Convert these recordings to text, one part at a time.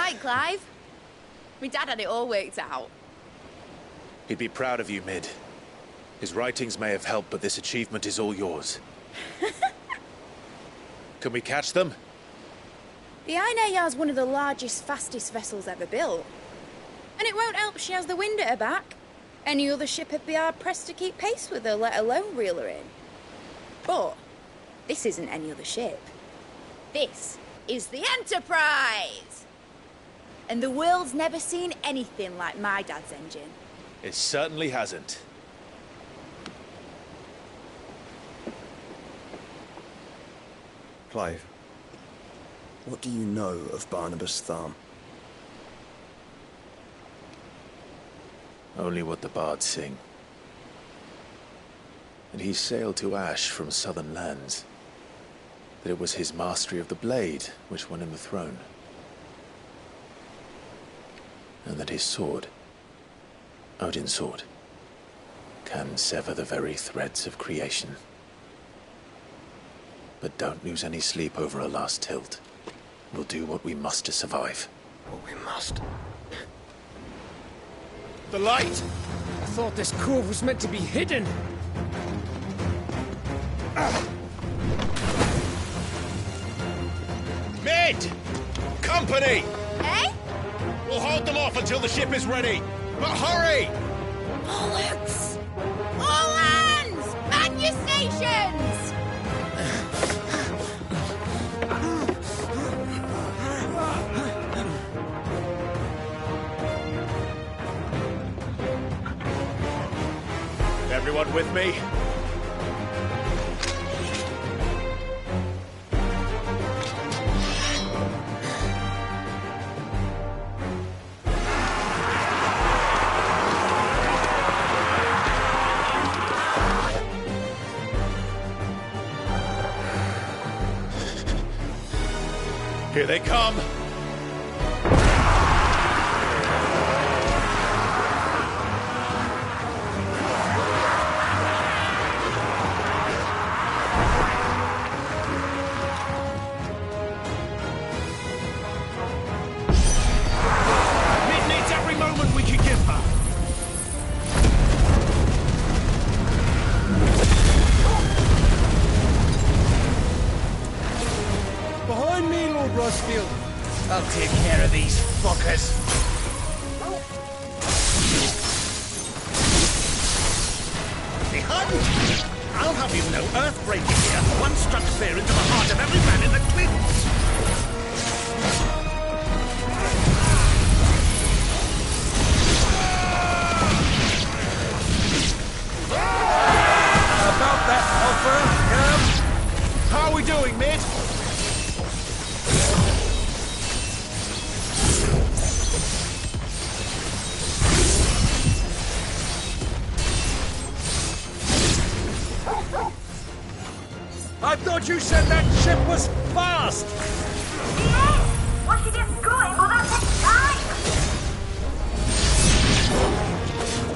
right, Clive. My dad had it all worked out. He'd be proud of you, Mid. His writings may have helped, but this achievement is all yours. Can we catch them? The Iron Yard's one of the largest, fastest vessels ever built. And it won't help she has the wind at her back. Any other ship would be hard-pressed to keep pace with her, let alone reel her in. But this isn't any other ship. This is the Enterprise! And the world's never seen anything like my dad's engine. It certainly hasn't. Clive, what do you know of Barnabas Tharm? Only what the bards sing. And he sailed to Ash from southern lands. That it was his mastery of the blade which won him the throne. And that his sword, Odin's sword, can sever the very threads of creation. But don't lose any sleep over a last tilt. We'll do what we must to survive. What we must. The light! I thought this cove was meant to be hidden. Mid! Company! Eh? We'll hold them off until the ship is ready. But hurry! Bollocks! All hands! Man your stations! Everyone with me? Here they come! I'll take care of these fuckers. Behind! I'll have you know, earth-breaking here. One struck fear into the heart of every man in the twins. About that offer, How are we doing, Mid? I thought you said that ship was fast! Yeah! Once you get going, well, that takes time!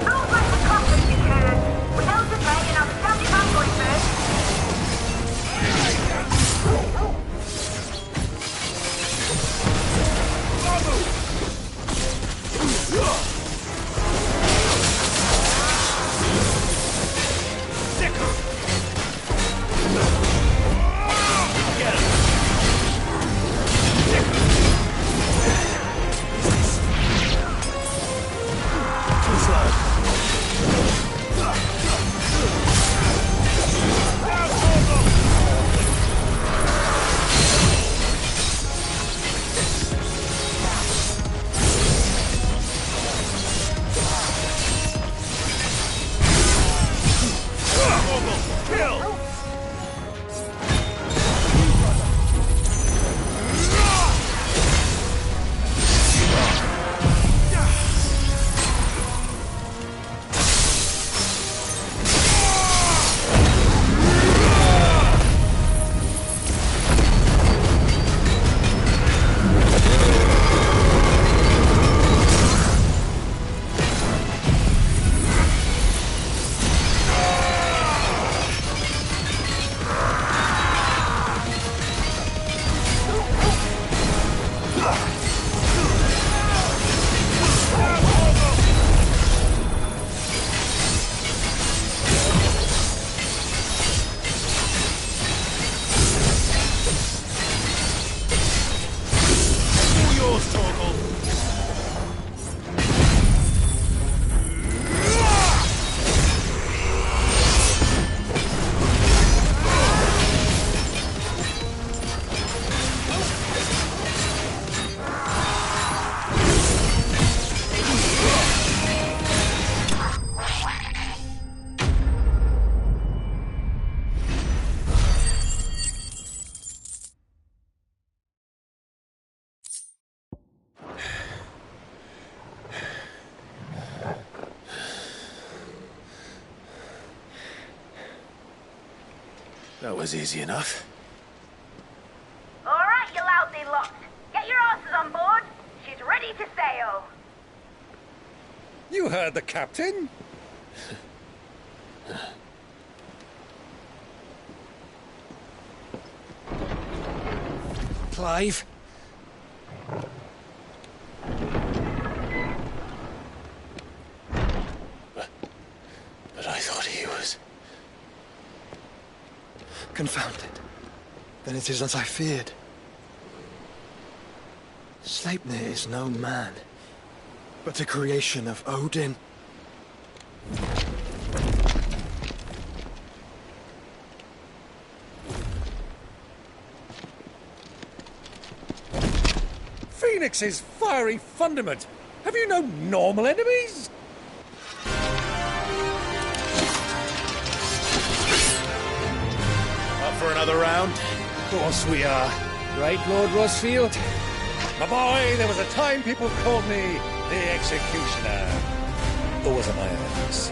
Sounds like the conflict is heard. Without the dragon, I'll be standing by for you first. was easy enough. All right, you lousy lot. Get your asses on board. She's ready to sail. You heard the captain. Clive. But I thought he was... Confounded. Then it is as I feared. Sleipnir is no man, but a creation of Odin. Phoenix's fiery fundament. Have you no normal enemies? Up for another round? Of course we are. Right, Lord Rosfield? My boy, there was a time people called me the Executioner. Always at my earnings.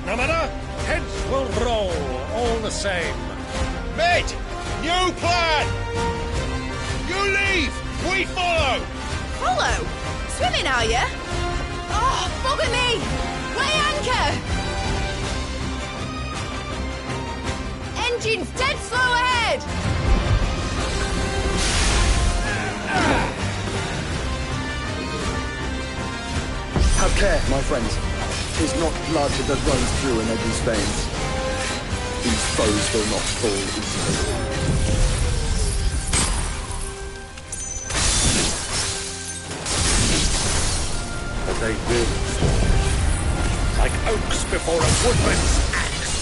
No matter, heads will roll all the same. Mid! New plan! You leave! We follow! Follow? Swimming, are you? Oh, bugger me! Weigh anchor! Engine's dead slow ahead! Have care, my friends. 'Tis not blood that runs through an Eddie's veins. These foes will not fall easily. They will fall. Like oaks before a woodman's axe.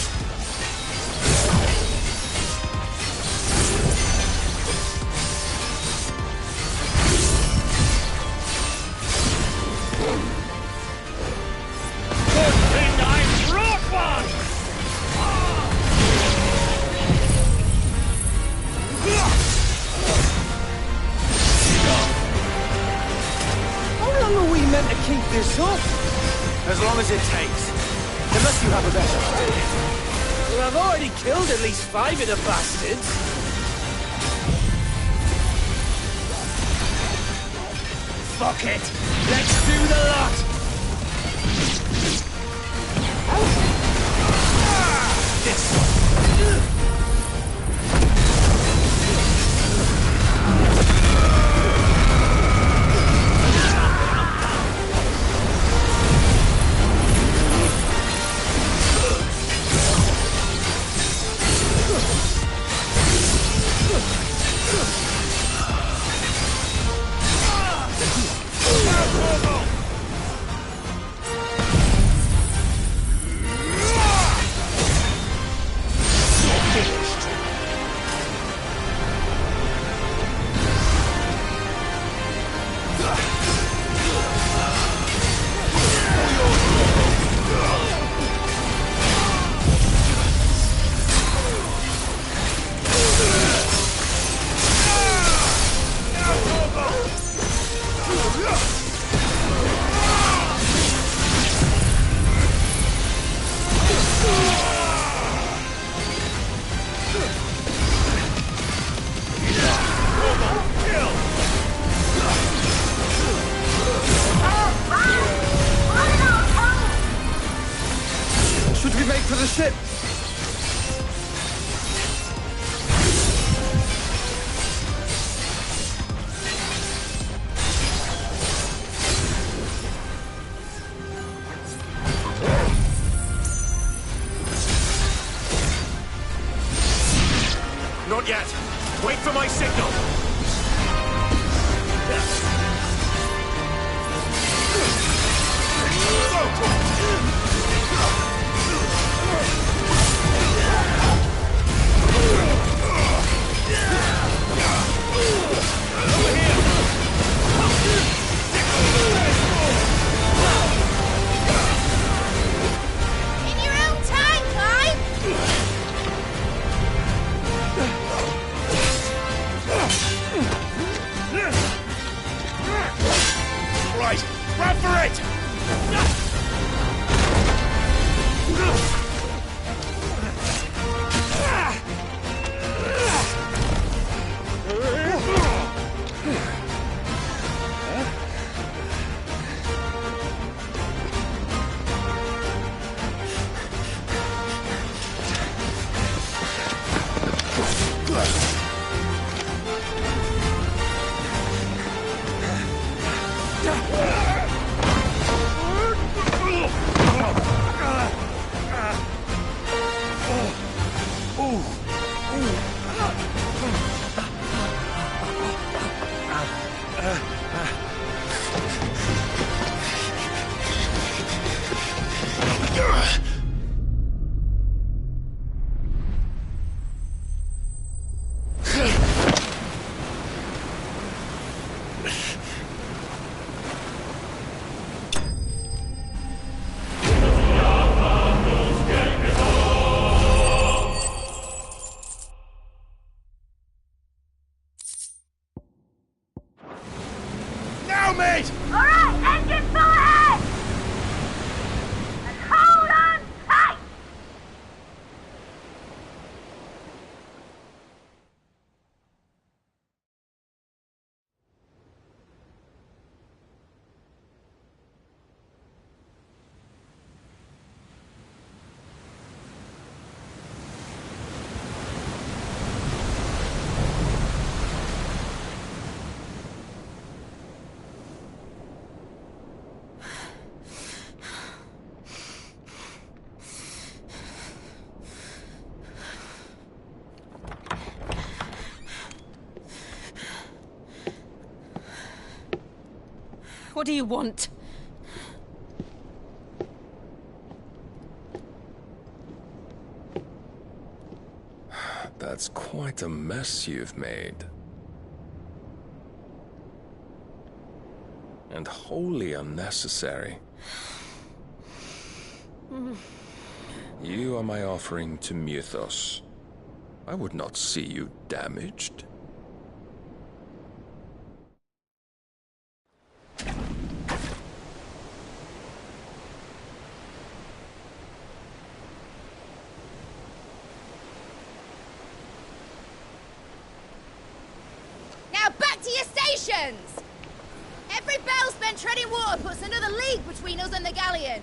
Good thing I brought one! How long are we meant to keep this up? As long as it takes. Unless you have a better idea. Well, I've already killed at least 5 of the bastards. Fuck it! Let's do the lot! This one! Should we make for the ship? Not yet. Wait for my signal. In your own time, Clive! Right, run for it! mate! Alright, engine full ahead! And hold on tight! What do you want? That's quite a mess you've made. And wholly unnecessary. You are my offering to Mythos. I would not see you damaged. Now back to your stations! Every bell spent treading water puts another league between us and the galleon.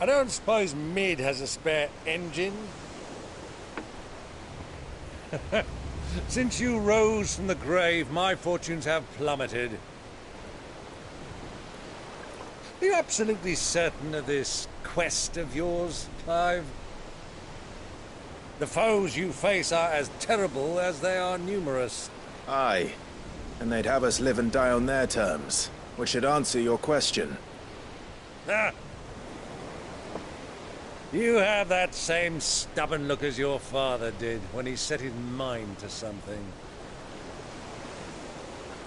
I don't suppose Mid has a spare engine? Since you rose from the grave, my fortunes have plummeted. Are you absolutely certain of this quest of yours, Clive? The foes you face are as terrible as they are numerous. Aye. And they'd have us live and die on their terms, which should answer your question. Ah! You have that same stubborn look as your father did when he set his mind to something.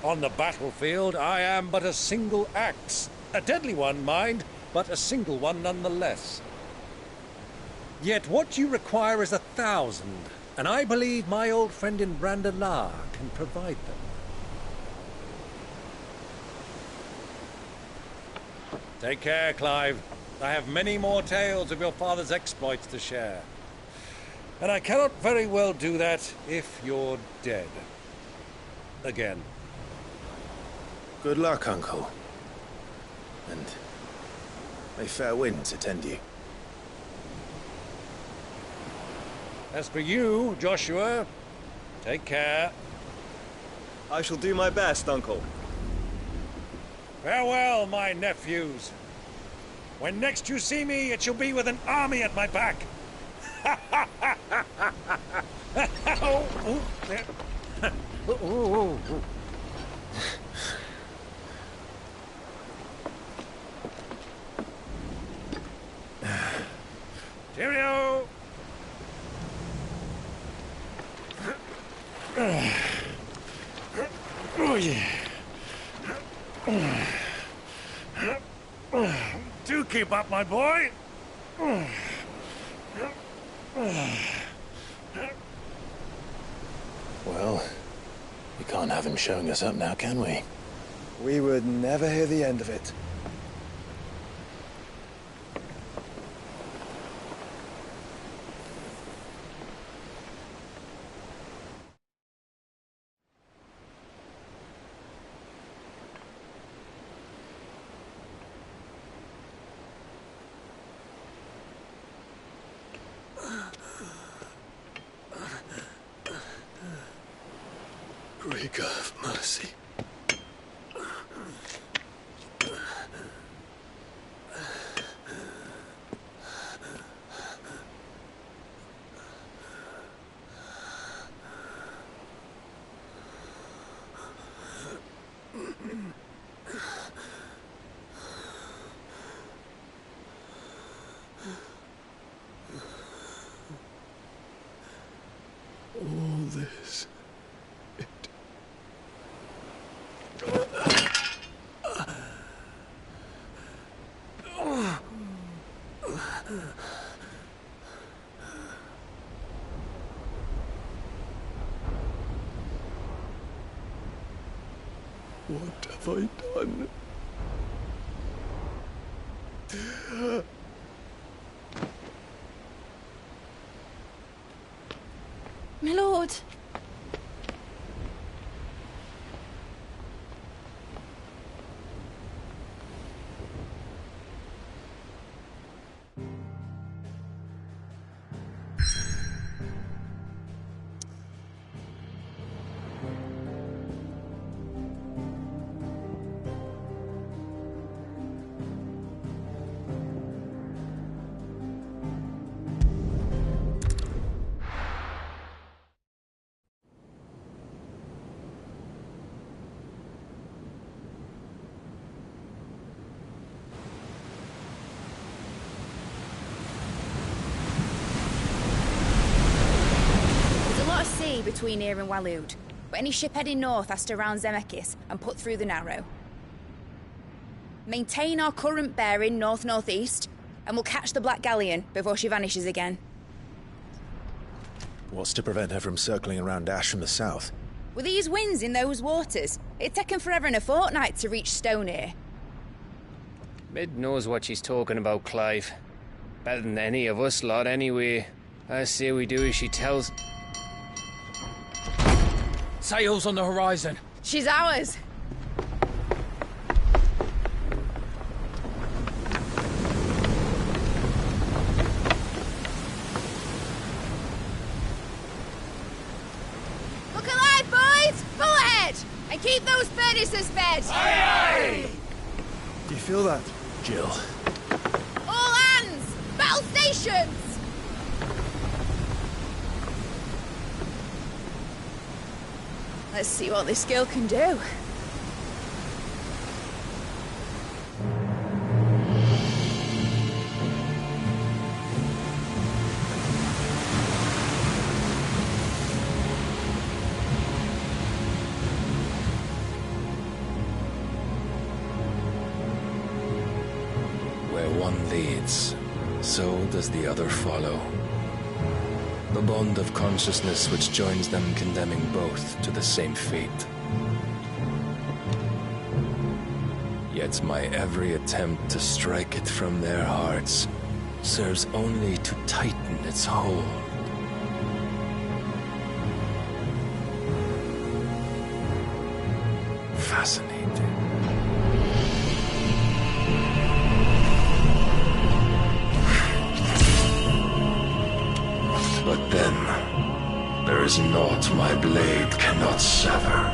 On the battlefield, I am but a single axe. A deadly one, mind, but a single one nonetheless. Yet what you require is 1,000, and I believe my old friend in Brandalar can provide them. Take care, Clive. I have many more tales of your father's exploits to share. And I cannot very well do that if you're dead. Again. Good luck, Uncle. And may fair winds attend you. As for you, Joshua, take care. I shall do my best, Uncle. Farewell, my nephews. When next you see me, it shall be with an army at my back. Cheerio! Oh, yeah. Do keep up, my boy. Well, we can't have him showing us up now, can we? We would never hear the end of it. Great God of mercy. All this, What have I done? My lord. Between here and Waloed, but any ship heading north has to round Zemeckis and put through the Narrow. Maintain our current bearing north-northeast, and we'll catch the Black Galleon before she vanishes again. What's to prevent her from circling around Ash from the south? With these winds in those waters, it'd take 'em forever and a fortnight to reach Stonehere. Mid knows what she's talking about, Clive. Better than any of us lot, anyway. I say we do as she tells. Sails on the horizon. She's ours. Look alive, boys! Full ahead! And keep those furnaces fed! Aye, aye! Do you feel that? Jill. All hands! Battle stations! Let's see what this girl can do. Where one leads, so does the other follow. The bond of consciousness which joins them condemning both to the same fate. Yet my every attempt to strike it from their hearts serves only to tighten its hold. Fascinating. But then, there is naught my blade cannot sever.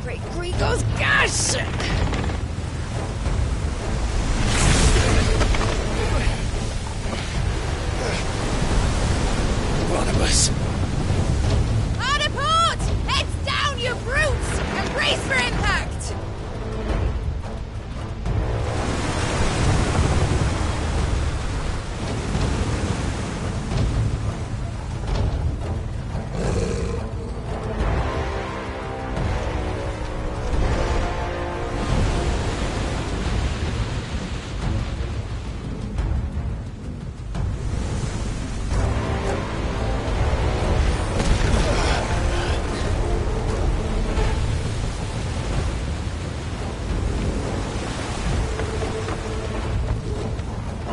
Great Grigos gas! Barnabas. Hard a port! Heads down, you brutes! And brace for impact!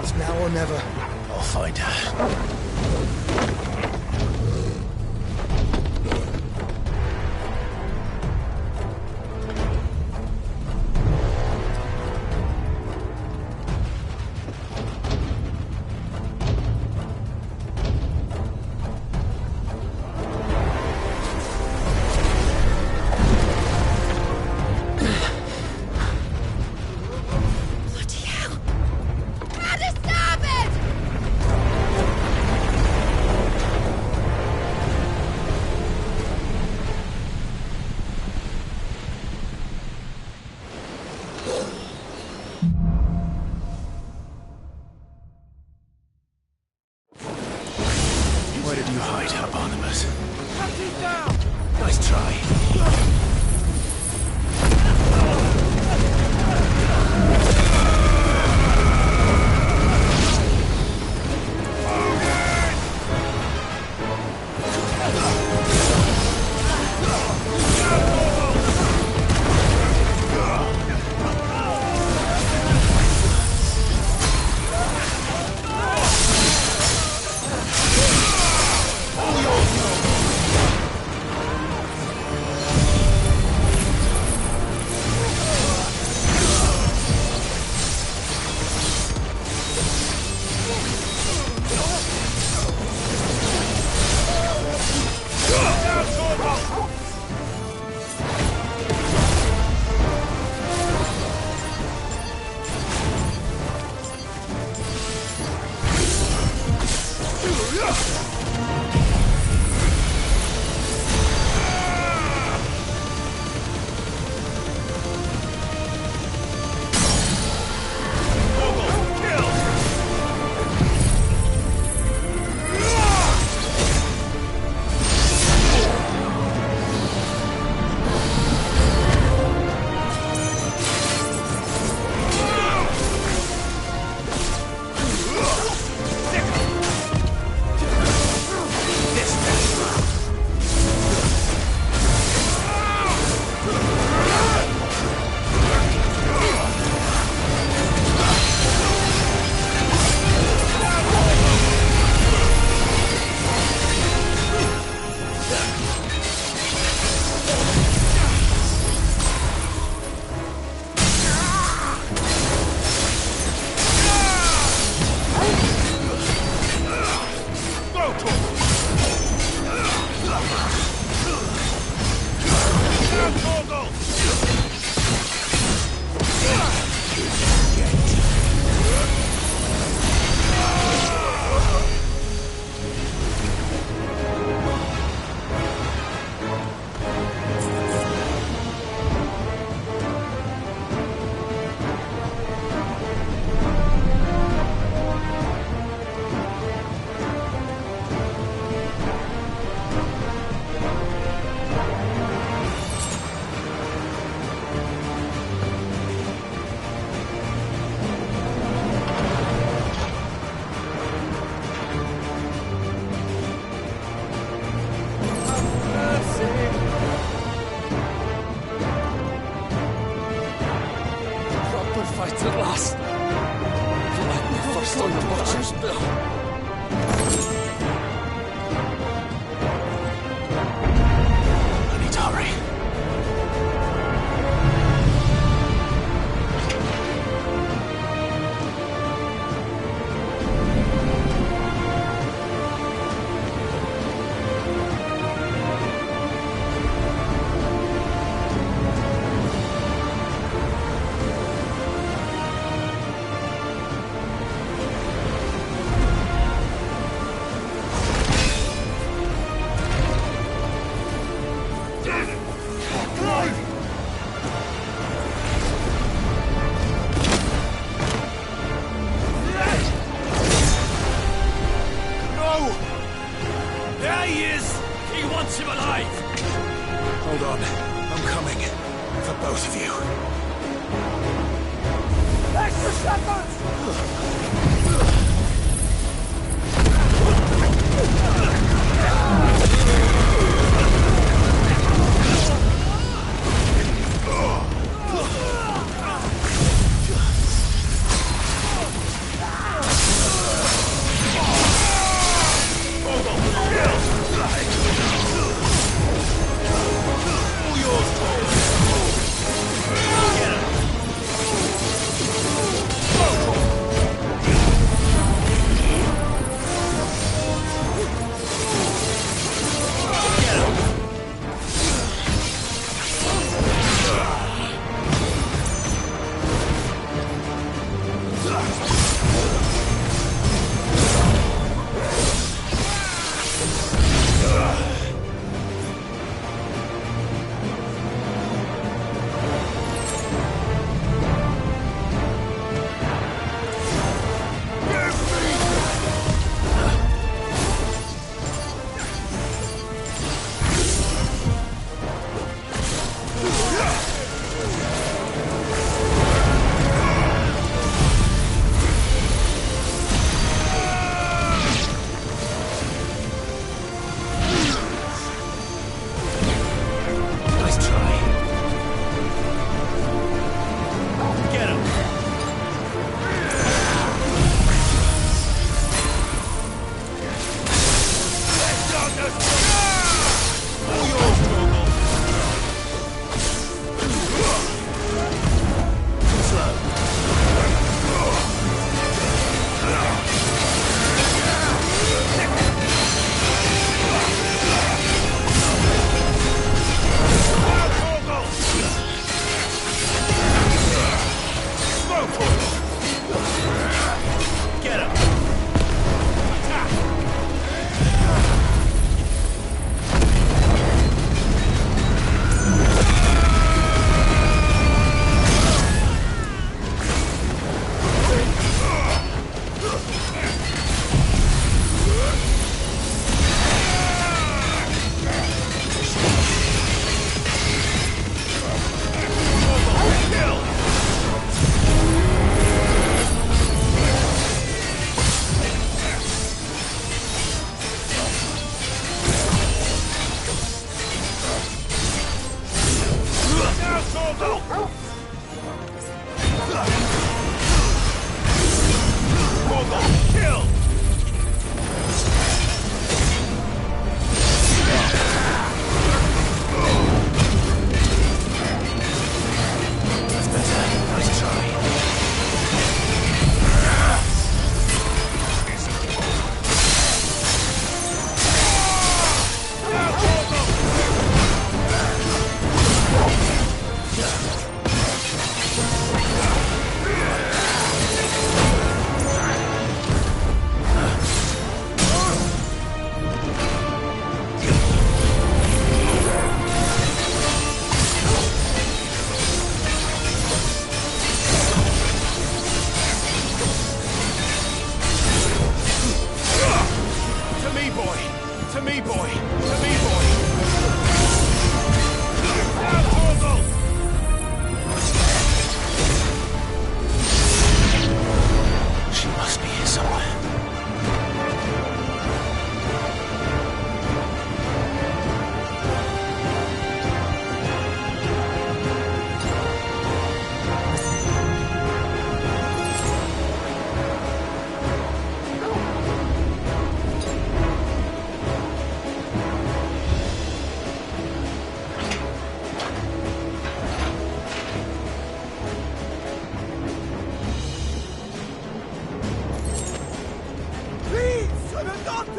It's now or never. I'll find her. Bloody hell! How to starboard! I need to hurry. Hold on. I'm coming. For both of you. Extra shepherds!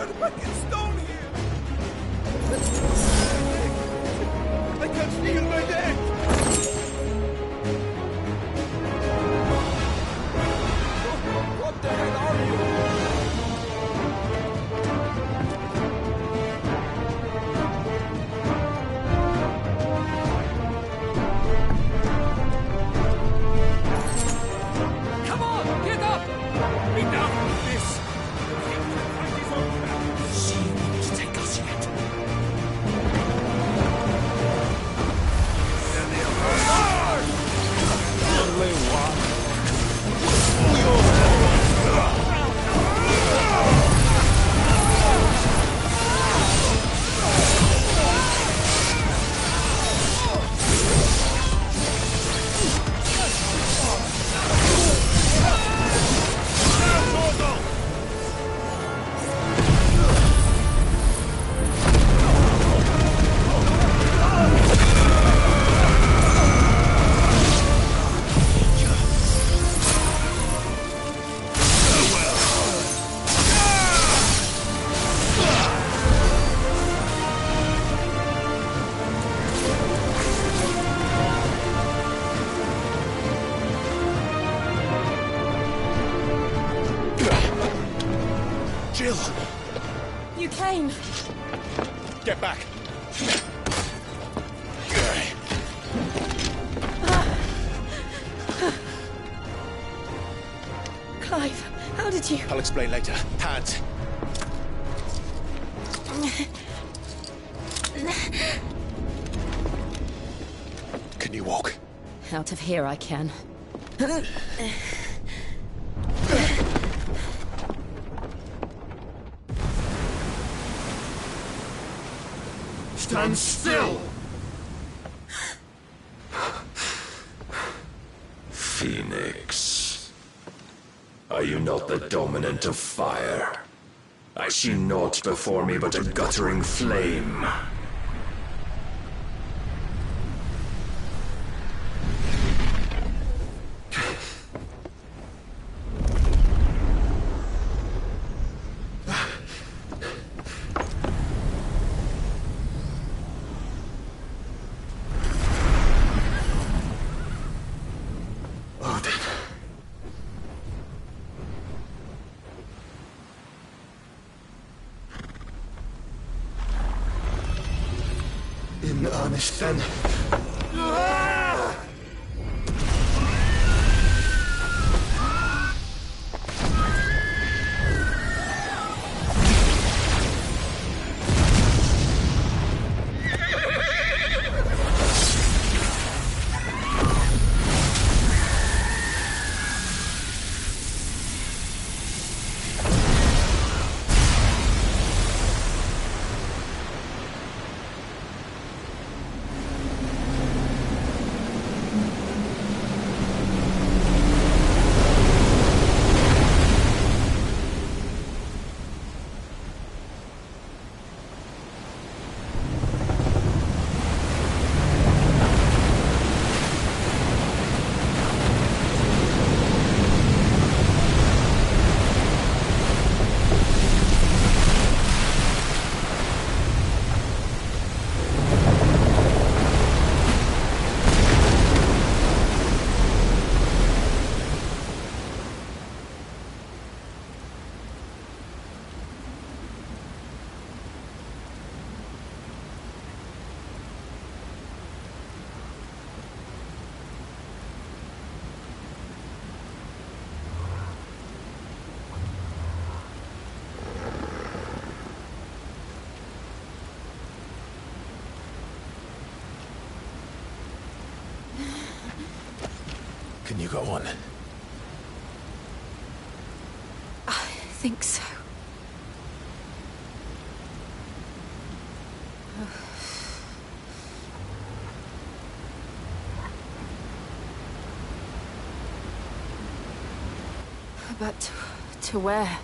There's a fucking stone here! I can't feel my neck! What the hell are you? Come on, get up! Enough of this! The king can find his own back. She won't take us yet. Only one. Jill! You came. Get back! Clive, how did you... I'll explain later. Hands! Can you walk? Out of here I can. Stand still! Phoenix. Are you not the dominant of fire? I see naught before me but a guttering flame. In earnest, then. Can you go on? I think so. But to where?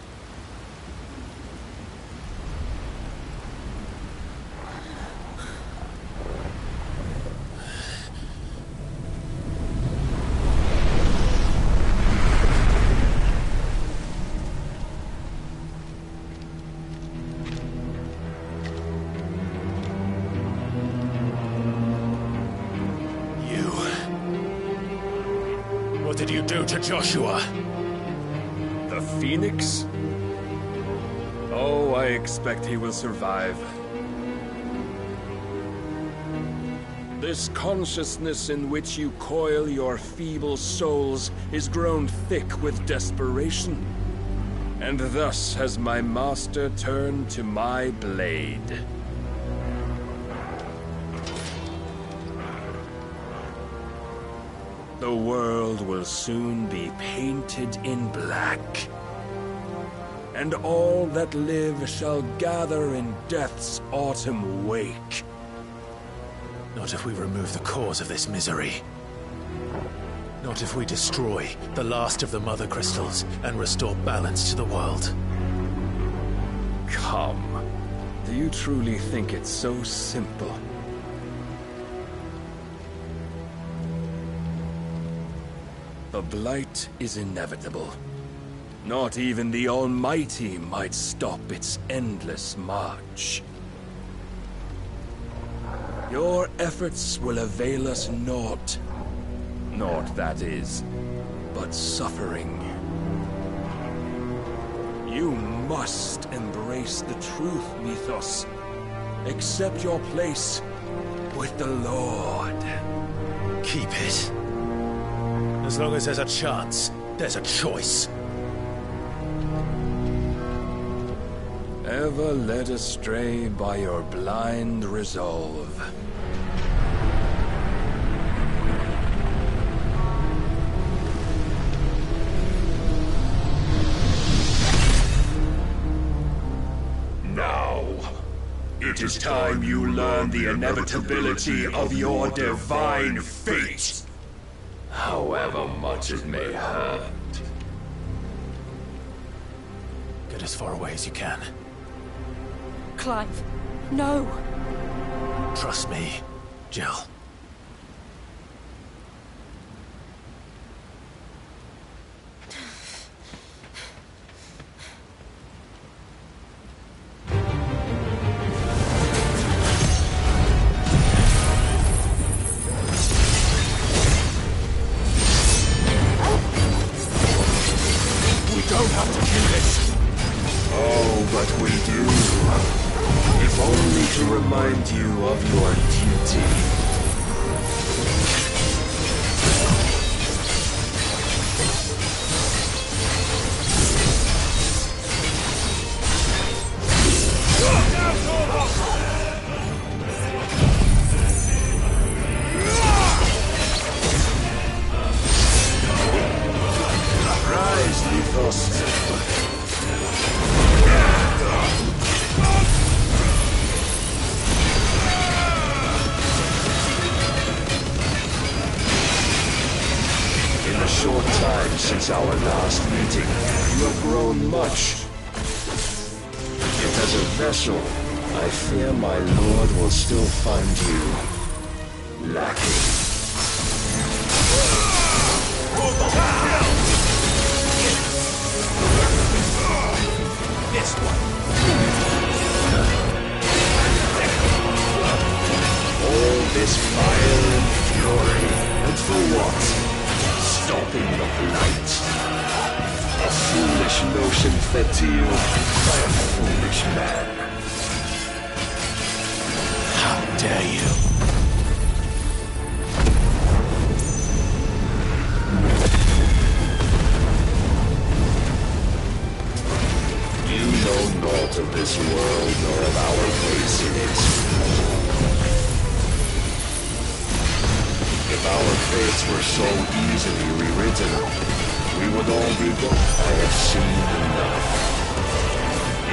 to Joshua? The Phoenix? Oh, I expect he will survive. This consciousness in which you coil your feeble souls is grown thick with desperation. And thus has my master turned to my blade. The world will soon be painted in black. And all that live shall gather in death's autumn wake. Not if we remove the cause of this misery. Not if we destroy the last of the Mother Crystals and restore balance to the world. Come. Do you truly think it's so simple? The Blight is inevitable. Not even the Almighty might stop its endless march. Your efforts will avail us naught. Naught, that is, but suffering. You must embrace the truth, Mythos. Accept your place with the Lord. Keep it. As long as there's a chance, there's a choice. Ever led astray by your blind resolve. Now, it is time you learn the inevitability of your divine fate, however much it may hurt. Get as far away as you can. Clive, no! Trust me, Jill. We don't have to do this. Oh, but we do. If only to remind you of your duty. Rise, Mythos. Short time since our last meeting, you have grown much. Yet as a vessel, I fear my lord will still find you lacking. This one. All this fire and fury, and for what? Stopping the Blight. A foolish notion fed to you by a foolish man. How dare you? You know naught of this world nor of our place in it. If our fates were so easily rewritten, we would all be gone. I have seen enough.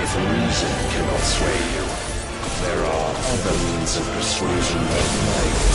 If reason cannot sway you, there are other means of persuasion that might.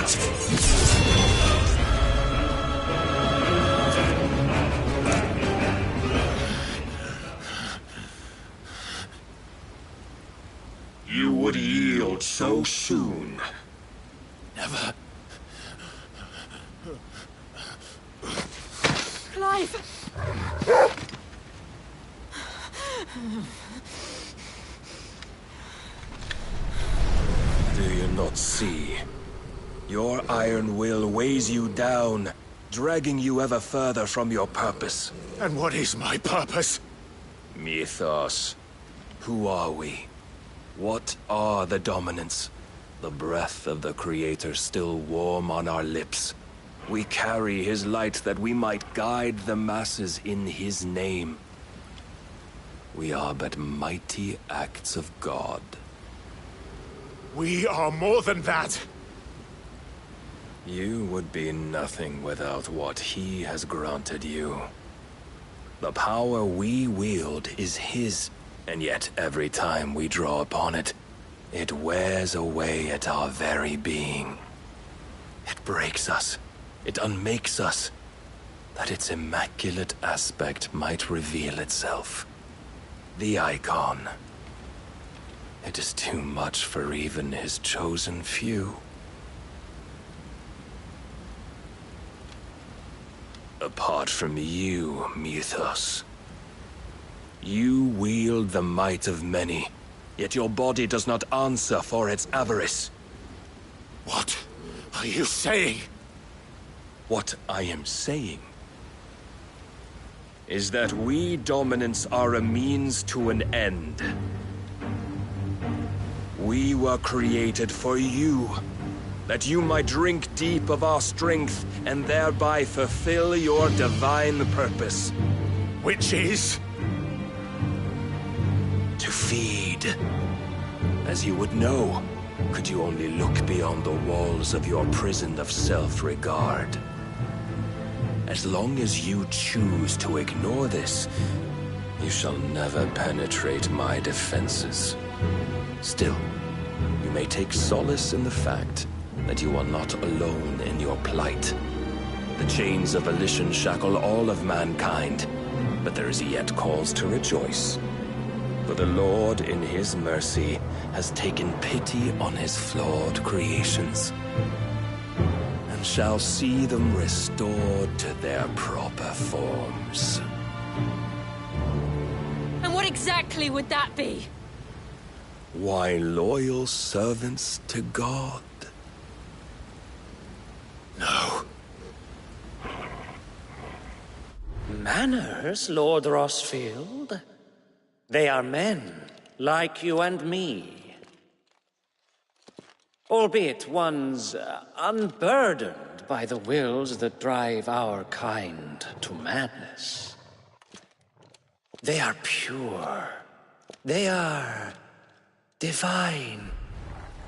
What? You would yield so soon. Never. Clive! Do you not see? Your iron will weighs you down, dragging you ever further from your purpose. And what is my purpose? Mythos. Who are we? What are the dominants? The breath of the Creator still warm on our lips. We carry his light that we might guide the masses in his name. We are but mighty acts of God. We are more than that. You would be nothing without what he has granted you. The power we wield is his, and yet every time we draw upon it, it wears away at our very being. It breaks us. It unmakes us, that its immaculate aspect might reveal itself. The icon. It is too much for even his chosen few. Apart from you, Mythos. You wield the might of many, yet your body does not answer for its avarice. What are you saying? What I am saying is that we dominants are a means to an end. We were created for you, that you might drink deep of our strength and thereby fulfill your divine purpose. Which is? To feed. As you would know, could you only look beyond the walls of your prison of self-regard. As long as you choose to ignore this, you shall never penetrate my defenses. Still, you may take solace in the fact that you are not alone in your plight. The chains of volition shackle all of mankind, but there is yet cause to rejoice. For the Lord, in his mercy, has taken pity on his flawed creations, and shall see them restored to their proper forms. And what exactly would that be? Why, loyal servants to God. No. Manners, Lord Rossfield? They are men, like you and me. Albeit ones unburdened by the wills that drive our kind to madness. They are pure. They are divine.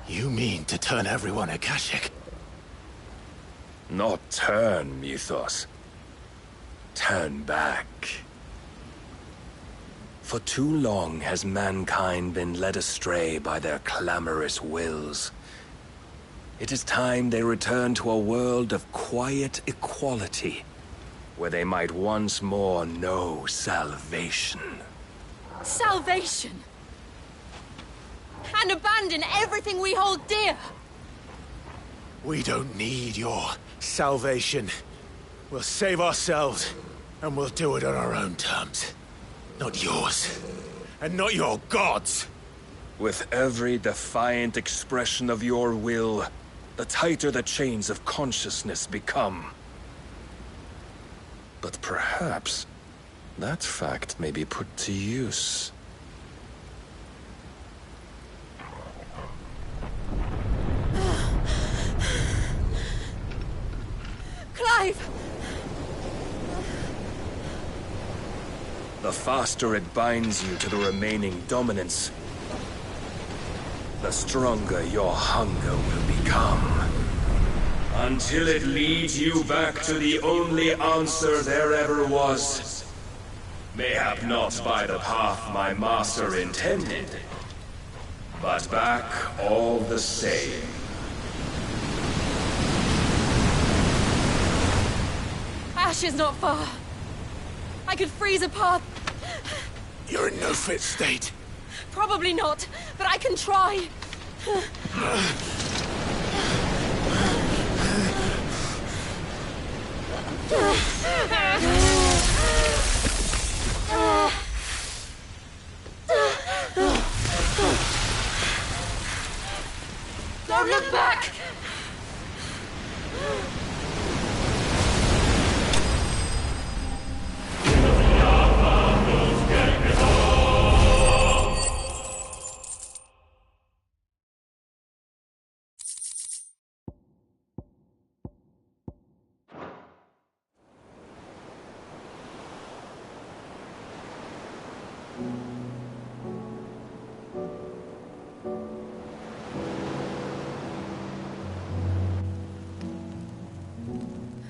You mean to turn everyone Akashic? Not turn, Mythos. Turn back. For too long has mankind been led astray by their clamorous wills. It is time they return to a world of quiet equality, where they might once more know salvation. Salvation! And abandon everything we hold dear! We don't need your salvation. We'll save ourselves, and we'll do it on our own terms. Not yours, and not your gods! With every defiant expression of your will, the tighter the chains of consciousness become. But perhaps that fact may be put to use. Clive! The faster it binds you to the remaining dominance, the stronger your hunger will become. Until it leads you back to the only answer there ever was. Mayhap not by the path my master intended, but back all the same. ash is not far. I could freeze a path. You're in no fit state. Probably not, but I can try. Don't look back!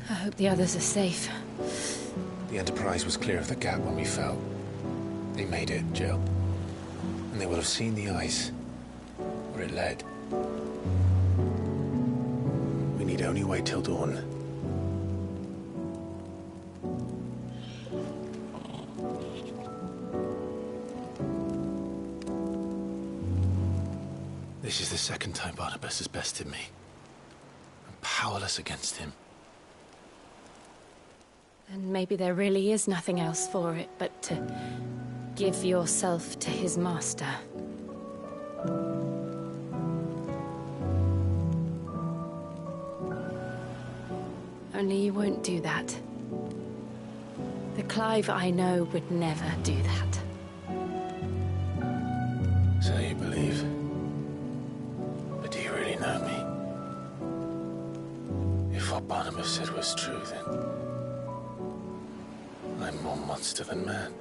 I hope the others are safe. The Enterprise was clear of the gap when we fell. They made it, Jill. And they will have seen the ice, where it led. We need only wait till dawn. This is the second time Barnabas has bested me. I'm powerless against him. And maybe there really is nothing else for it but to give yourself to his master. Only you won't do that. The Clive I know would never do that. So you believe? But do you really know me? If what Barnabas said was true, then I'm more monster than man.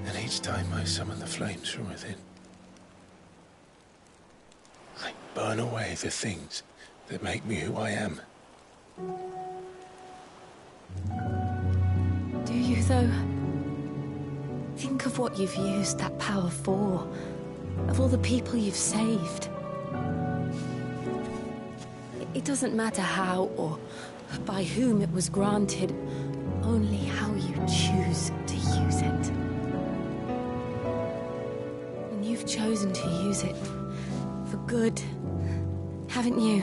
And each time I summon the flames from within, I burn away the things that make me who I am. Do you, though? Think of what you've used that power for. Of all the people you've saved. It doesn't matter how or by whom it was granted, only how you choose to use it. And you've chosen to use it for good, haven't you?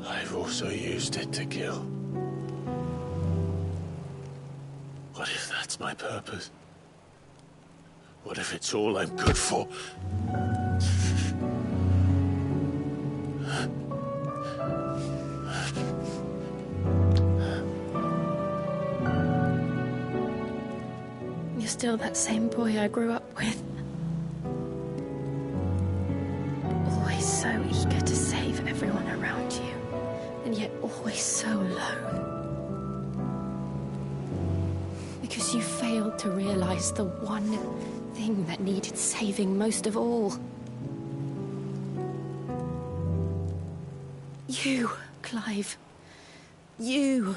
I've also used it to kill. What if that's my purpose? What if it's all I'm good for? You're still that same boy I grew up with. Always so eager to save everyone around you, and yet always so alone. Because you failed to realize the one thing that needed saving most of all. You, Clive. You.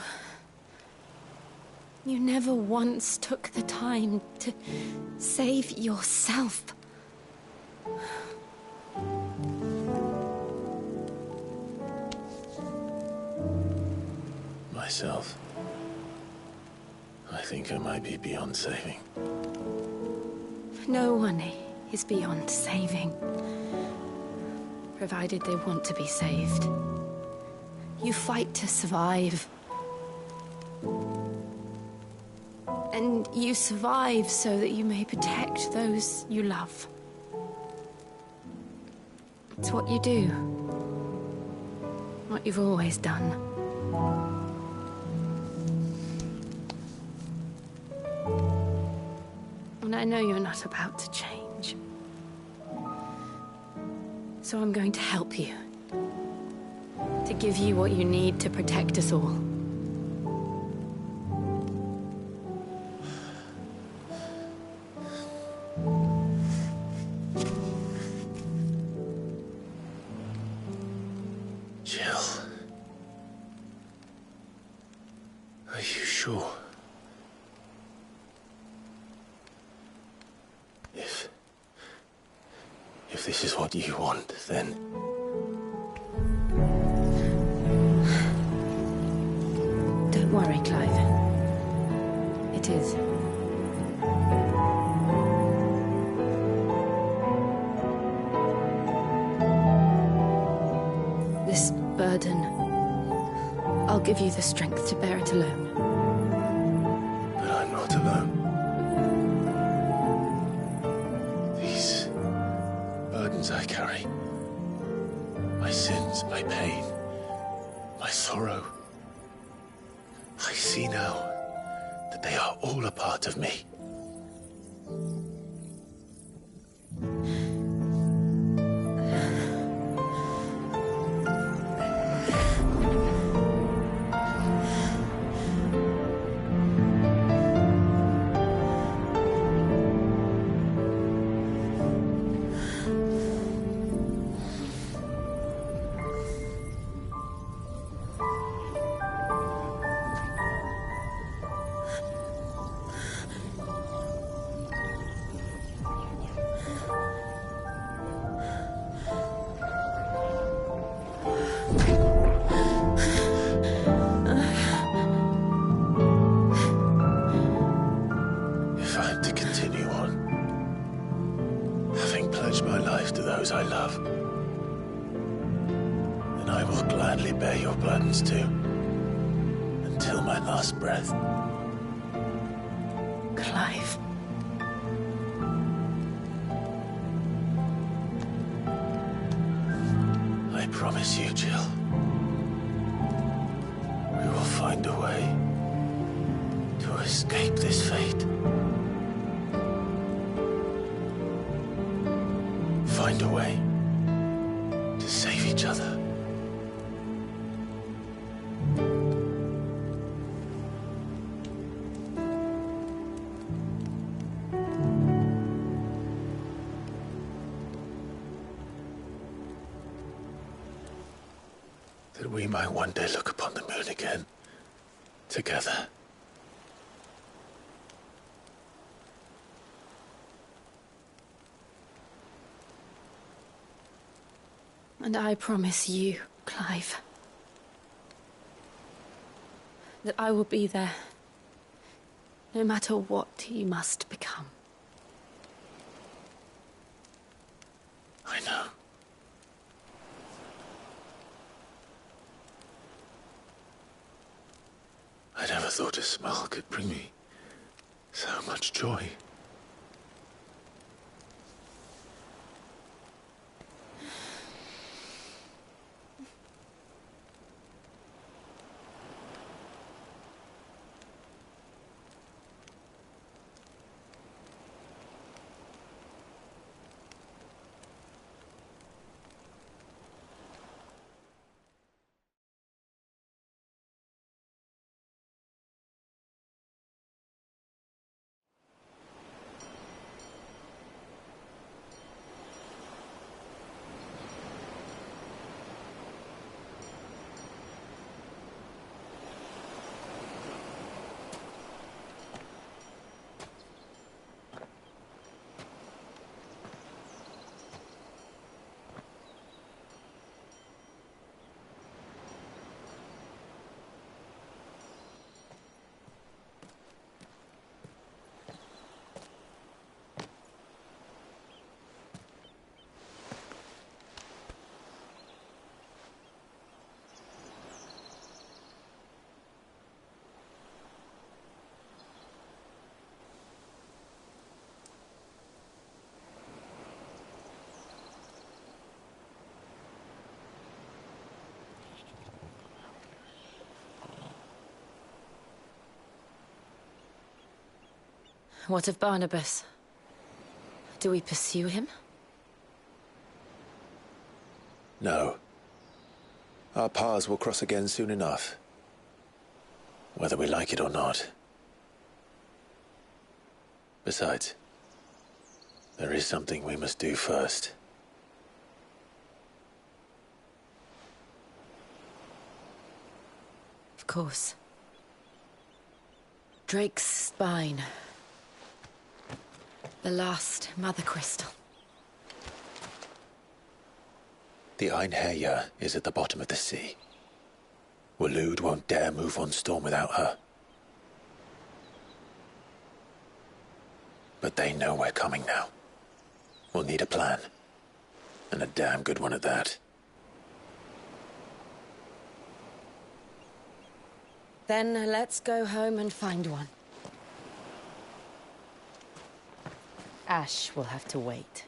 You never once took the time to save yourself. Myself. I think I might be beyond saving. No one is beyond saving. Provided they want to be saved. You fight to survive. And you survive so that you may protect those you love. It's what you do. What you've always done. And I know you're not about to change. So I'm going to help you. To give you what you need to protect us all. Jill. Are you sure? If this is what you want, then worry, Clive. It is. This burden, I'll give you the strength to bear it alone. But I'm not alone. These burdens I carry, my sins, my pain, my sorrow, I see now that they are all a part of me. If I'm to continue on, having pledged my life to those I love, then I will gladly bear your burdens too, until my last breath. Clive. I promise you, Jill, we will find a way to escape this fate. Find a way to save each other. That we might one day look upon the moon again, together. And I promise you, Clive, that I will be there, no matter what you must become. I know. I never thought a smile could bring me so much joy. What of Barnabas? Do we pursue him? No. Our paths will cross again soon enough. Whether we like it or not. Besides, there is something we must do first. Of course. Drake's spine. The last mother crystal. The Einherjar is at the bottom of the sea. Waloed won't dare move on Storm without her. But they know we're coming now. We'll need a plan. And a damn good one at that. Then let's go home and find one. Ash will have to wait.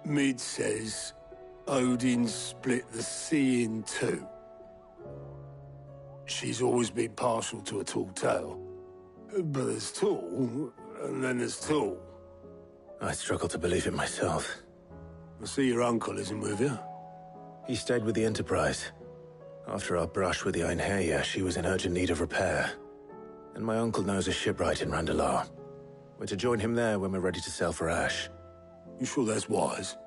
Mid says Odin split the sea in two. She's always been partial to a tall tale. But there's tall, and then there's tall. I struggle to believe it myself. I see your uncle isn't with you. He stayed with the Enterprise. After our brush with the Einherja, she was in urgent need of repair. And my uncle knows a shipwright in Randalar. We're to join him there when we're ready to sail for Ash. You sure that's wise?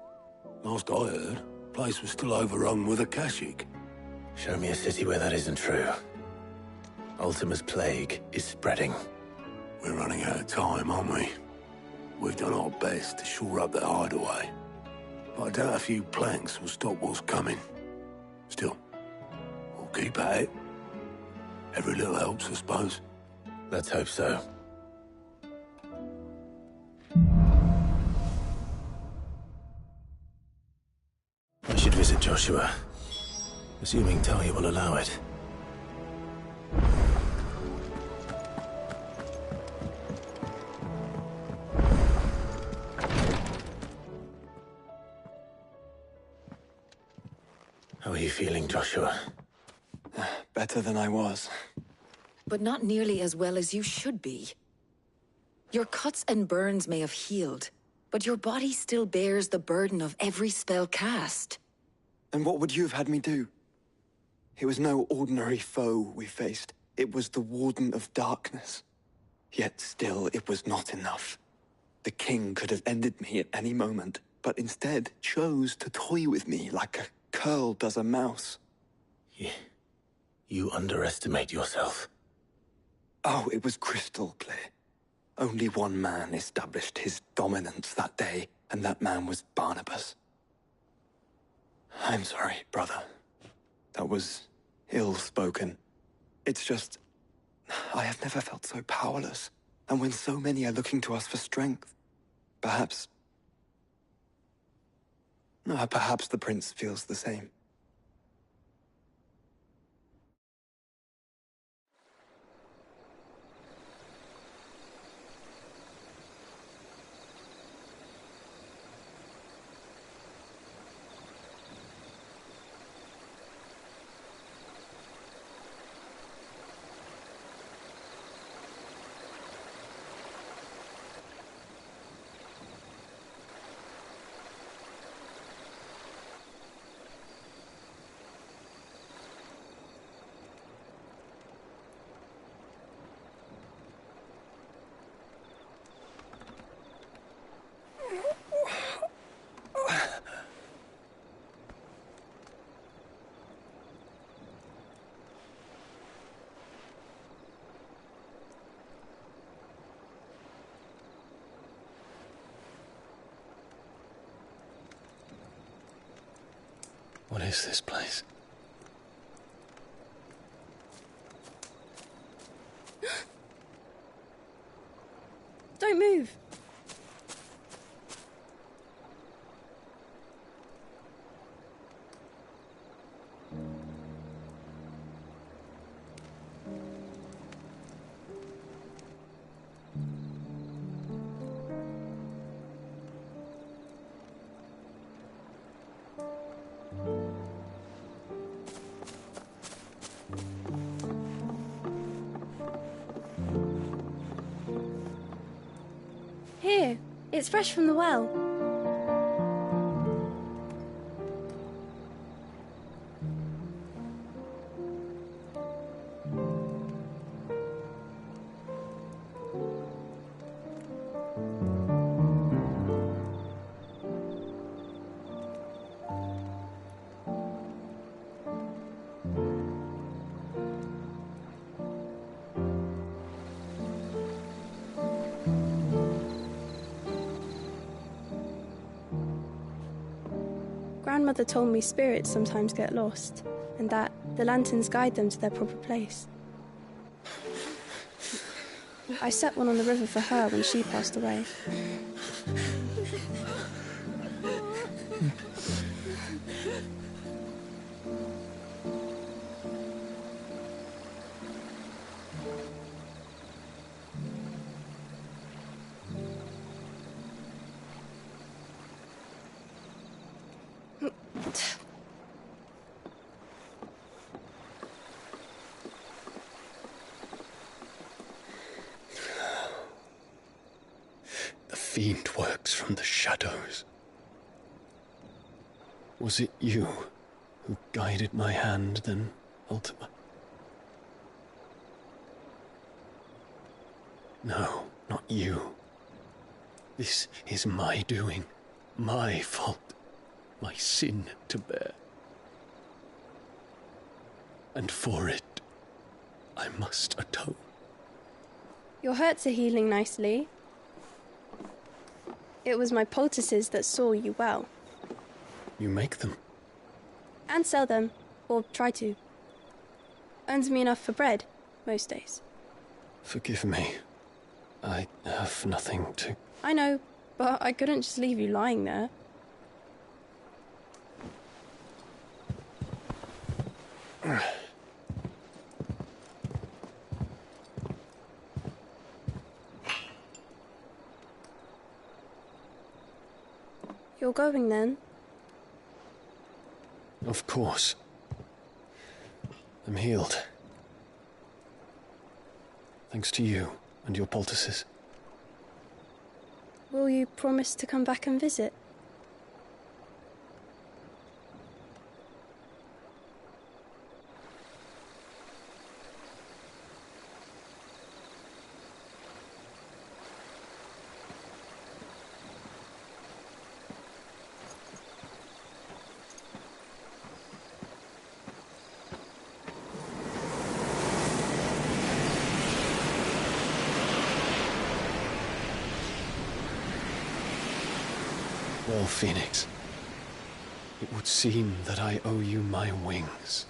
Last I heard, the place was still overrun with Akashic. Show me a city where that isn't true. Ultima's plague is spreading. We're running out of time, aren't we? We've done our best to shore up that hideaway. But I doubt a few planks will stop what's coming. Still, we'll keep at it. Every little helps, I suppose. Let's hope so. I should visit Joshua, assuming Talia will allow it. How are you feeling, Joshua? Better than I was. But not nearly as well as you should be. Your cuts and burns may have healed, but your body still bears the burden of every spell cast. And what would you have had me do? It was no ordinary foe we faced. It was the Warden of Darkness. Yet still, it was not enough. The king could have ended me at any moment, but instead chose to toy with me like a curl does a mouse. You underestimate yourself. Oh, it was crystal clear. Only one man established his dominance that day, and that man was Barnabas. I'm sorry, brother. That was ill-spoken. It's just, I have never felt so powerless. And when so many are looking to us for strength, perhaps the prince feels the same. What is this place? Don't move. It's fresh from the well. Grandmother told me spirits sometimes get lost, and that the lanterns guide them to their proper place. I set one on the river for her when she passed away. The fiend works from the shadows. Was it you who guided my hand then, Ultima? No, not you. This is my doing, my fault, my sin to bear. And for it, I must atone. Your hurts are healing nicely. It was my poultices that saw you well. You make them? And sell them, or try to. Earns me enough for bread, most days. Forgive me. I have nothing to... I know, but I couldn't just leave you lying there. You're going then? Of course. I'm healed. Thanks to you and your poultices. Will you promise to come back and visit? Well, Phoenix, it would seem that I owe you my wings.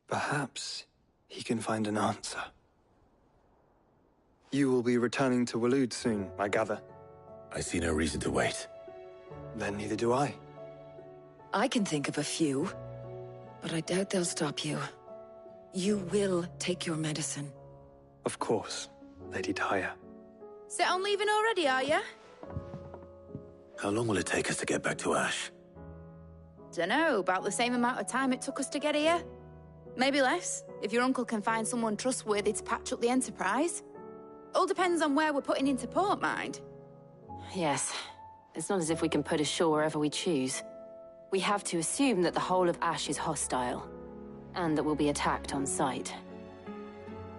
Perhaps he can find an answer. You will be returning to Waloed soon, I gather. I see no reason to wait. Then neither do I. I can think of a few, but I doubt they'll stop you. You will take your medicine. Of course, Lady Daya. Set on leaving already, are ya? How long will it take us to get back to Ash? Dunno, about the same amount of time it took us to get here. Maybe less, if your uncle can find someone trustworthy to patch up the Enterprise. All depends on where we're putting into port, mind. Yes. It's not as if we can put ashore wherever we choose. We have to assume that the whole of Ash is hostile, and that we'll be attacked on sight.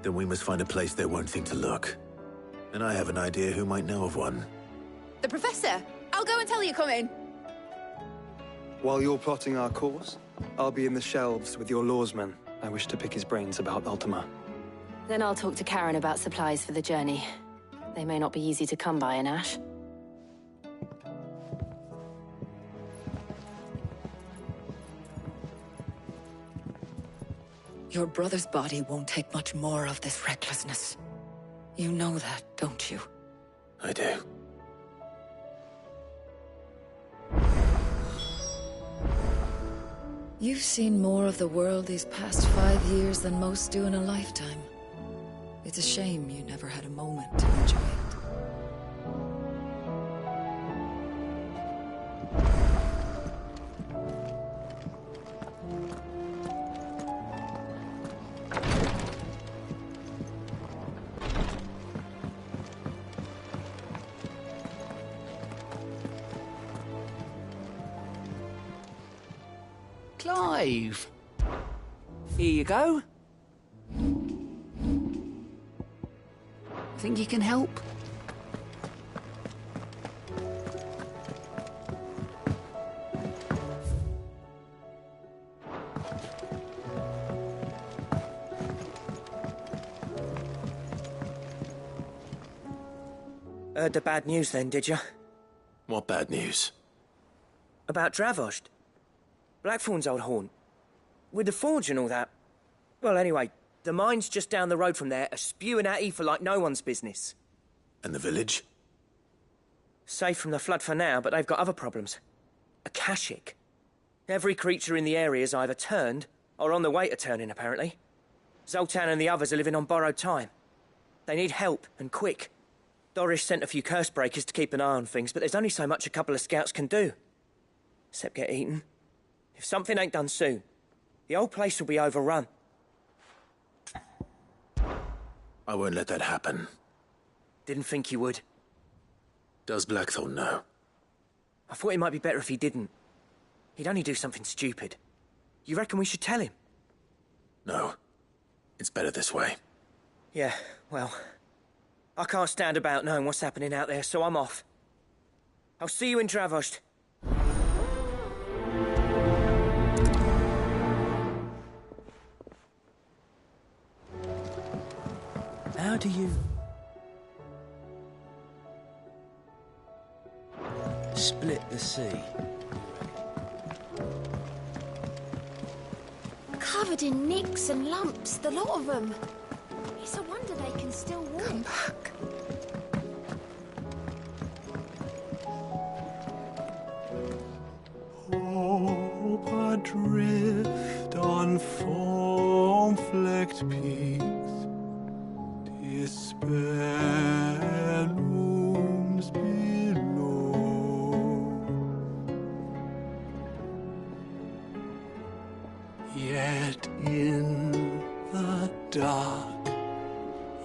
Then we must find a place they won't think to look. And I have an idea who might know of one. The Professor! I'll go and tell you coming! While you're plotting our course, I'll be in the shelves with your lawsman. I wish to pick his brains about Ultima. Then I'll talk to Karen about supplies for the journey. They may not be easy to come by in Ash. Your brother's body won't take much more of this recklessness. You know that, don't you? I do. You've seen more of the world these past 5 years than most do in a lifetime. It's a shame you never had a moment to enjoy it. Clive. Here you go. Think you can help? Heard the bad news then, did you? What bad news? About Dravost. Blackthorn's old haunt. With the forge and all that. Well, anyway, the mines just down the road from there are spewing out ether like no one's business. And the village? Safe from the flood for now, but they've got other problems. Akashic. Every creature in the area's either turned, or on the way to turning, apparently. Zoltan and the others are living on borrowed time. They need help, and quick. Doris sent a few curse breakers to keep an eye on things, but there's only so much a couple of scouts can do. Except get eaten. If something ain't done soon, the whole place will be overrun. I won't let that happen. Didn't think you would. Does Blackthorn know? I thought it might be better if he didn't. He'd only do something stupid. You reckon we should tell him? No. It's better this way. Yeah, well... I can't stand about knowing what's happening out there, so I'm off. I'll see you in Dravost. How do you... split the sea? Covered in nicks and lumps, the lot of them. It's a wonder they can still walk. Come back. Hope adrift on foam-flecked peaks, despair looms below. Yet in the dark,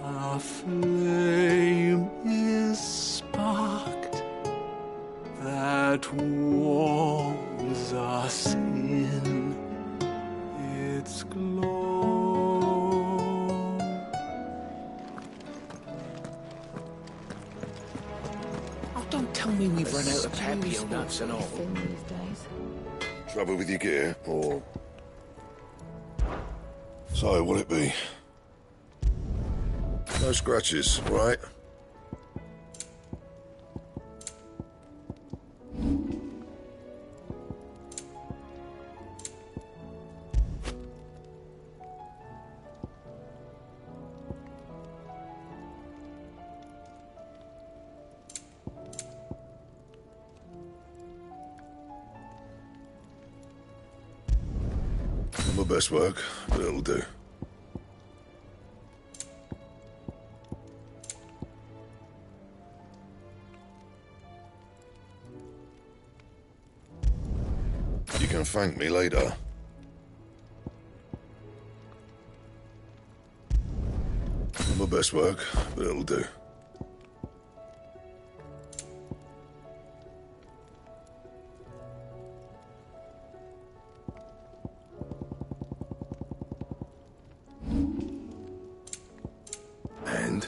a flame is sparked that warms us in its glow. Oh, don't tell me we've run out of papio nuts and all. Trouble with your gear, or... So, what'll it be? No scratches, right? Not my best work, but it'll do. You can thank me later. Not my best work, but it'll do. And?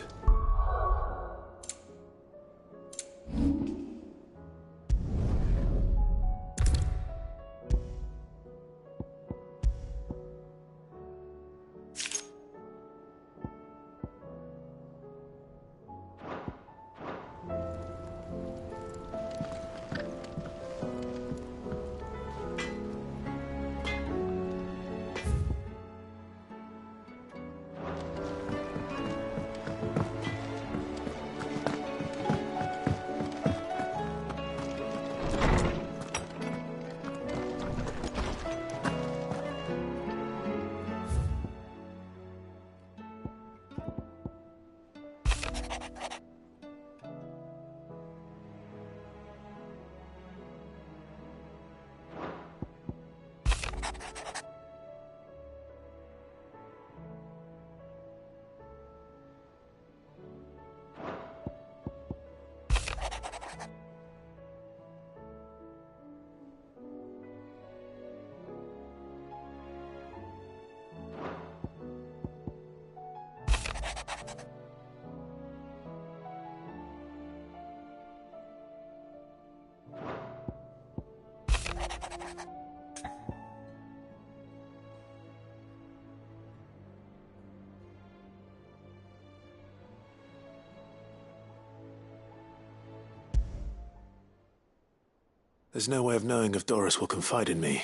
There's no way of knowing if Doris will confide in me,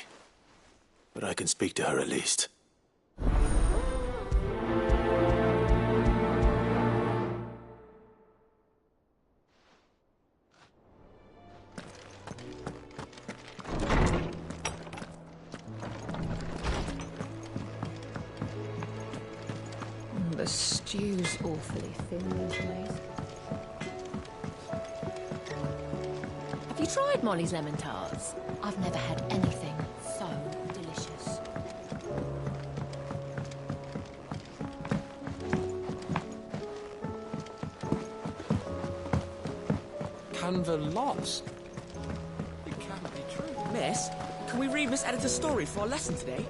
but I can speak to her at least. The stew's awfully thin these days. Have you tried Molly's lemon tarts? I've never had anything so delicious. Canva lost? It can't be true. Miss, can we read Miss Editor's story for our lesson today?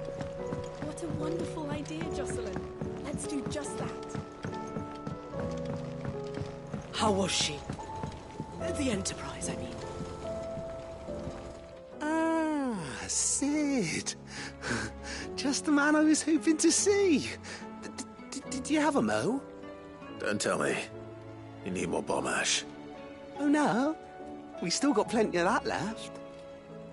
What a wonderful idea, Jocelyn. Let's do just that. How was she? The Enterprise, I mean. Ah, Sid. Just the man I was hoping to see. Did you have a mo? Don't tell me. You need more bomb ash. Oh no, we still got plenty of that left.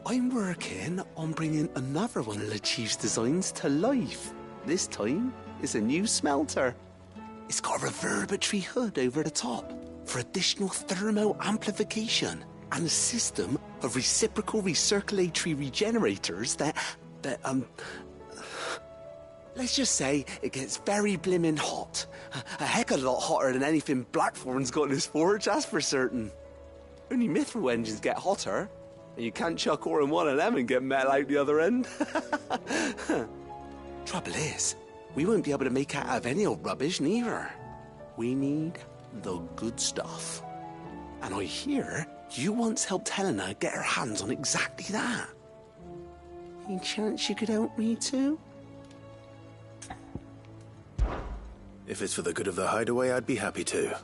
I'm working on bringing another one of the Chief's designs to life. This time, it's a new smelter. It's got a reverberatory hood over the top for additional thermo amplification and a system of reciprocal recirculatory regenerators that let's just say it gets very blimmin' hot. A heck of a lot hotter than anything Blackthorn's got in his forge, that's for certain. Only mithril engines get hotter, and you can't chuck ore in one of them and get metal out the other end. Trouble is, we won't be able to make out of any old rubbish, neither. We need the good stuff. And I hear you once helped Helena get her hands on exactly that. Any chance you could help me too? If it's for the good of the hideaway, I'd be happy to.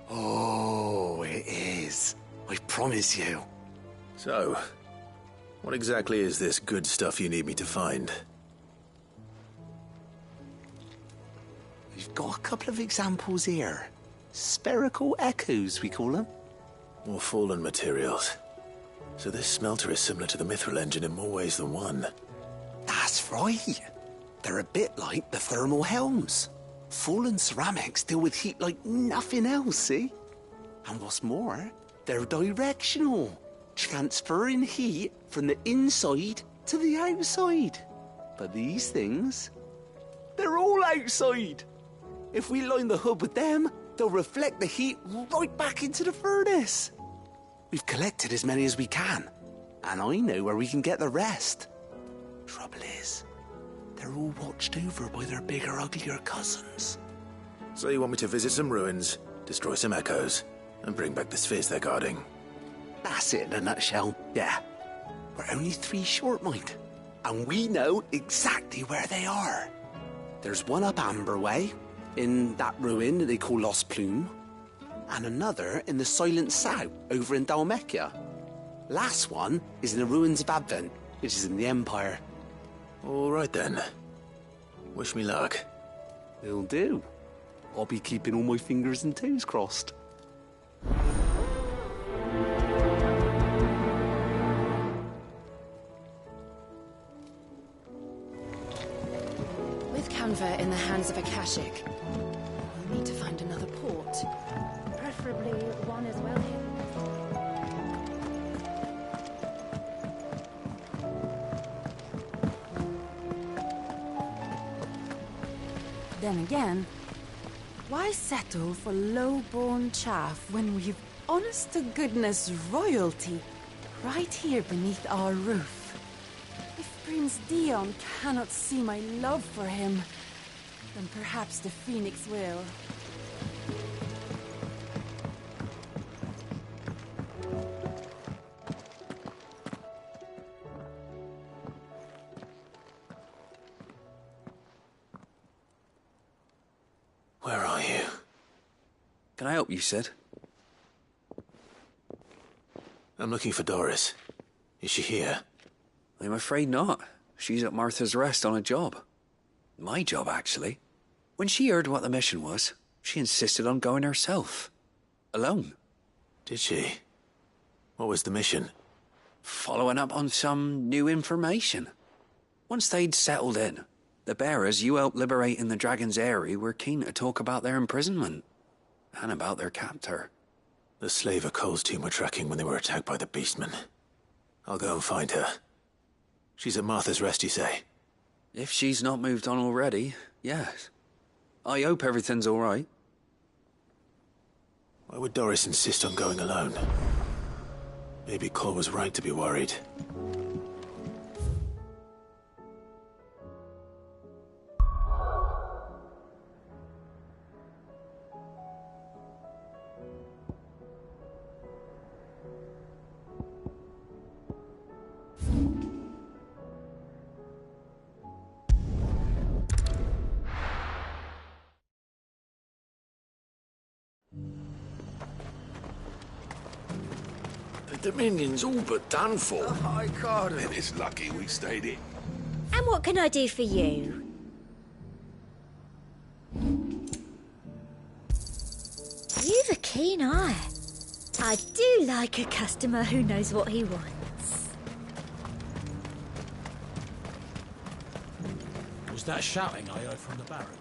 Oh, it is. I promise you. So, what exactly is this good stuff you need me to find? We've got a couple of examples here. Spherical echoes, we call them. More fallen materials. So this smelter is similar to the mithril engine in more ways than one. That's right. They're a bit like the thermal helms. Fallen ceramics deal with heat like nothing else, see? And what's more, they're directional, transferring heat from the inside to the outside. But these things, they're all outside. If we line the hood with them, they'll reflect the heat right back into the furnace. We've collected as many as we can, and I know where we can get the rest. Trouble is, they're all watched over by their bigger, uglier cousins. So you want me to visit some ruins, destroy some echoes, and bring back the spheres they're guarding? That's it in a nutshell, yeah. We're only 3 short, mind, and we know exactly where they are. There's one up Amber Way, in that ruin that they call Lost Plume, and another in the Silent South, over in Dalmekia. Last one is in the ruins of Advent, which is in the Empire. All right then. Wish me luck. Will do. I'll be keeping all my fingers and toes crossed. With Canva in the hands of Akashic, we'll need to find another port. Preferably one as well hidden. Then again, why settle for low-born chaff when we've honest-to-goodness royalty right here beneath our roof? If Prince Dion cannot see my love for him, then perhaps the Phoenix will. Where are you? Can I help you, Sid? I'm looking for Doris. Is she here? I'm afraid not. She's at Martha's Rest on a job. My job, actually. When she heard what the mission was, she insisted on going herself. Alone. Did she? What was the mission? Following up on some new information. Once they'd settled in, the bearers you helped liberate in the Dragon's Eyrie were keen to talk about their imprisonment. And about their captor. The slaver Cole's team were tracking when they were attacked by the Beastmen. I'll go and find her. She's at Martha's Rest, you say? If she's not moved on already, yes. I hope everything's all right. Why would Doris insist on going alone? Maybe Cole was right to be worried. The Dominion's all but done for. The High Cardinal. Then it's lucky we stayed in. And what can I do for you? You've a keen eye. I do like a customer who knows what he wants. Was that shouting I heard from the barracks?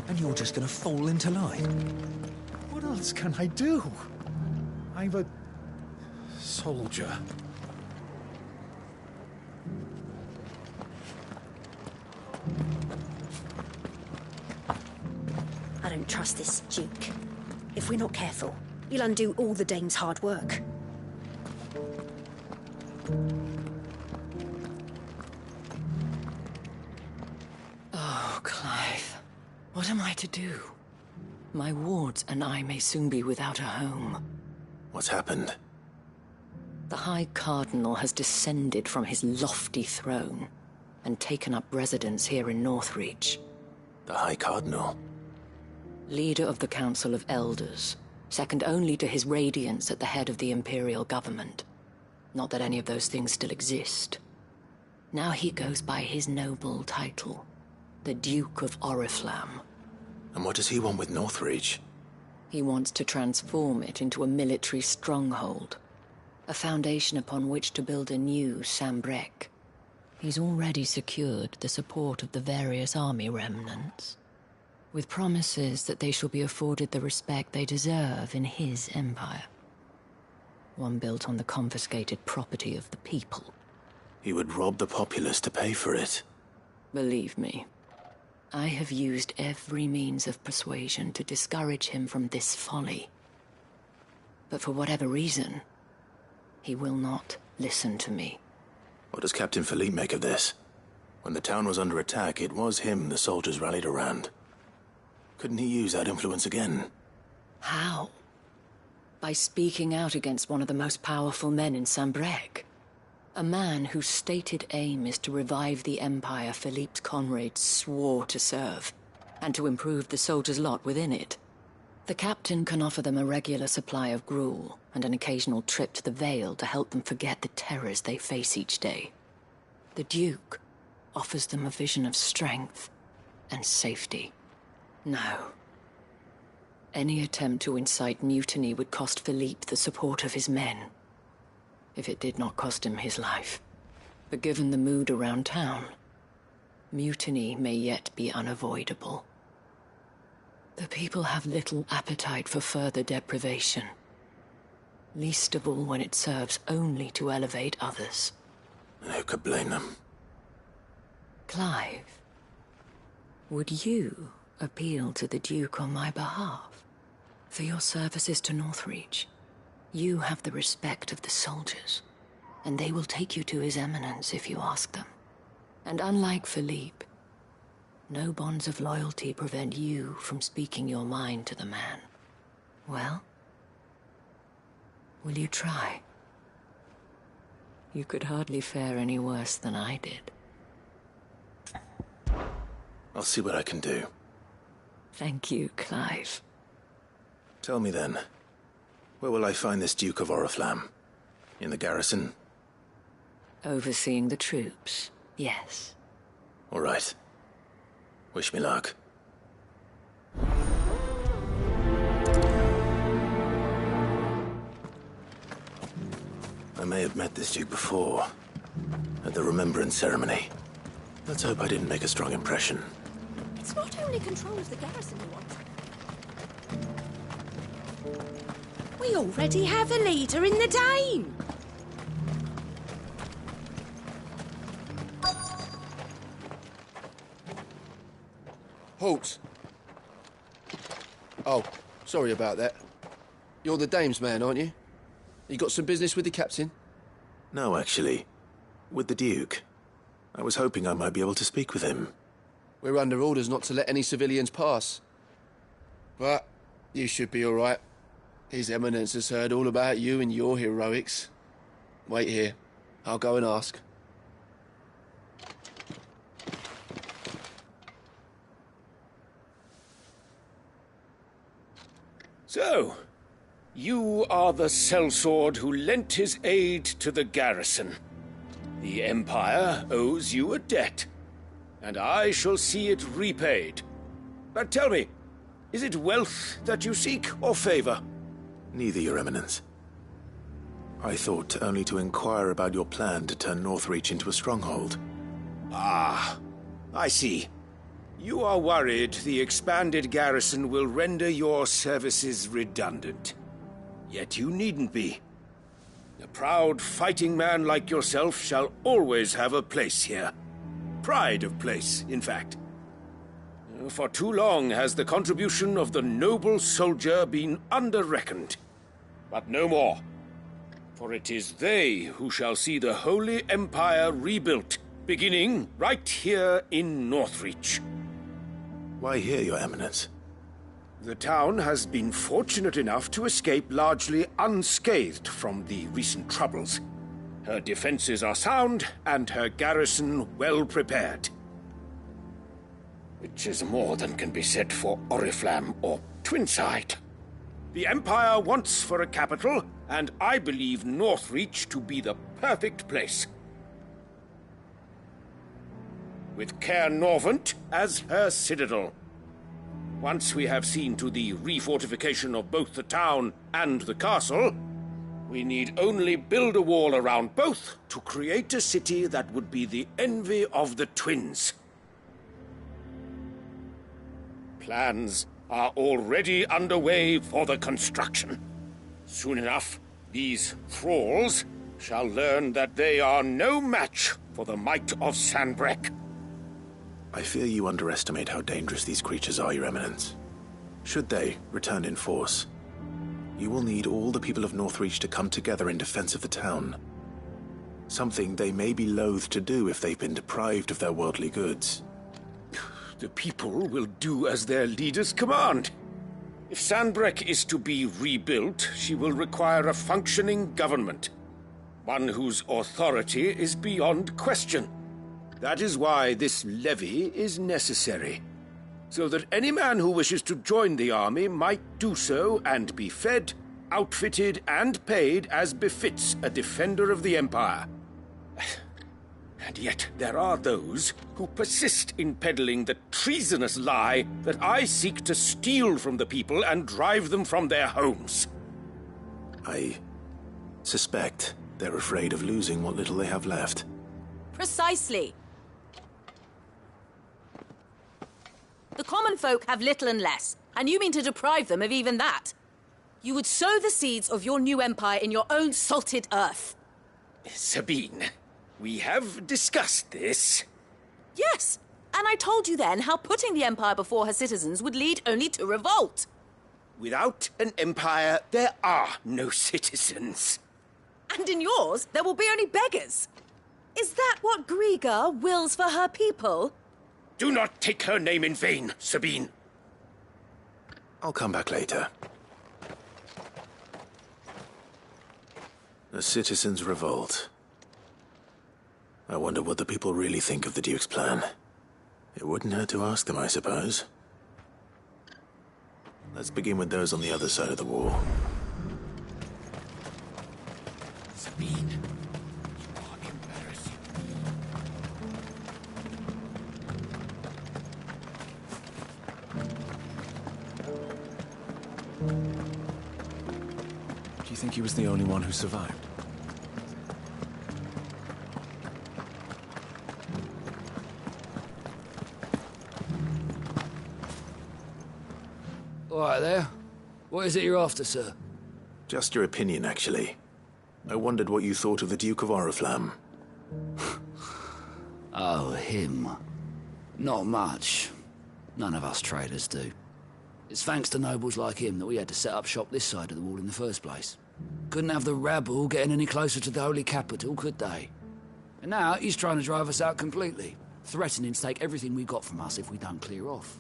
And you're just gonna fall into line? What else can I do? I'm a soldier. I don't trust this Duke. If we're not careful, he'll undo all the Dane's hard work. Oh, Clive. What am I to do? My wards and I may soon be without a home. What's happened? The High Cardinal has descended from his lofty throne and taken up residence here in Northreach. The High Cardinal? Leader of the Council of Elders, second only to his Radiance at the head of the Imperial government. Not that any of those things still exist. Now he goes by his noble title, the Duke of Oriflamme. And what does he want with Northreach? He wants to transform it into a military stronghold, a foundation upon which to build a new Sambrec. He's already secured the support of the various army remnants, with promises that they shall be afforded the respect they deserve in his empire. One built on the confiscated property of the people. He would rob the populace to pay for it. Believe me, I have used every means of persuasion to discourage him from this folly. But for whatever reason, he will not listen to me. What does Captain Philippe make of this? When the town was under attack, it was him the soldiers rallied around. Couldn't he use that influence again? How? By speaking out against one of the most powerful men in Sambrec. A man whose stated aim is to revive the empire Philippe's comrades swore to serve, and to improve the soldiers' lot within it. The captain can offer them a regular supply of gruel, and an occasional trip to the Vale to help them forget the terrors they face each day. The Duke offers them a vision of strength and safety. No. Any attempt to incite mutiny would cost Philippe the support of his men. If it did not cost him his life. But given the mood around town, mutiny may yet be unavoidable. The people have little appetite for further deprivation. Least of all when it serves only to elevate others. And who could blame them? Clive, would you appeal to the Duke on my behalf? For your services to Northreach, you have the respect of the soldiers, and they will take you to His Eminence if you ask them. And unlike Philippe, no bonds of loyalty prevent you from speaking your mind to the man. Well, will you try? You could hardly fare any worse than I did. I'll see what I can do. Thank you, Clive. Tell me then, where will I find this Duke of Oriflamme? In the garrison? Overseeing the troops, yes. All right. Wish me luck. I may have met this Duke before, at the Remembrance Ceremony. Let's hope I didn't make a strong impression. It's not only control of the garrison we want. We already have a leader in the Dane. Halt! Oh, sorry about that. You're the dame's man, aren't you? You got some business with the captain? No, actually. With the Duke. I was hoping I might be able to speak with him. We're under orders not to let any civilians pass. But you should be all right. His Eminence has heard all about you and your heroics. Wait here. I'll go and ask. So, you are the sellsword who lent his aid to the garrison. The Empire owes you a debt, and I shall see it repaid. But tell me, is it wealth that you seek, or favor? Neither, Your Eminence. I thought only to inquire about your plan to turn Northreach into a stronghold. Ah, I see. You are worried the expanded garrison will render your services redundant. Yet you needn't be. A proud fighting man like yourself shall always have a place here. Pride of place, in fact. For too long has the contribution of the noble soldier been under-reckoned. But no more. For it is they who shall see the Holy Empire rebuilt, beginning right here in Northreach. Why here, Your Eminence? The town has been fortunate enough to escape largely unscathed from the recent troubles. Her defenses are sound, and her garrison well prepared. Which is more than can be said for Oriflamme or Twinside. The Empire wants for a capital, and I believe Northreach to be the perfect place. With Caer Norvent as her citadel. Once we have seen to the refortification of both the town and the castle, we need only build a wall around both to create a city that would be the envy of the twins. Plans are already underway for the construction. Soon enough, these thralls shall learn that they are no match for the might of Sanbreque. I fear you underestimate how dangerous these creatures are, Your Eminence. Should they return in force, you will need all the people of Northreach to come together in defense of the town. Something they may be loath to do if they've been deprived of their worldly goods. The people will do as their leaders command. If Sanbreque is to be rebuilt, she will require a functioning government. One whose authority is beyond question. That is why this levy is necessary. So that any man who wishes to join the army might do so and be fed, outfitted, and paid as befits a defender of the Empire. And yet there are those who persist in peddling the treasonous lie that I seek to steal from the people and drive them from their homes. I suspect they're afraid of losing what little they have left. Precisely. The common folk have little and less, and you mean to deprive them of even that. You would sow the seeds of your new empire in your own salted earth. Sabine, we have discussed this. Yes, and I told you then how putting the empire before her citizens would lead only to revolt. Without an empire, there are no citizens. And in yours, there will be only beggars. Is that what Griga wills for her people? Do not take her name in vain, Sabine. I'll come back later. The citizens revolt. I wonder what the people really think of the Duke's plan. It wouldn't hurt to ask them, I suppose. Let's begin with those on the other side of the wall. Sabine, you are embarrassing. Do you think he was the only one who survived? All right there. What is it you're after, sir? Just your opinion, actually. I wondered what you thought of the Duke of Oriflamme. Oh, him. Not much. None of us traders do. It's thanks to nobles like him that we had to set up shop this side of the wall in the first place. Couldn't have the rabble getting any closer to the holy capital, could they? And now he's trying to drive us out completely, threatening to take everything we got from us if we don't clear off.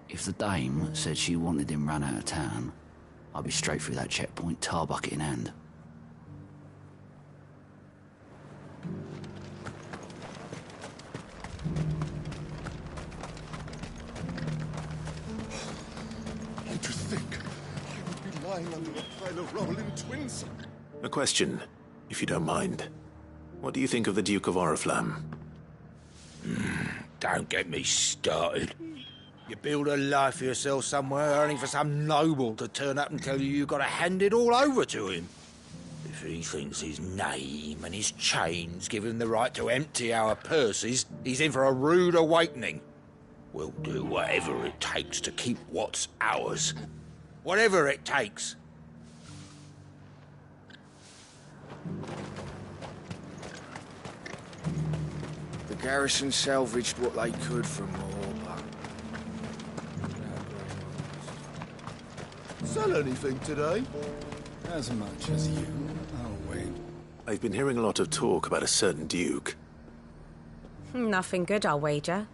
If the dame said she wanted him run out of town, I'd be straight through that checkpoint, tar bucket in hand. And to think, I would be lying under a pile of rubble in Twins. A question, if you don't mind. What do you think of the Duke of Oriflamme? Don't get me started. You build a life for yourself somewhere, only for some noble to turn up and tell you you've got to hand it all over to him. If he thinks his name and his chains give him the right to empty our purses, he's in for a rude awakening. We'll do whatever it takes to keep what's ours. Whatever it takes. The garrison salvaged what they could from Moore. Sell anything today? As much as you, I'll wait. I've been hearing a lot of talk about a certain duke. Nothing good, I'll wager.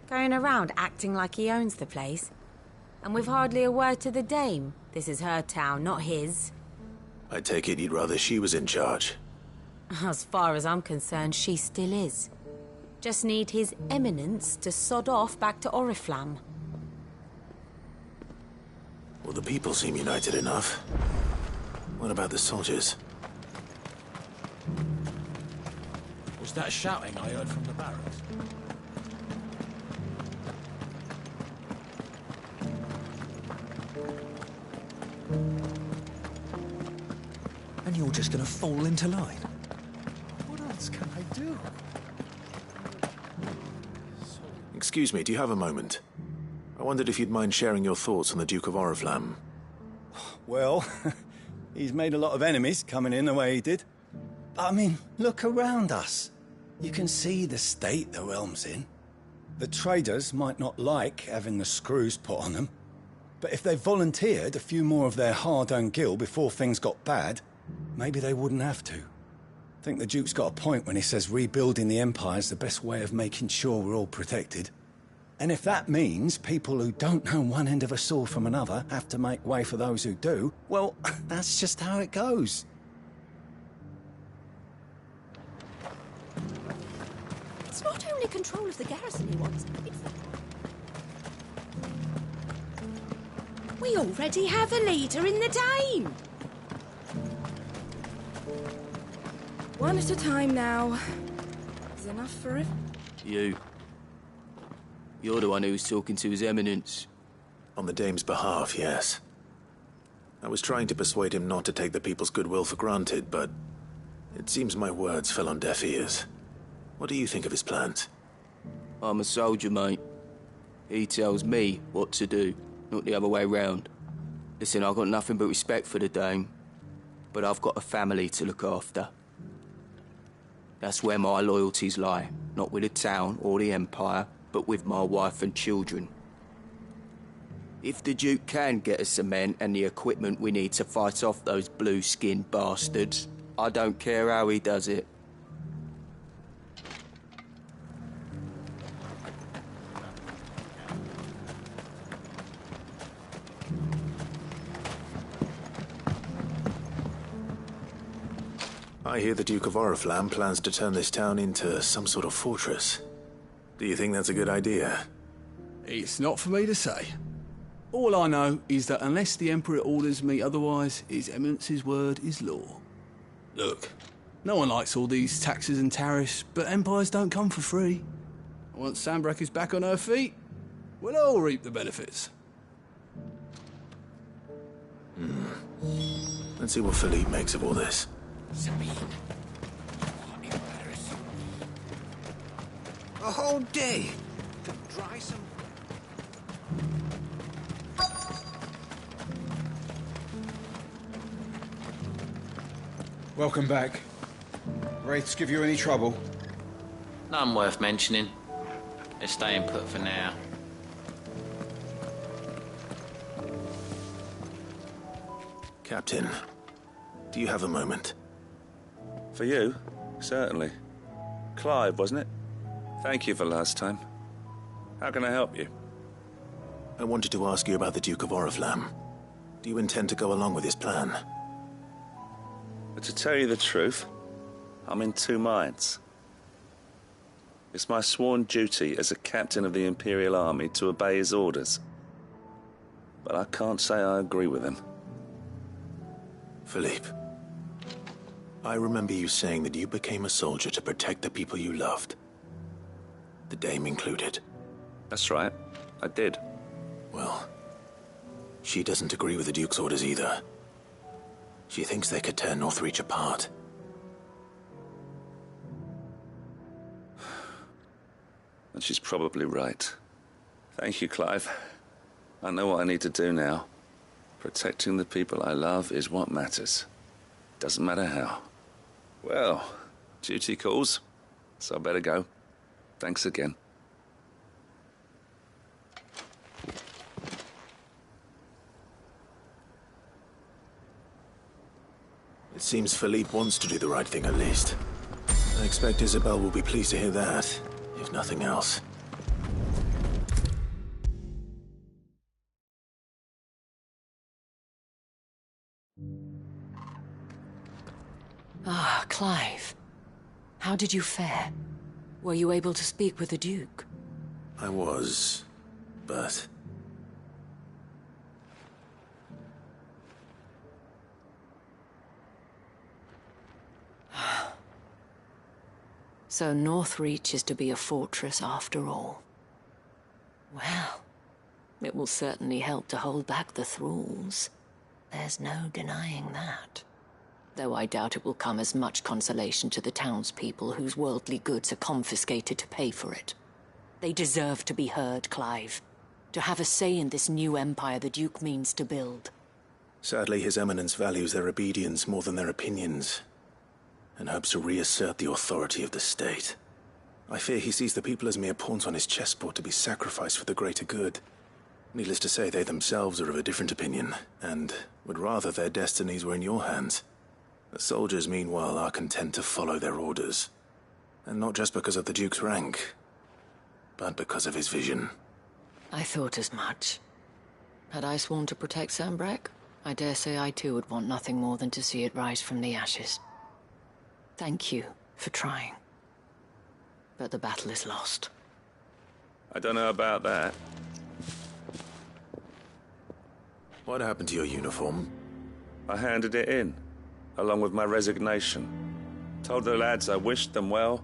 Going around acting like he owns the place. And with hardly a word to the dame. This is her town, not his. I take it you'd rather she was in charge. As far as I'm concerned, she still is. Just need his eminence to sod off back to Oriflamme. Well, the people seem united enough. What about the soldiers? Was that shouting I heard from the barracks? And you're just gonna fall into line? What else can I do? Excuse me, do you have a moment? I wondered if you'd mind sharing your thoughts on the Duke of Oriflamme. Well, he's made a lot of enemies coming in the way he did. But I mean, look around us. You can see the state the realm's in. The traders might not like having the screws put on them, but if they volunteered a few more of their hard-earned gil before things got bad, maybe they wouldn't have to. I think the Duke's got a point when he says rebuilding the Empire's the best way of making sure we're all protected. And if that means people who don't know one end of a sword from another have to make way for those who do, well, that's just how it goes. It's not only control of the garrison he wants, it's... We already have a leader in the dame! One at a time now. Is enough for it? You're the one who was talking to His Eminence. On the dame's behalf, yes. I was trying to persuade him not to take the people's goodwill for granted, but it seems my words fell on deaf ears. What do you think of his plans? I'm a soldier, mate. He tells me what to do, not the other way round. Listen, I've got nothing but respect for the dame, but I've got a family to look after. That's where my loyalties lie, not with the town or the Empire, but with my wife and children. If the Duke can get us the men and the equipment we need to fight off those blue-skinned bastards, I don't care how he does it. I hear the Duke of Oriflamme plans to turn this town into some sort of fortress. Do you think that's a good idea? It's not for me to say. All I know is that unless the Emperor orders me otherwise, His Eminence's word is law. Look, no one likes all these taxes and tariffs, but empires don't come for free. Once Sanbreque is back on her feet, we'll all reap the benefits. Let's see what Philippe makes of all this. A whole day to dry some... Welcome back. Wraiths give you any trouble? None worth mentioning. They're staying put for now. Captain, do you have a moment? For you? Certainly. Clive, wasn't it? Thank you for last time. How can I help you? I wanted to ask you about the Duke of Oriflamme. Do you intend to go along with his plan? But to tell you the truth, I'm in two minds. It's my sworn duty as a captain of the Imperial Army to obey his orders. But I can't say I agree with him. Philippe, I remember you saying that you became a soldier to protect the people you loved. The Dame included. That's right, I did. Well, she doesn't agree with the Duke's orders either. She thinks they could tear Northreach apart. And she's probably right. Thank you, Clive. I know what I need to do now. Protecting the people I love is what matters. Doesn't matter how. Well, duty calls, so I better go. Thanks again. It seems Philippe wants to do the right thing at least. I expect Isabel will be pleased to hear that, if nothing else. Ah, Clive. How did you fare? Were you able to speak with the Duke? I was, but... So Northreach is to be a fortress after all. Well, it will certainly help to hold back the thralls. There's no denying that. Though I doubt it will come as much consolation to the townspeople whose worldly goods are confiscated to pay for it. They deserve to be heard, Clive. To have a say in this new empire the Duke means to build. Sadly, His Eminence values their obedience more than their opinions, and hopes to reassert the authority of the state. I fear he sees the people as mere pawns on his chessboard to be sacrificed for the greater good. Needless to say, they themselves are of a different opinion, and would rather their destinies were in your hands. The soldiers, meanwhile, are content to follow their orders. And not just because of the Duke's rank, but because of his vision. I thought as much. Had I sworn to protect Sanbreque, I dare say I too would want nothing more than to see it rise from the ashes. Thank you for trying. But the battle is lost. I don't know about that. What happened to your uniform? I handed it in, along with my resignation. Told the lads I wished them well,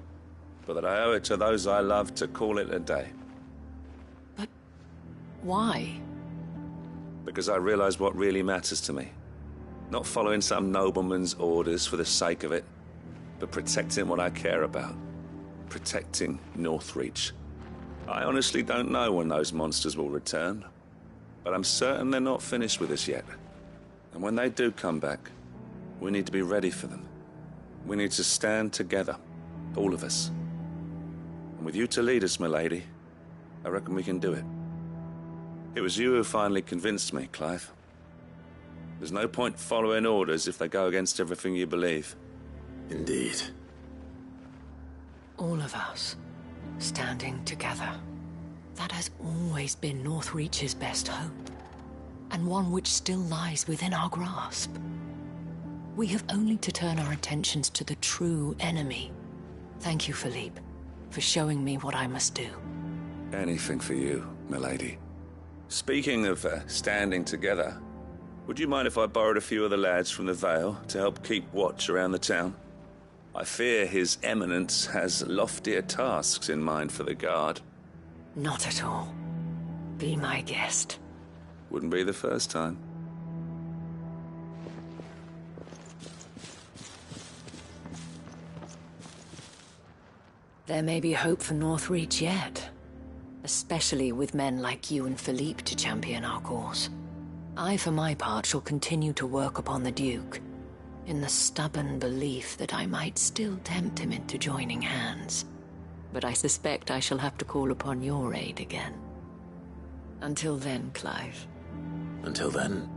but that I owe it to those I love to call it a day. But why? Because I realized what really matters to me. Not following some nobleman's orders for the sake of it, but protecting what I care about. Protecting Northreach. I honestly don't know when those monsters will return, but I'm certain they're not finished with us yet. And when they do come back, we need to be ready for them. We need to stand together, all of us. And with you to lead us, milady, I reckon we can do it. It was you who finally convinced me, Clive. There's no point following orders if they go against everything you believe. Indeed. All of us, standing together. That has always been Northreach's best hope, and one which still lies within our grasp. We have only to turn our attentions to the true enemy. Thank you, Philippe, for showing me what I must do. Anything for you, milady. Speaking of standing together, would you mind if I borrowed a few of the lads from the Vale to help keep watch around the town? I fear His Eminence has loftier tasks in mind for the guard. Not at all. Be my guest. Wouldn't be the first time. There may be hope for Northreach yet. Especially with men like you and Philippe to champion our cause. I, for my part, shall continue to work upon the Duke, in the stubborn belief that I might still tempt him into joining hands. But I suspect I shall have to call upon your aid again. Until then, Clive. Until then...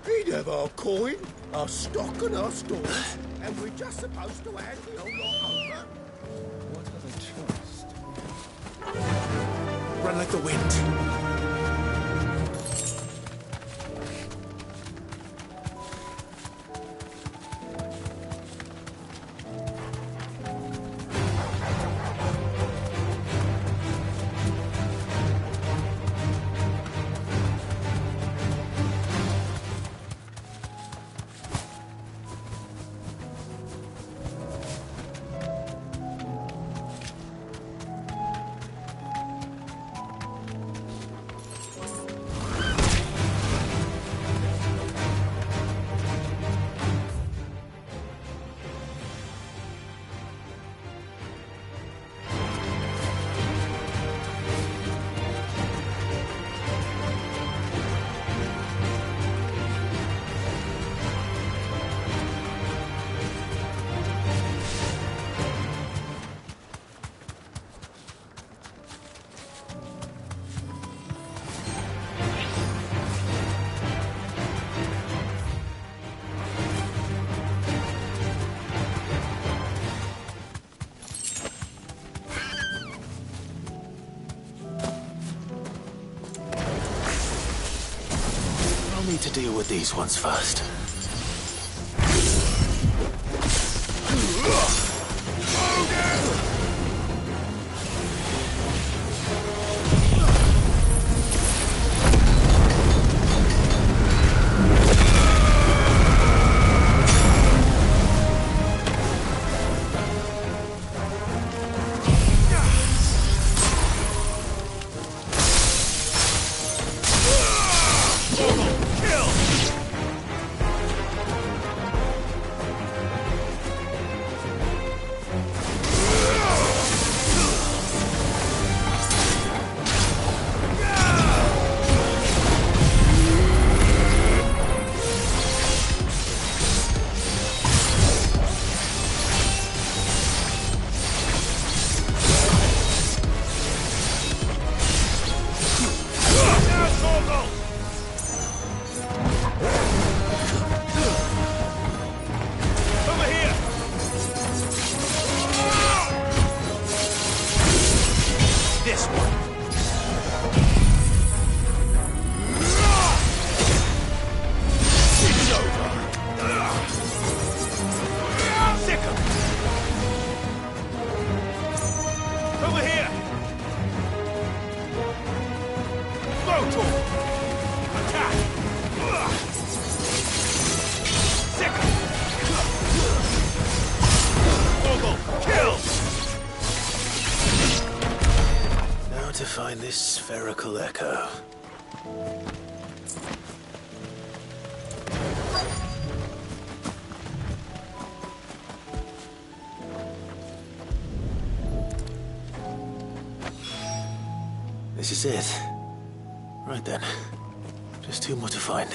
He'd have our coin, our stock and our stores, and we're just supposed to hand the whole lot over. What are the trust? Run like the wind. Need to deal with these ones first. Find this spherical echo. This is it. Right then. Just two more to find.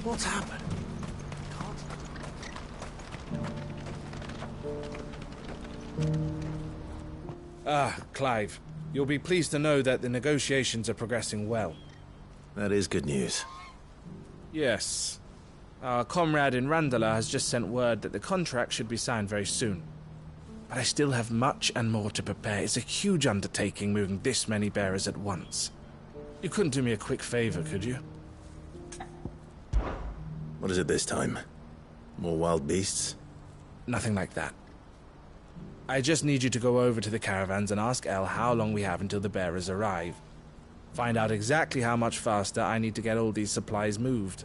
What's happened? Clive. You'll be pleased to know that the negotiations are progressing well. That is good news. Yes. Our comrade in Randala has just sent word that the contract should be signed very soon. But I still have much and more to prepare. It's a huge undertaking moving this many bearers at once. You couldn't do me a quick favor, could you? What is it this time? More wild beasts? Nothing like that. I just need you to go over to the caravans and ask El how long we have until the bearers arrive. Find out exactly how much faster I need to get all these supplies moved.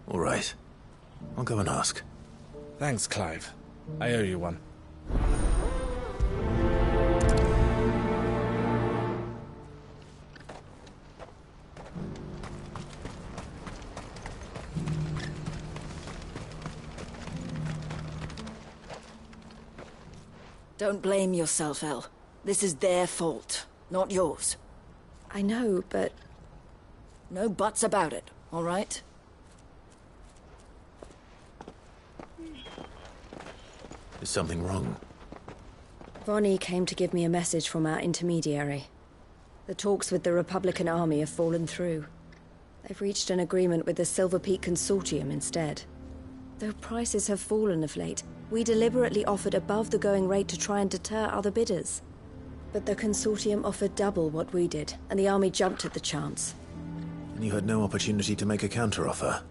All right. I'll go and ask. Thanks, Clive. I owe you one. Don't blame yourself, El. This is their fault, not yours. I know, but... No buts about it, all right? Is something wrong? Vonnie came to give me a message from our intermediary. The talks with the Republican army have fallen through. They've reached an agreement with the Silver Peak Consortium instead. Though prices have fallen of late, we deliberately offered above the going rate to try and deter other bidders. But the Consortium offered double what we did, and the army jumped at the chance. And you had no opportunity to make a counteroffer?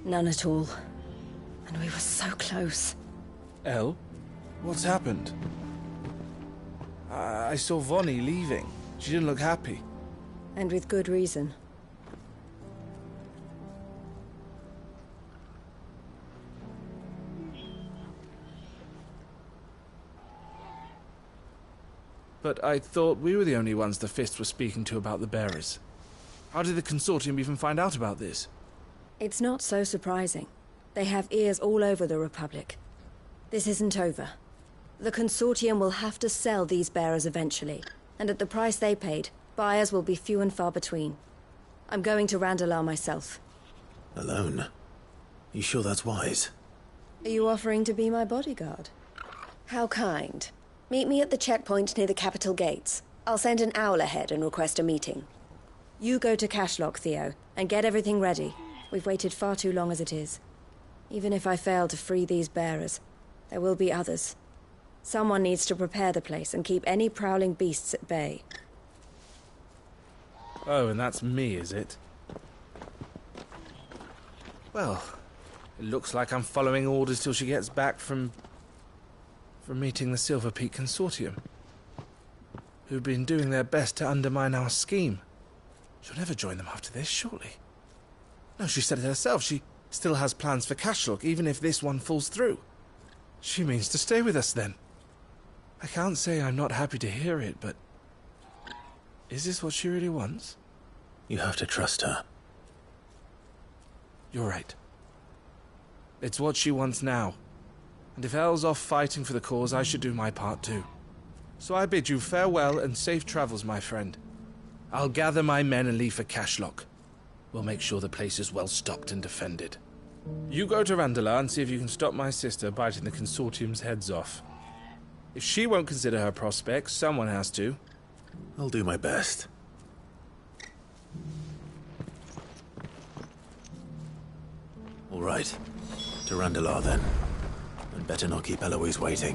None at all. And we were so close. El? What's happened? I saw Vonnie leaving. She didn't look happy. And with good reason. But I thought we were the only ones the Fist were speaking to about the bearers. How did the Consortium even find out about this? It's not so surprising. They have ears all over the Republic. This isn't over. The Consortium will have to sell these bearers eventually, and at the price they paid, buyers will be few and far between. I'm going to Randalar myself. Alone? You sure that's wise? Are you offering to be my bodyguard? How kind. Meet me at the checkpoint near the capital gates. I'll send an owl ahead and request a meeting. You go to Cashlock, Theo, and get everything ready. We've waited far too long as it is. Even if I fail to free these bearers, there will be others. Someone needs to prepare the place and keep any prowling beasts at bay. Oh, and that's me, is it? Well, it looks like I'm following orders till she gets back from meeting the Silver Peak Consortium, who've been doing their best to undermine our scheme. She'll never join them after this, surely. No, she said it herself. She still has plans for Cashlock, even if this one falls through. She means to stay with us, then. I can't say I'm not happy to hear it, but... is this what she really wants? You have to trust her. You're right. It's what she wants now. And if Elle's off fighting for the cause, I should do my part too. So I bid you farewell and safe travels, my friend. I'll gather my men and leave for Cashlock. We'll make sure the place is well stocked and defended. You go to Randalar and see if you can stop my sister biting the Consortium's heads off. If she won't consider her prospects, someone has to. I'll do my best. All right. To Randalar, then. And better not keep Eloise waiting.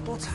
What's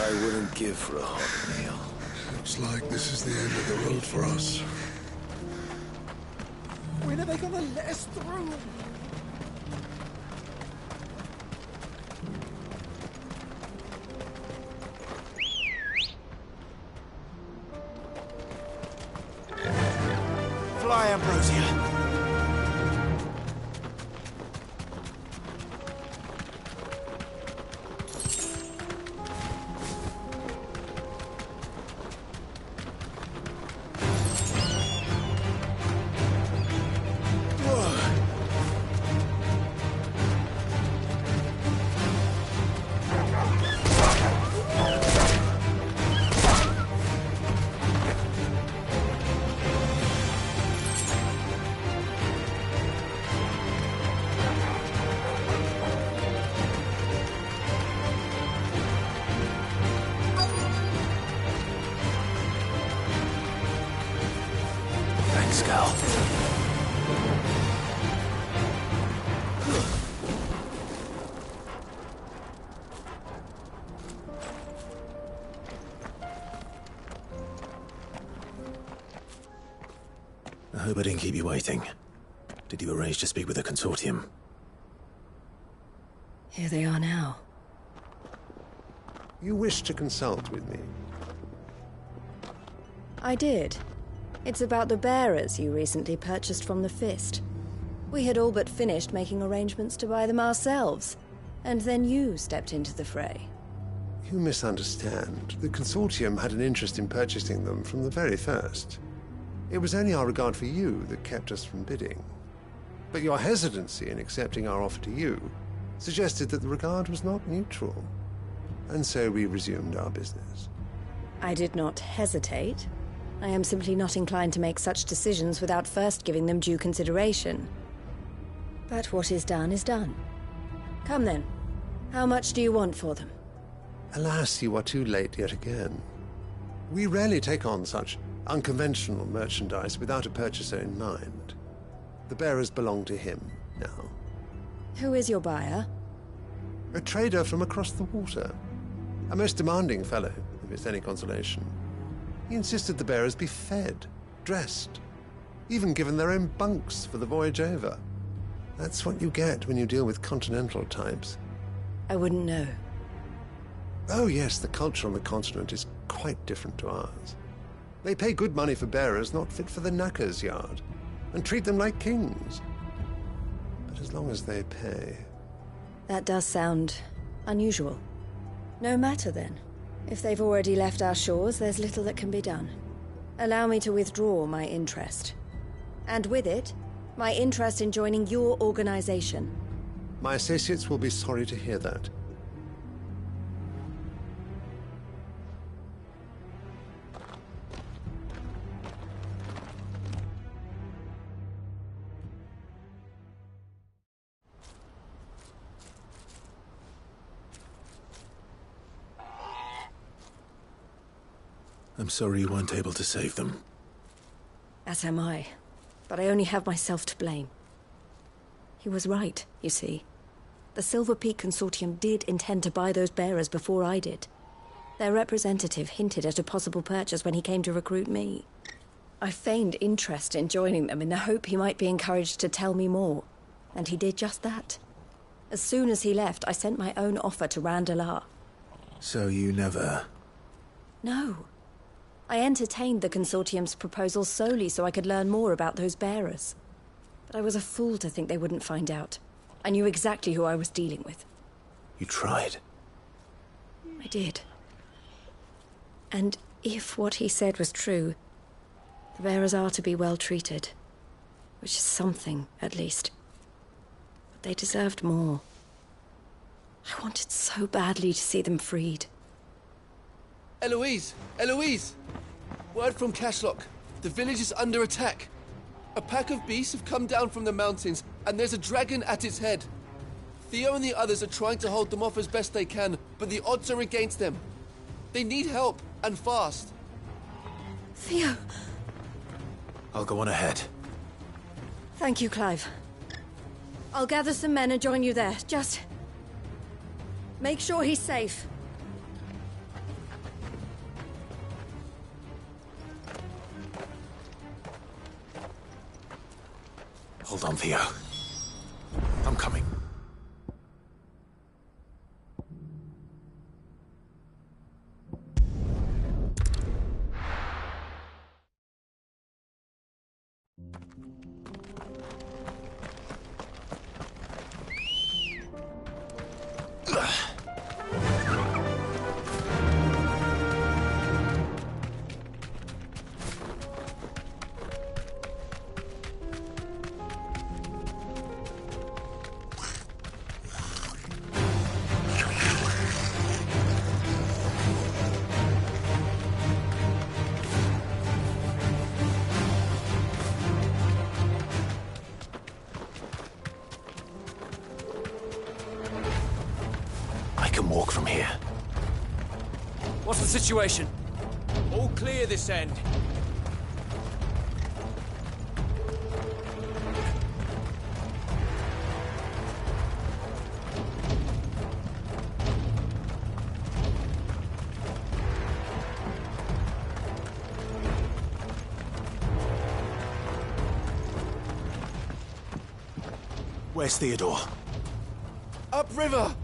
I wouldn't give for a hot meal. Looks like this is the end of the road for us. When are they gonna let us through? Fly, Ambrosia. I hope I didn't keep you waiting. Did you arrange to speak with the consortium? Here they are now. You wish to consult with me? I did. It's about the bearers you recently purchased from the Fist. We had all but finished making arrangements to buy them ourselves, and then you stepped into the fray. You misunderstand. The consortium had an interest in purchasing them from the very first. It was only our regard for you that kept us from bidding. But your hesitancy in accepting our offer to you suggested that the regard was not mutual. And so we resumed our business. I did not hesitate. I am simply not inclined to make such decisions without first giving them due consideration. But what is done is done. Come then. How much do you want for them? Alas, you are too late yet again. We rarely take on such unconventional merchandise without a purchaser in mind. The bearers belong to him now. Who is your buyer? A trader from across the water. A most demanding fellow, if it's any consolation. He insisted the bearers be fed, dressed, even given their own bunks for the voyage over. That's what you get when you deal with continental types. I wouldn't know. Oh yes, the culture on the continent is quite different to ours. They pay good money for bearers not fit for the knacker's yard, and treat them like kings. But as long as they pay... That does sound unusual. No matter then. If they've already left our shores, there's little that can be done. Allow me to withdraw my interest. And with it, my interest in joining your organization. My associates will be sorry to hear that. I'm sorry you weren't able to save them. As am I. But I only have myself to blame. He was right, you see. The Silver Peak Consortium did intend to buy those bearers before I did. Their representative hinted at a possible purchase when he came to recruit me. I feigned interest in joining them in the hope he might be encouraged to tell me more. And he did just that. As soon as he left, I sent my own offer to Randalar. So you never... No. I entertained the Consortium's proposal solely so I could learn more about those bearers. But I was a fool to think they wouldn't find out. I knew exactly who I was dealing with. You tried. I did. And if what he said was true, the bearers are to be well treated. Which is something, at least. But they deserved more. I wanted so badly to see them freed. Eloise! Eloise! Word from Cashlock. The village is under attack. A pack of beasts have come down from the mountains, and there's a dragon at its head. Theo and the others are trying to hold them off as best they can, but the odds are against them. They need help, and fast. Theo! I'll go on ahead. Thank you, Clive. I'll gather some men and join you there. Just... make sure he's safe. on, Theo. I'm coming. I can walk from here. What's the situation? All clear this end. Where's Theodore? Upriver!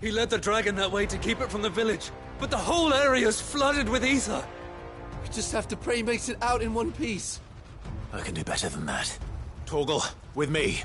He led the dragon that way to keep it from the village, but the whole area's flooded with ether. We just have to pray he makes it out in one piece. I can do better than that. Torgal, with me.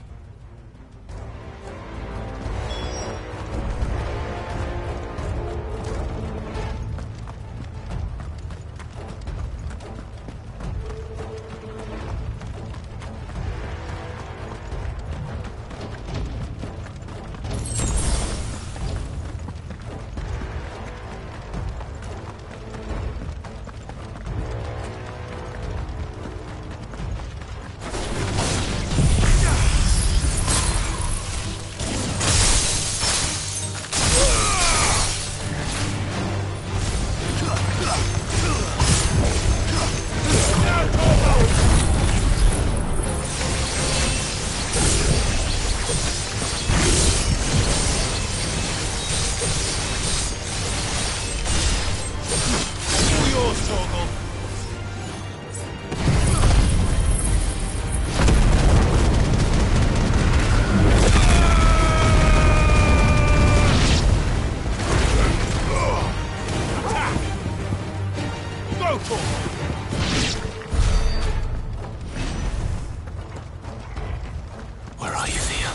Where are you, Theo?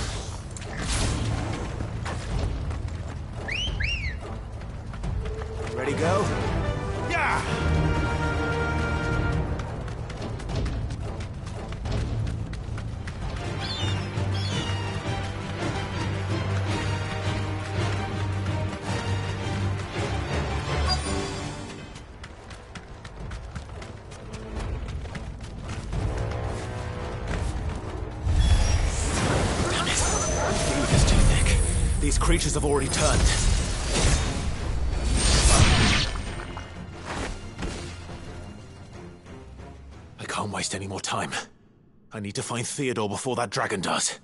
Ready, go? Yeah! These creatures have already turned. I can't waste any more time. I need to find Theodore before that dragon does.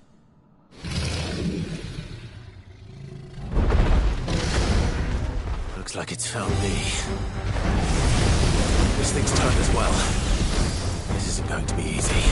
Looks like it's found me. This thing's turned as well. This isn't going to be easy.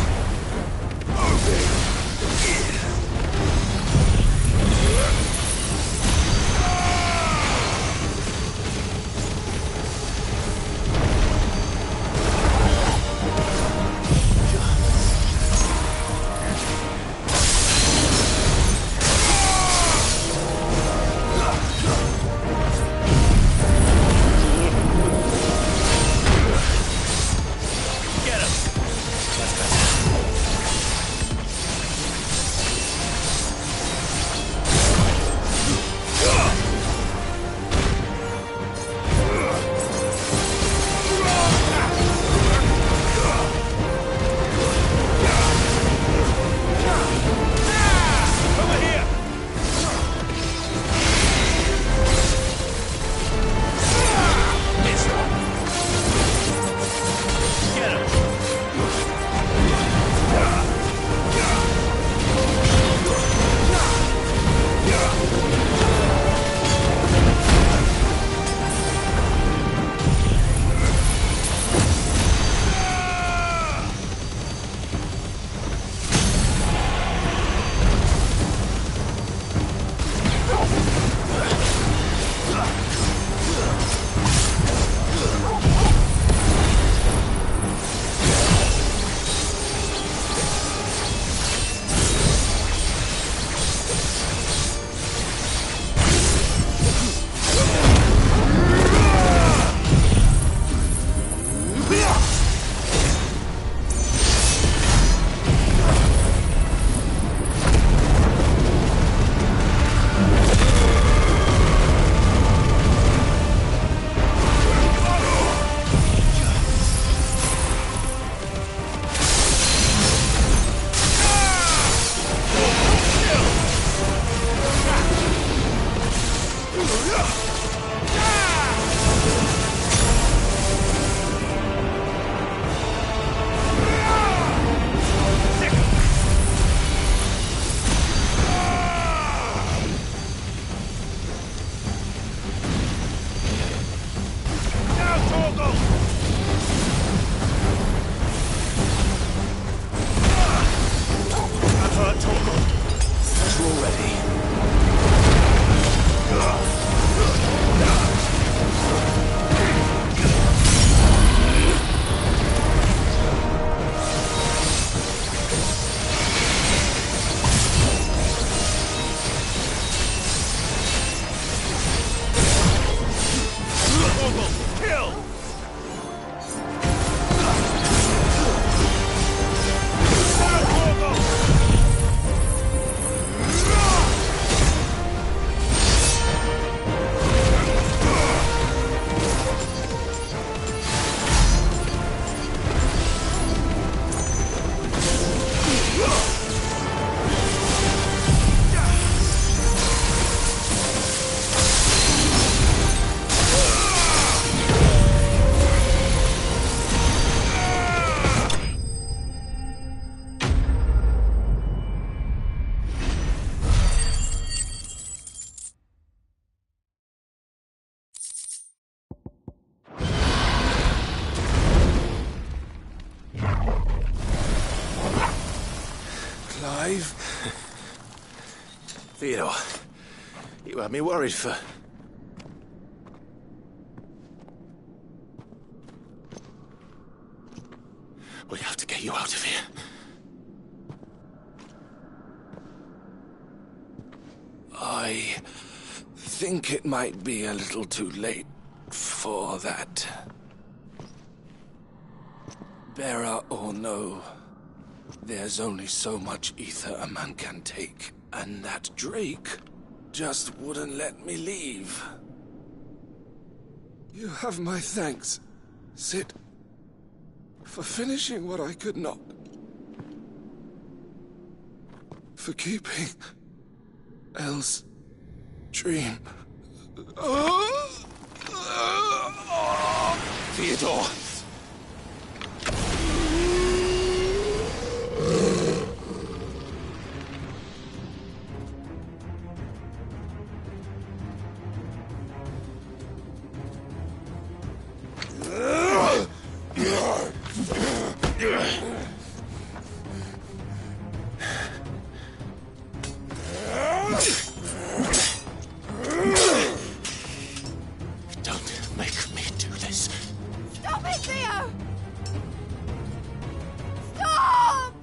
Theodore, you had me worried for... We have to get you out of here. I think it might be a little too late for that. Bearer or no, there's only so much ether a man can take, and that Drake just wouldn't let me leave. You have my thanks, Sid, for finishing what I could not. For keeping Elle's dream. Theodore! Don't make me do this. Stop it, Theo! Stop!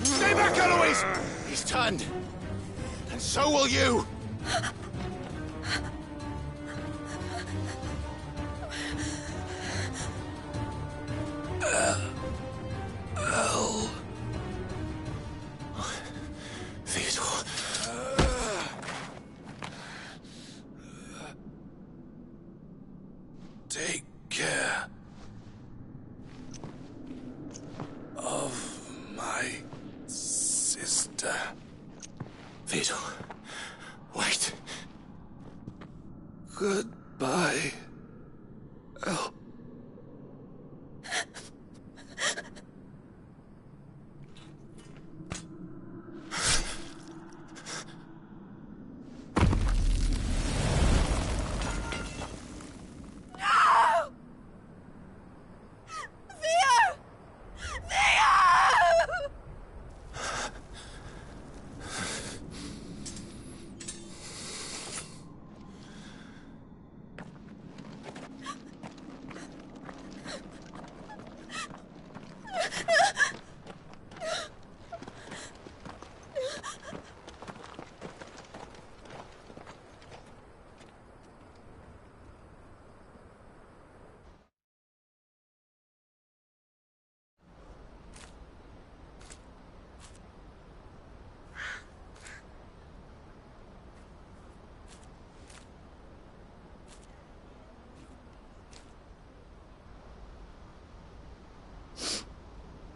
Stay back, Eloise! He's turned. And so will you! Theodore. Take care of my sister. Theodore, wait. Goodbye, Elle.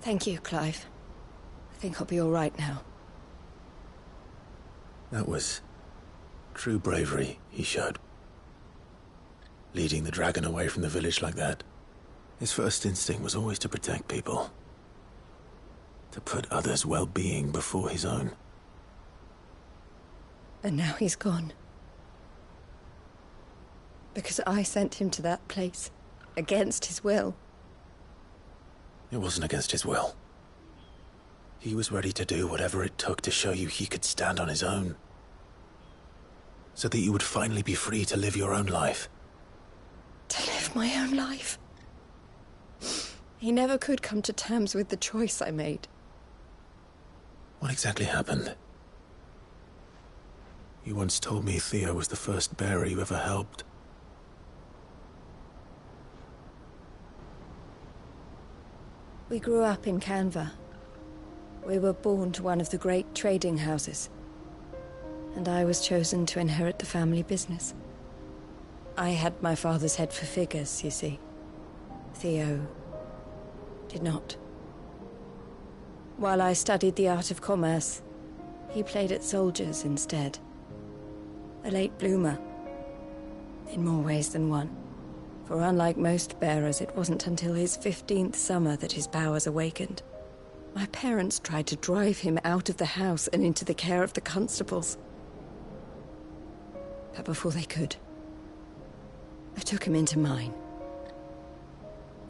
Thank you, Clive. I think I'll be all right now. That was True bravery he showed. Leading the dragon away from the village like that. His first instinct was always to protect people. To put others' well-being before his own. And now he's gone. Because I sent him to that place, against his will. It wasn't against his will. He was ready to do whatever it took to show you he could stand on his own. So that you would finally be free to live your own life. To live my own life? He never could come to terms with the choice I made. What exactly happened? You once told me Theo was the first bearer you ever helped. We grew up in Canva. We were born to one of the great trading houses. And I was chosen to inherit the family business. I had my father's head for figures, you see. Theo did not. While I studied the art of commerce, he played at soldiers instead. A late bloomer. In more ways than one. For unlike most bearers, it wasn't until his 15th summer that his powers awakened. My parents tried to drive him out of the house and into the care of the constables. But before they could, I took him into mine.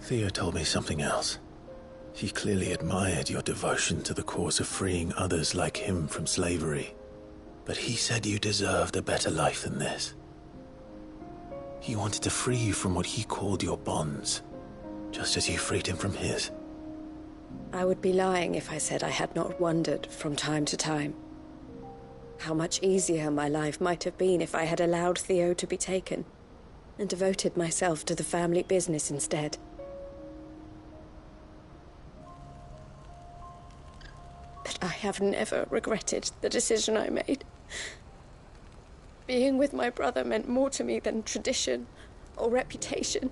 Theo told me something else. He clearly admired your devotion to the cause of freeing others like him from slavery. But he said you deserved a better life than this. He wanted to free you from what he called your bonds, just as you freed him from his. I would be lying if I said I had not wondered from time to time how much easier my life might have been if I had allowed Theo to be taken and devoted myself to the family business instead. But I have never regretted the decision I made. Being with my brother meant more to me than tradition or reputation.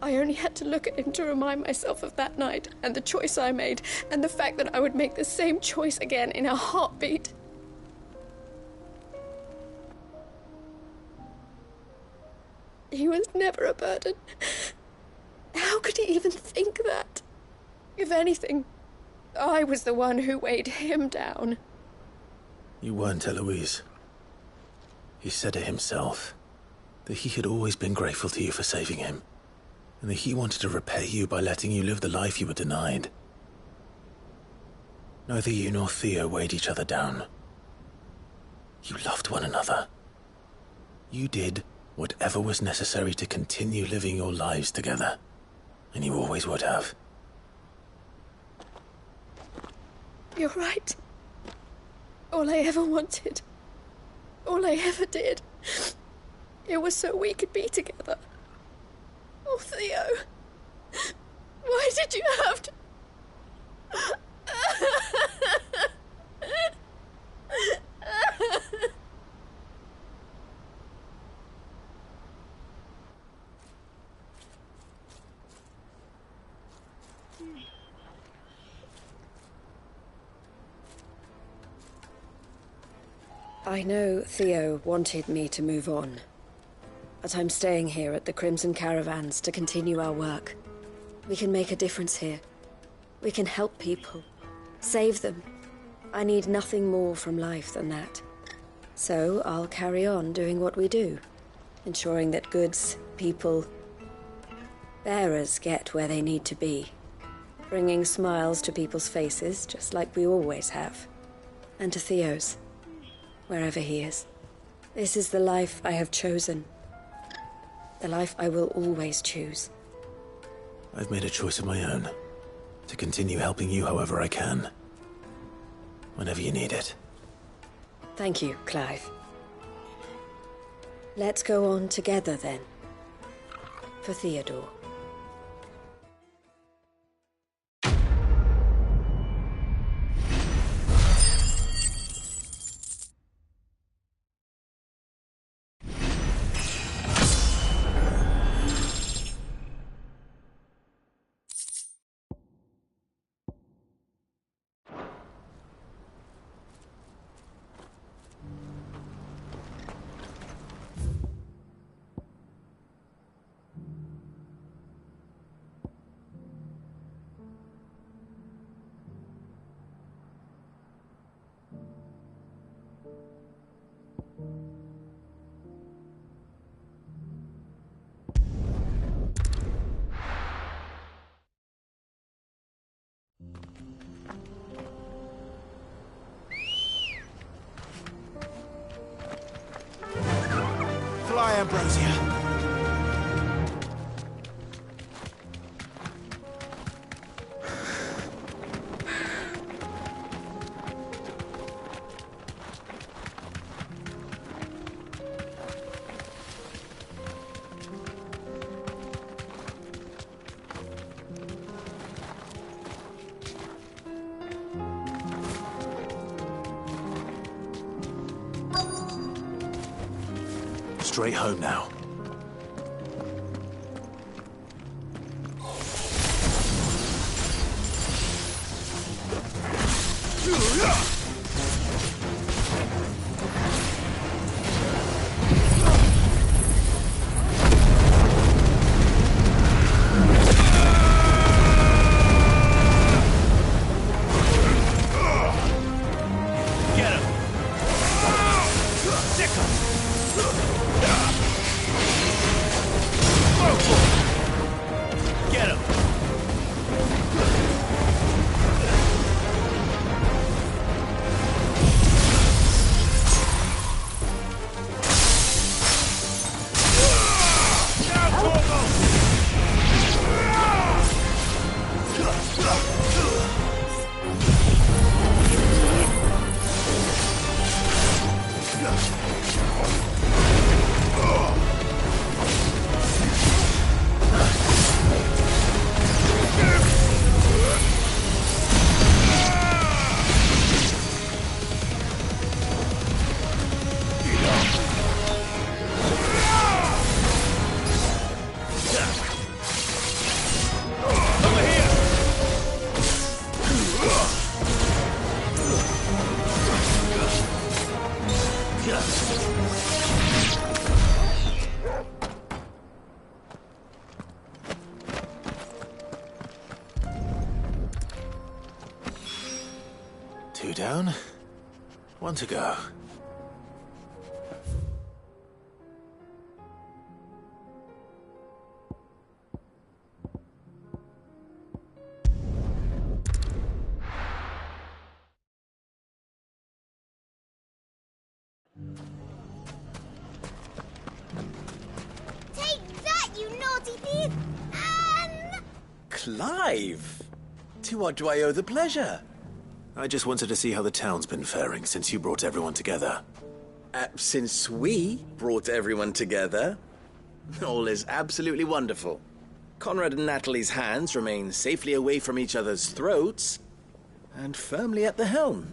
I only had to look at him to remind myself of that night and the choice I made and the fact that I would make the same choice again in a heartbeat. He was never a burden. How could he even think that? If anything, I was the one who weighed him down. You weren't, Eloise. He said it himself, that he had always been grateful to you for saving him, and that he wanted to repay you by letting you live the life you were denied. Neither you nor Theo weighed each other down. You loved one another. You did whatever was necessary to continue living your lives together, and you always would have. You're right. All I ever wanted, all I ever did, it was so we could be together. Oh, Theo, why did you have to... I know Theo wanted me to move on, but I'm staying here at the Crimson Caravans to continue our work. We can make a difference here. We can help people, save them. I need nothing more from life than that. So I'll carry on doing what we do, ensuring that goods, people, bearers get where they need to be, bringing smiles to people's faces just like we always have, and to Theo's. Wherever he is. This is the life I have chosen. The life I will always choose. I've made a choice of my own. To continue helping you however I can. Whenever you need it. Thank you, Clive. Let's go on together then. For Theodore. Ambrosia. Straight home now. Two down, one to go. Take that, you naughty thief! And... Clive! To what do I owe the pleasure? I just wanted to see how the town's been faring since you brought everyone together. Since we brought everyone together, all is absolutely wonderful. Conrad and Natalie's hands remain safely away from each other's throats and firmly at the helm.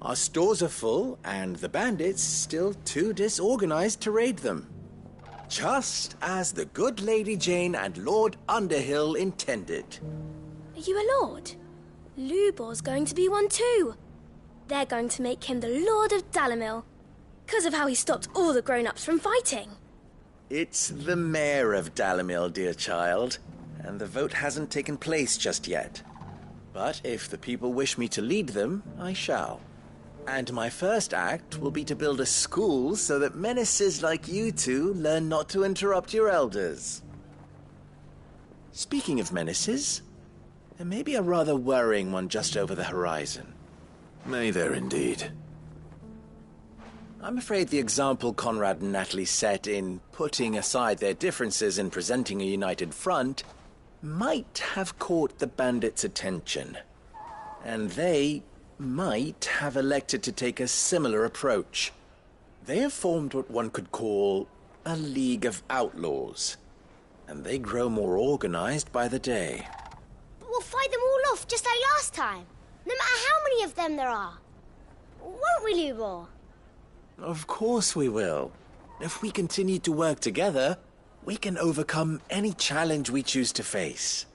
Our stores are full, and the bandits still too disorganized to raid them. Just as the good Lady Jane and Lord Underhill intended. Are you a lord? Lubor's going to be one too. They're going to make him the Lord of Dalimil, because of how he stopped all the grown-ups from fighting. It's the mayor of Dalimil, dear child, and the vote hasn't taken place just yet. But if the people wish me to lead them, I shall. And my first act will be to build a school so that menaces like you two learn not to interrupt your elders. Speaking of menaces, there may be a rather worrying one just over the horizon. May there indeed. I'm afraid the example Conrad and Natalie set in putting aside their differences and presenting a united front might have caught the bandits' attention. And they might have elected to take a similar approach. They have formed what one could call a League of Outlaws, and they grow more organized by the day. But we'll fight them all off just like last time, no matter how many of them there are. Won't we, Lubor? Of course we will. If we continue to work together, we can overcome any challenge we choose to face.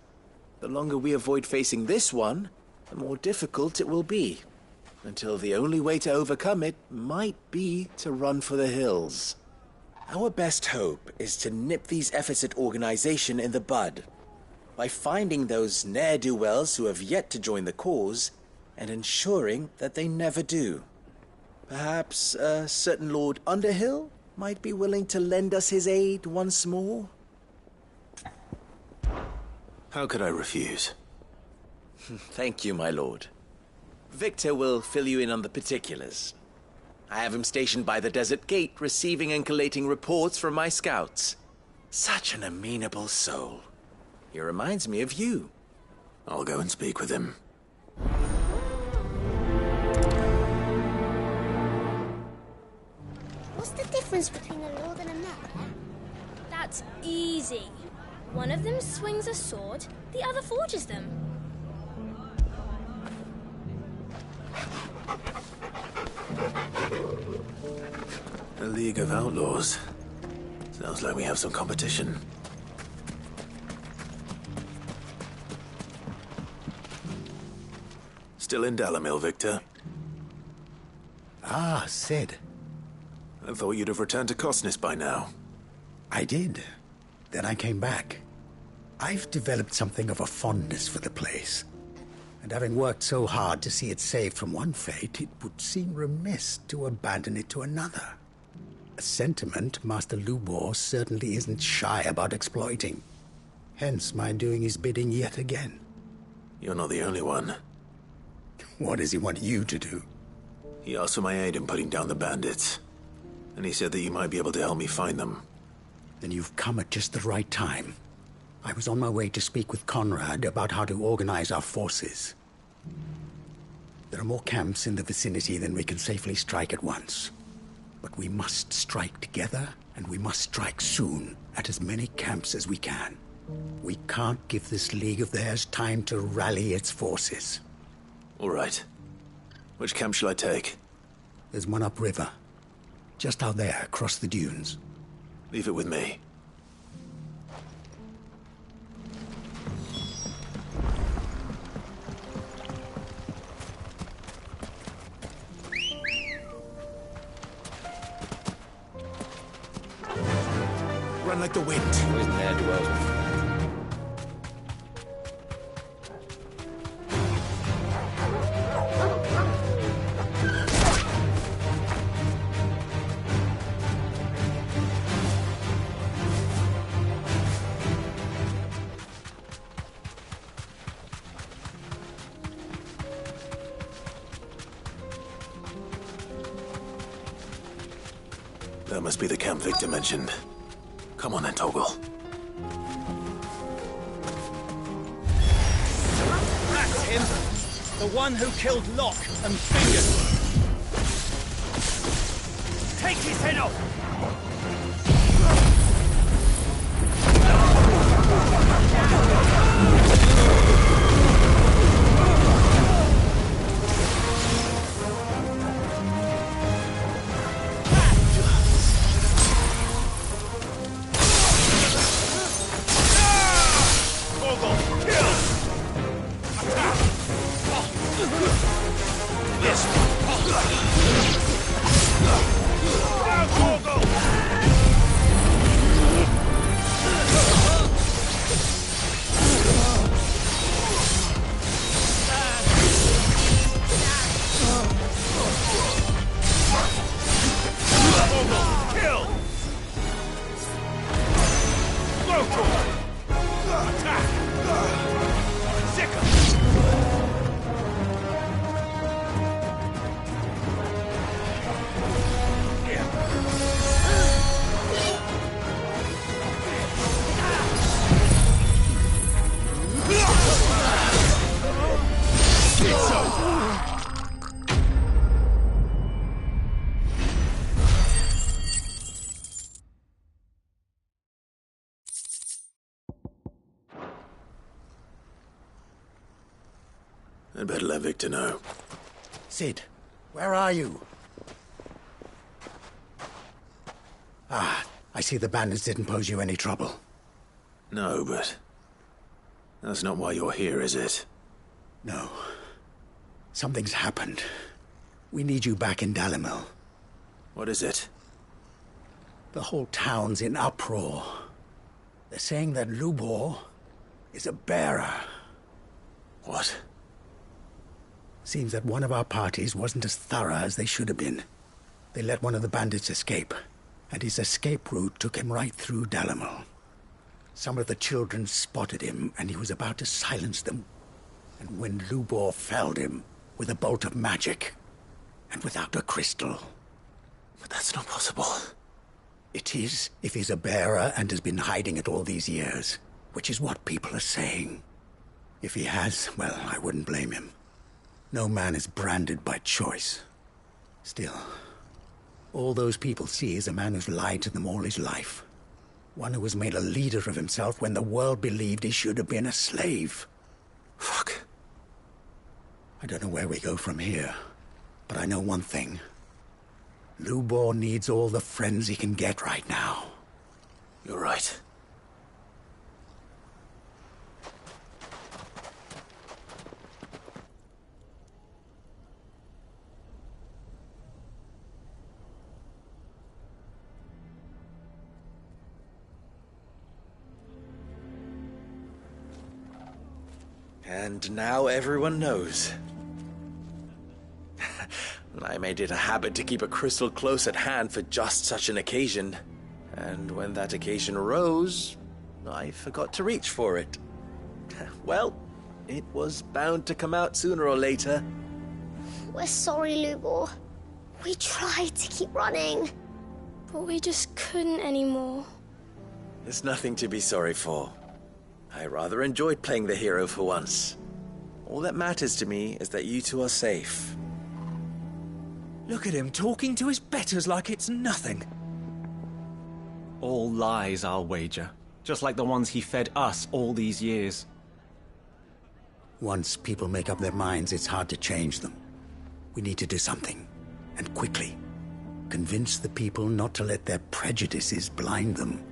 The longer we avoid facing this one, the more difficult it will be, until the only way to overcome it might be to run for the hills. Our best hope is to nip these efforts at organization in the bud, by finding those ne'er-do-wells who have yet to join the cause, and ensuring that they never do. Perhaps a certain Lord Underhill might be willing to lend us his aid once more? How could I refuse? Thank you, my lord. Victor will fill you in on the particulars. I have him stationed by the desert gate, receiving and collating reports from my scouts. Such an amenable soul. He reminds me of you. I'll go and speak with him. What's the difference between a lord and a man? That's easy. One of them swings a sword, the other forges them. A League of Outlaws. Sounds like we have some competition. Still in Dalamil, Victor? Ah, Sid. I thought you'd have returned to Cosnis by now. I did. Then I came back. I've developed something of a fondness for the place. And having worked so hard to see it saved from one fate, it would seem remiss to abandon it to another. A sentiment Master Lubor certainly isn't shy about exploiting. Hence my doing his bidding yet again. You're not the only one. What does he want you to do? He asked for my aid in putting down the bandits. And he said that you might be able to help me find them. Then you've come at just the right time. I was on my way to speak with Conrad about how to organize our forces. There are more camps in the vicinity than we can safely strike at once. But we must strike together, and we must strike soon at as many camps as we can. We can't give this league of theirs time to rally its forces. All right. Which camp shall I take? There's one upriver. Just out there, across the dunes. Leave it with me. Run like the wind. Who isn't there dwells with me. That must be the camp Victor mentioned. Come on then, Toggle. That's him! The one who killed Locke and Fingers! Take his head off! I'd better let Victor know. Sid, where are you? Ah, I see the bandits didn't pose you any trouble. No, but that's not why you're here, is it? No. Something's happened. We need you back in Dalamil. What is it? The whole town's in uproar. They're saying that Lubor is a bearer. What? Seems that one of our parties wasn't as thorough as they should have been. They let one of the bandits escape, and his escape route took him right through Dalamil. Some of the children spotted him, and he was about to silence them. And when Lubor felled him with a bolt of magic, and without a crystal, possible? It is, if he's a bearer and has been hiding it all these years, which is what people are saying. If he has, well, I wouldn't blame him. No man is branded by choice. Still, all those people see is a man who's lied to them all his life. One who was made a leader of himself when the world believed he should have been a slave. Fuck. I don't know where we go from here, but I know one thing. Lubor needs all the friends he can get right now. You're right. And now everyone knows. I made it a habit to keep a crystal close at hand for just such an occasion. And when that occasion arose, I forgot to reach for it. Well, it was bound to come out sooner or later. We're sorry, Lubor. We tried to keep running, but we just couldn't anymore. There's nothing to be sorry for. I rather enjoyed playing the hero for once. All that matters to me is that you two are safe. Look at him talking to his betters like it's nothing. All lies, I'll wager. Just like the ones he fed us all these years. Once people make up their minds, it's hard to change them. We need to do something, and quickly. Convince the people not to let their prejudices blind them.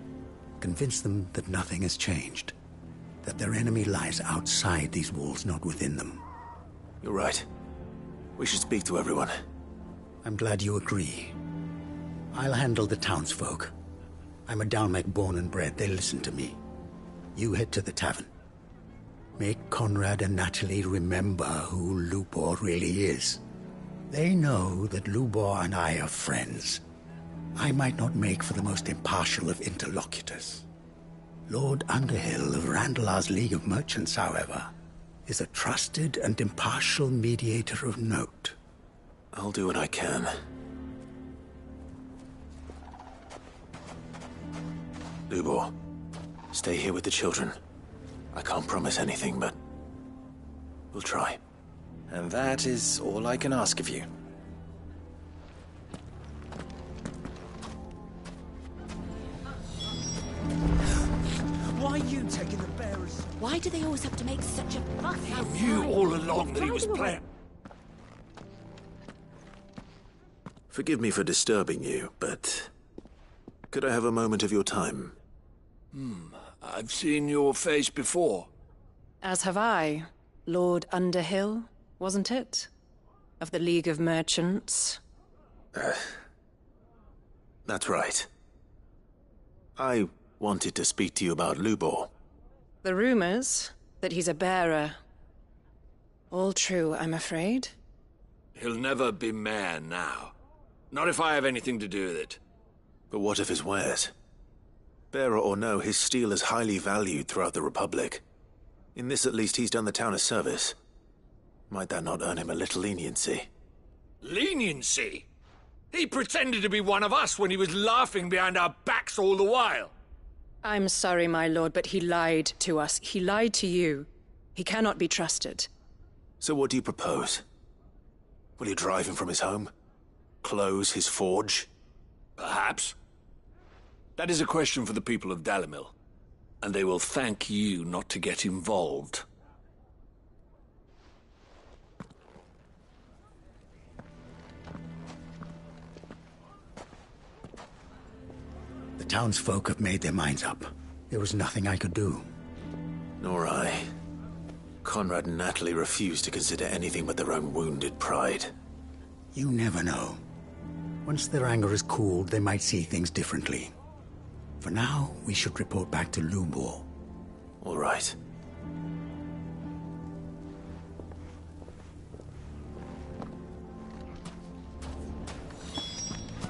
Convince them that nothing has changed. That their enemy lies outside these walls, not within them. You're right. We should speak to everyone. I'm glad you agree. I'll handle the townsfolk. I'm a Dalmec born and bred. They listen to me. You head to the tavern. Make Conrad and Natalie remember who Lubor really is. They know that Lubor and I are friends. I might not make for the most impartial of interlocutors. Lord Underhill of Randalar's League of Merchants, however, is a trusted and impartial mediator of note. I'll do what I can. Lubor, stay here with the children. I can't promise anything, but we'll try. And that is all I can ask of you. Why are you taking the bearers? Why do they always have to make such a fuss outside? Knew all along that he was playing. Forgive me for disturbing you, but could I have a moment of your time? I've seen your face before. As have I. Lord Underhill, wasn't it? Of the League of Merchants. That's right. I wanted to speak to you about Lubor. The rumors that he's a bearer. All true, I'm afraid. He'll never be mayor now. Not if I have anything to do with it. But what of his wares? Bearer or no, his steel is highly valued throughout the Republic. In this, at least, he's done the town a service. Might that not earn him a little leniency? Leniency? He pretended to be one of us when he was laughing behind our backs all the while. I'm sorry, my lord, but he lied to us. He lied to you. He cannot be trusted. So what do you propose? Will you drive him from his home? Close his forge? Perhaps. That is a question for the people of Dalimil. And they will thank you not to get involved. The townsfolk have made their minds up. There was nothing I could do. Nor I. Conrad and Natalie refused to consider anything but their own wounded pride. You never know. Once their anger is cooled, they might see things differently. For now, we should report back to Lubor. All right.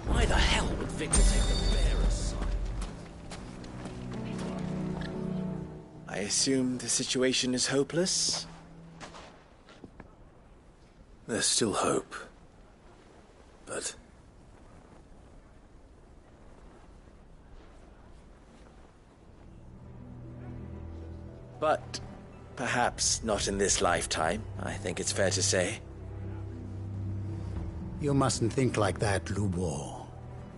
Why the hell would Victor take the bearer's side? I assume the situation is hopeless? There's still hope. But But perhaps not in this lifetime, I think it's fair to say. You mustn't think like that, Lubor.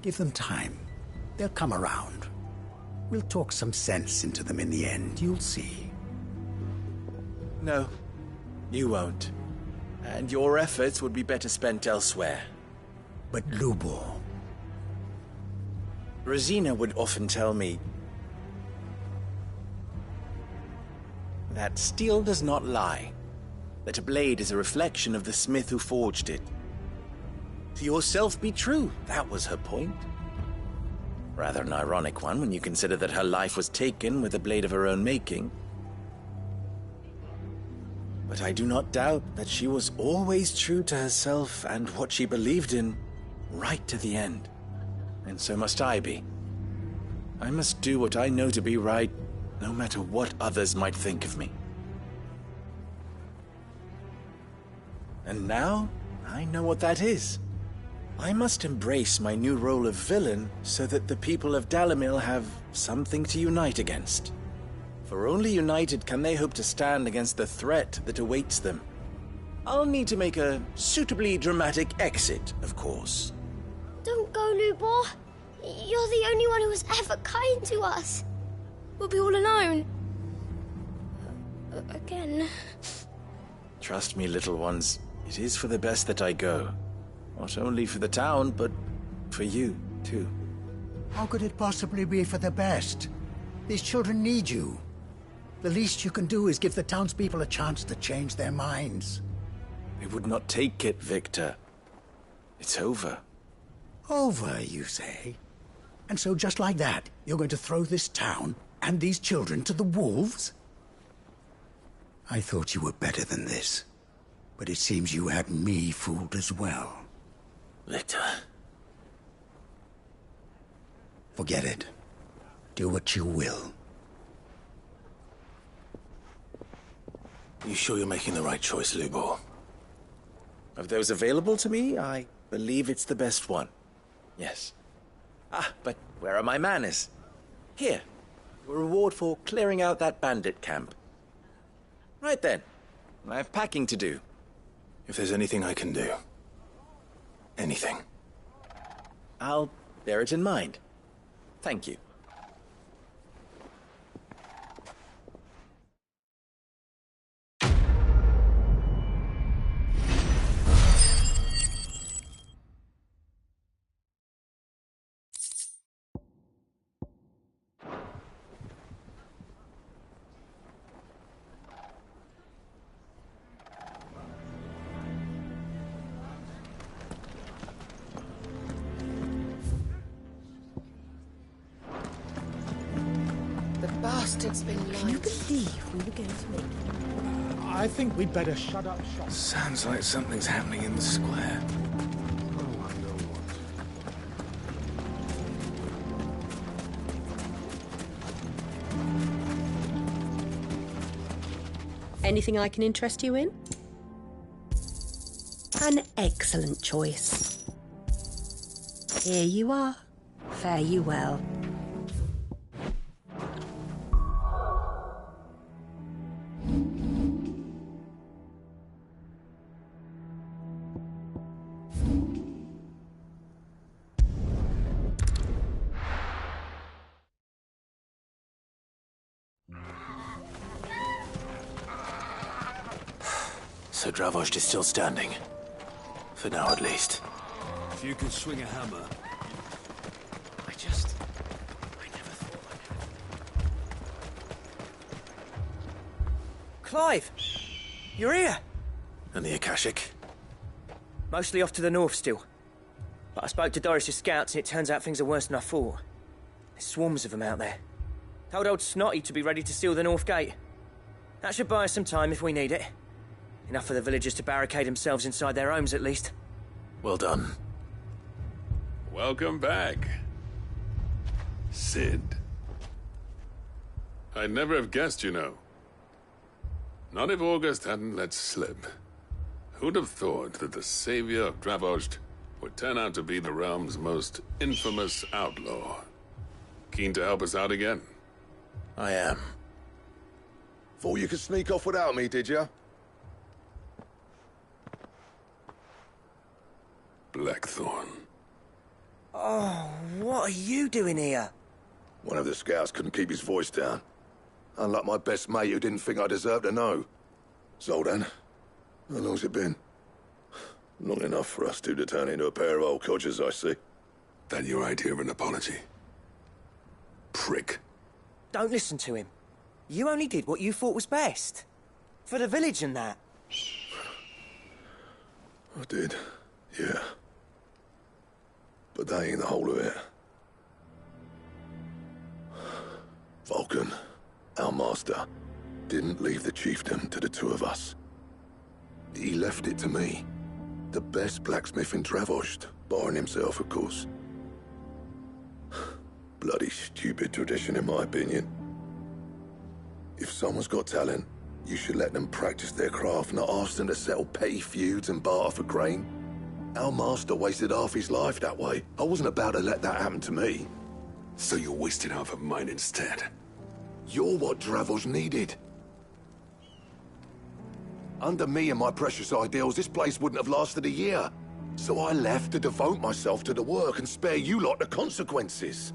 Give them time. They'll come around. We'll talk some sense into them in the end, you'll see. No, you won't. And your efforts would be better spent elsewhere. But Lubor... Rosina would often tell me that steel does not lie, that a blade is a reflection of the smith who forged it. To yourself be true, that was her point. Rather an ironic one when you consider that her life was taken with a blade of her own making. But I do not doubt that she was always true to herself and what she believed in, right to the end. And so must I be. I must do what I know to be right, no matter what others might think of me. And now, I know what that is. I must embrace my new role of villain so that the people of Dalimil have something to unite against. For only united can they hope to stand against the threat that awaits them. I'll need to make a suitably dramatic exit, of course. Don't go, Lubor. You're the only one who was ever kind to us. We'll be all alone. Again. Trust me, little ones. It is for the best that I go. Not only for the town, but for you, too. How could it possibly be for the best? These children need you. The least you can do is give the townspeople a chance to change their minds. They would not take it, Victor. It's over. Over, you say? And so just like that, you're going to throw this town and these children to the wolves? I thought you were better than this. But it seems you had me fooled as well. Victor. Forget it. Do what you will. You sure you're making the right choice, Lubor? Of those available to me, I believe it's the best one. Yes. Ah, but where are my manners? Here. A reward for clearing out that bandit camp. Right then. I have packing to do. If there's anything I can do. Anything. I'll bear it in mind. Thank you. Bastard's been lying. Can you believe we were going to make it? I think we'd better shut up shop. Sounds like something's happening in the square. Anything I can interest you in? An excellent choice. Here you are. Fare you well. So Dravost is still standing. For now, at least. If you can swing a hammer. I never thought I'd have... Clive! You're here! And the Akashic? Mostly off to the north still. But I spoke to Doris's scouts and it turns out things are worse than I thought. There's swarms of them out there. Told old Snotty to be ready to seal the north gate. That should buy us some time if we need it. Enough for the villagers to barricade themselves inside their homes, at least. Well done. Welcome back, Sid. I'd never have guessed, you know. Not if August hadn't let slip. Who'd have thought that the savior of Dravost would turn out to be the realm's most infamous outlaw? Keen to help us out again? I am. Thought you could sneak off without me, did you? Blackthorn. Oh, what are you doing here? One of the scouts couldn't keep his voice down. Unlike my best mate who didn't think I deserved to know. Zoldan, how long's it been? Long enough for us two to turn into a pair of old codgers, I see. That your idea of an apology? Prick. Don't listen to him. You only did what you thought was best. For the village and that. I did, yeah. But that ain't the whole of it. Vulcan, our master, didn't leave the chiefdom to the two of us. He left it to me. The best blacksmith in Dravost, barring himself, of course. Bloody stupid tradition, in my opinion. If someone's got talent, you should let them practice their craft, not ask them to settle petty feuds and barter for grain. Our master wasted half his life that way. I wasn't about to let that happen to me. So you wasted half of mine instead? You're what Dravost needed. Under me and my precious ideals, this place wouldn't have lasted a year. So I left to devote myself to the work and spare you lot the consequences.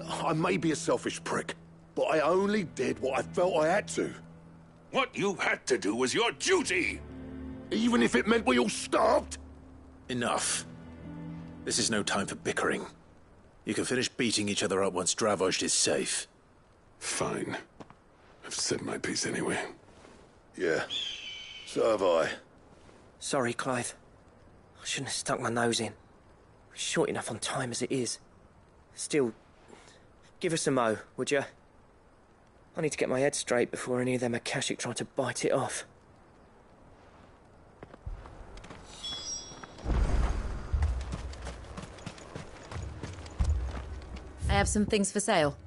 I may be a selfish prick, but I only did what I felt I had to. What you had to do was your duty! Even if it meant we all starved? Enough. This is no time for bickering. You can finish beating each other up once Dravost is safe. Fine. I've said my piece anyway. Yeah, so have I. Sorry, Clive. I shouldn't have stuck my nose in. We're short enough on time as it is. Still, give us a mo, would you? I need to get my head straight before any of them Akashic try to bite it off. I have some things for sale.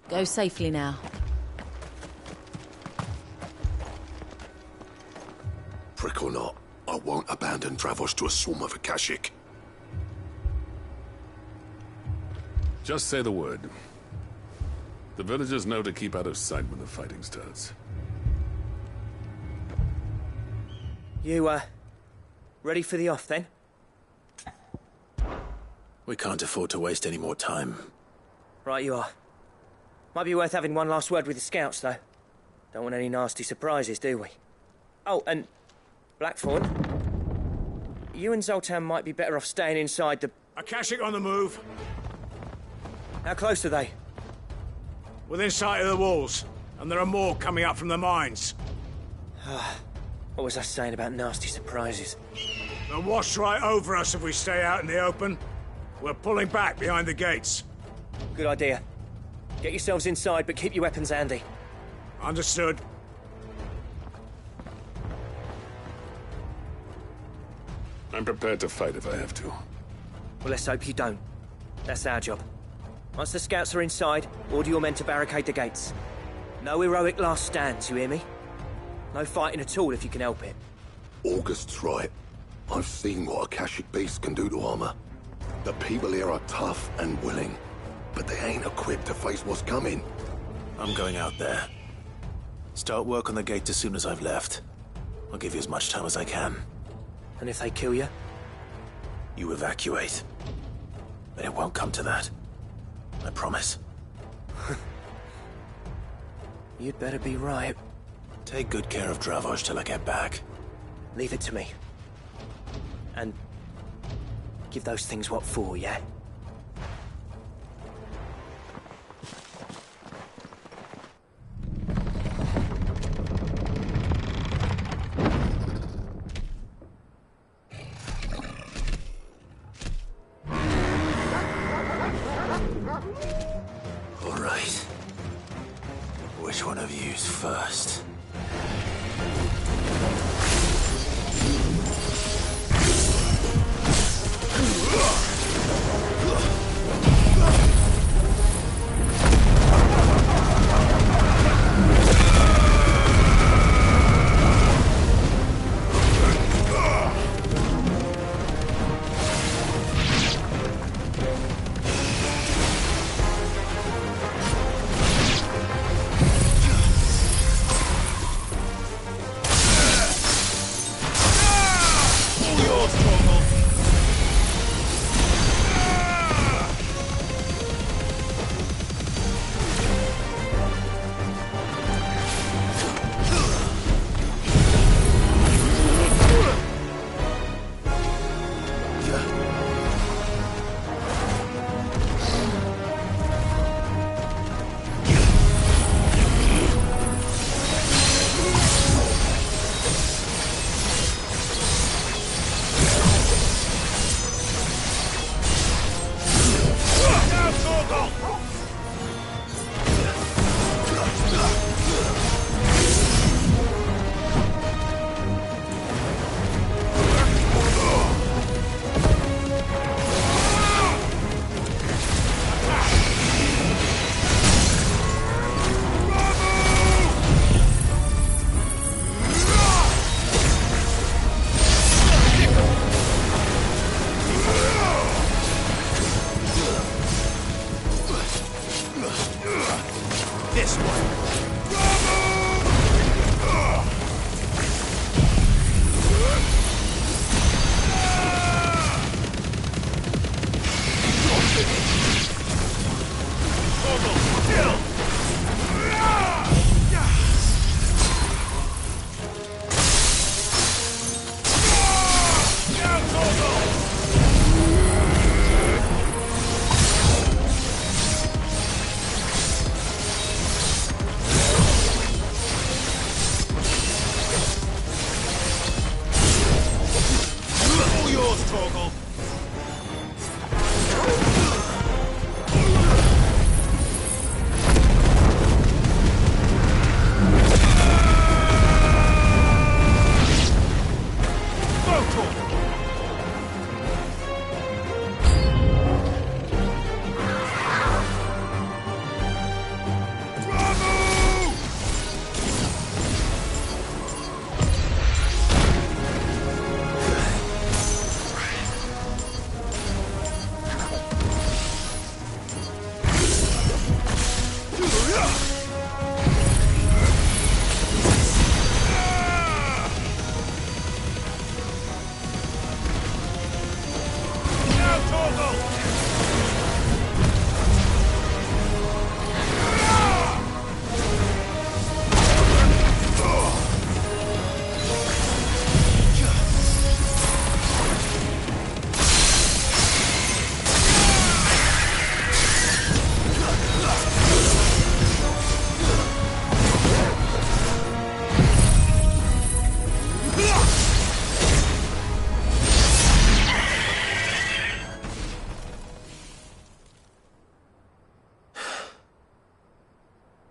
Go safely now. Prick or not, I won't abandon Dravost to a swarm of Akashic. Just say the word. The villagers know to keep out of sight when the fighting starts. You, ready for the off, then? We can't afford to waste any more time. Right you are. Might be worth having one last word with the scouts, though. Don't want any nasty surprises, do we? Oh, and Blackthorn, you and Zoltan might be better off staying inside the... Akashic on the move. How close are they? Within sight of the walls, and there are more coming up from the mines. What was I saying about nasty surprises? They'll wash right over us if we stay out in the open. We're pulling back behind the gates. Good idea. Get yourselves inside, but keep your weapons handy. Understood. I'm prepared to fight if I have to. Well, let's hope you don't. That's our job. Once the scouts are inside, order your men to barricade the gates. No heroic last stands, you hear me? No fighting at all if you can help it. August's right. I've seen what Akashic beasts can do to armor. The people here are tough and willing, but they ain't equipped to face what's coming. I'm going out there. Start work on the gate as soon as I've left. I'll give you as much time as I can. And if they kill you? You evacuate. But it won't come to that. I promise. You'd better be right. Take good care of Dravost till I get back. Leave it to me. And give those things what for, yeah? All right. Which one of you's first?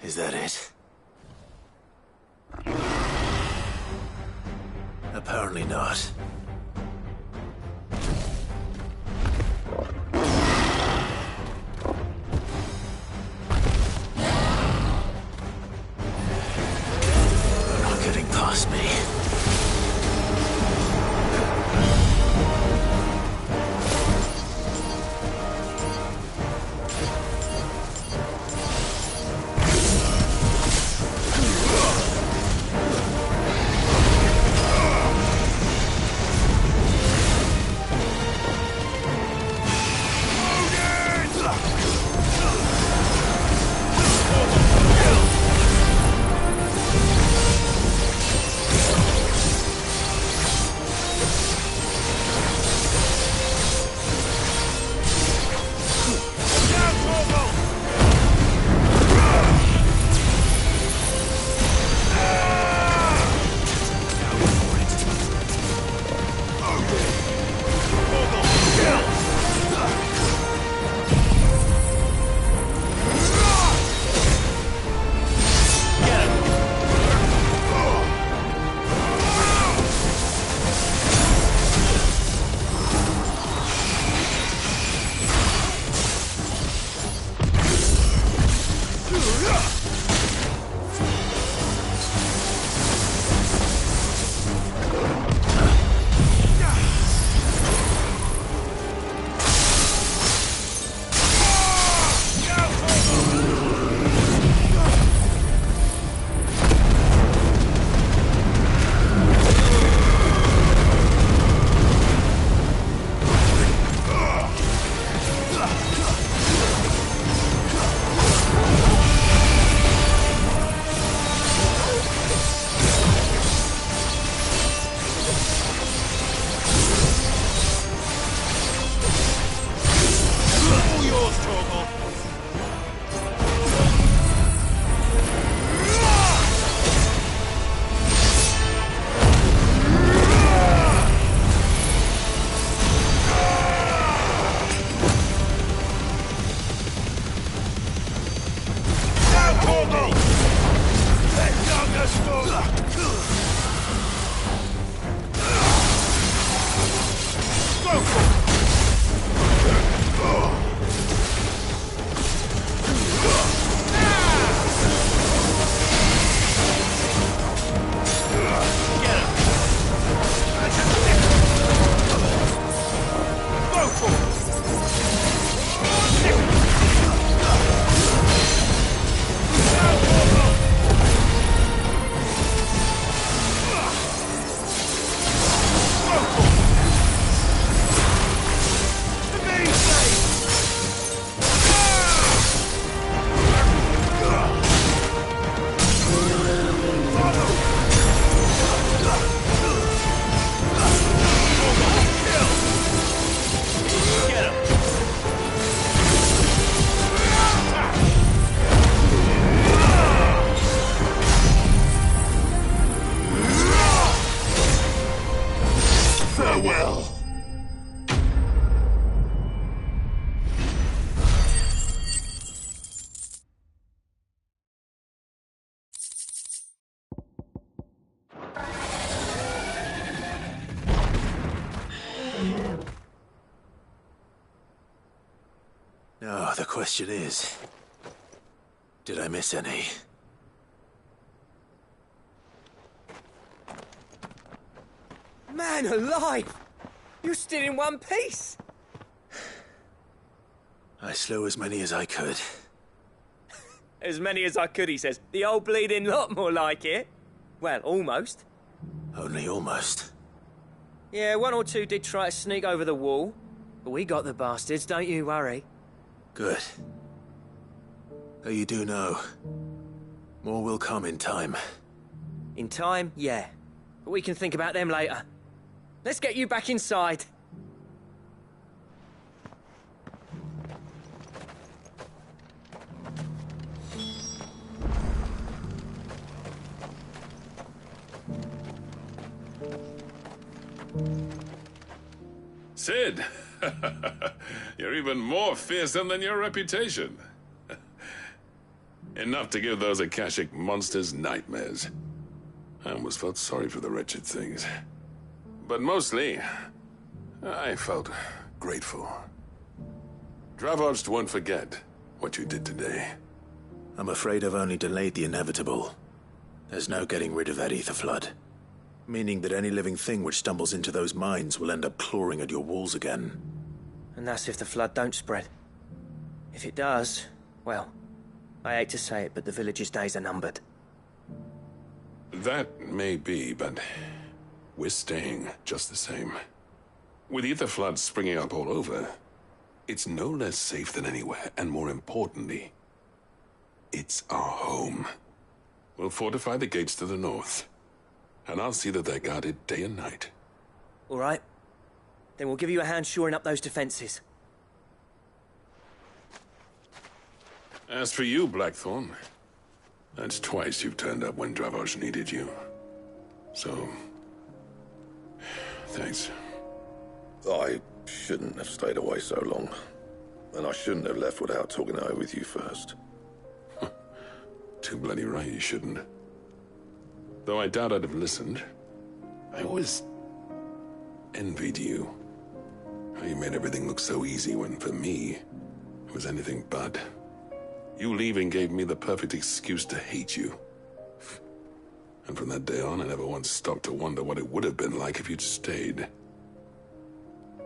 Is that it? Apparently not. They're not getting past me. Now, the question is, did I miss any? Man alive! You're still in one piece! I slew as many as I could. As many as I could, he says. The old bleeding lot, more like it. Well, almost. Only almost. Yeah, one or two did try to sneak over the wall. But we got the bastards, don't you worry. Good. Though you do know, more will come in time. In time, yeah. But we can think about them later. Let's get you back inside. Sid! You're even more fearsome than your reputation. Enough to give those Akashic monsters nightmares. I almost felt sorry for the wretched things. But mostly, I felt grateful. Dravojst won't forget what you did today. I'm afraid I've only delayed the inevitable. There's no getting rid of that ether flood. Meaning that any living thing which stumbles into those mines will end up clawing at your walls again. And that's if the flood don't spread. If it does, well, I hate to say it, but the village's days are numbered. That may be, but we're staying just the same. With ether floods springing up all over, it's no less safe than anywhere, and more importantly, it's our home. We'll fortify the gates to the north, and I'll see that they're guarded day and night. All right. Then we'll give you a hand shoring up those defenses. As for you, Blackthorn, that's twice you've turned up when Dravoj needed you. So, thanks. I shouldn't have stayed away so long. And I shouldn't have left without talking it over with you first. Too bloody right you shouldn't. Though I doubt I'd have listened. I always envied you. How you made everything look so easy when, for me, it was anything but. You leaving gave me the perfect excuse to hate you. And from that day on, I never once stopped to wonder what it would have been like if you'd stayed.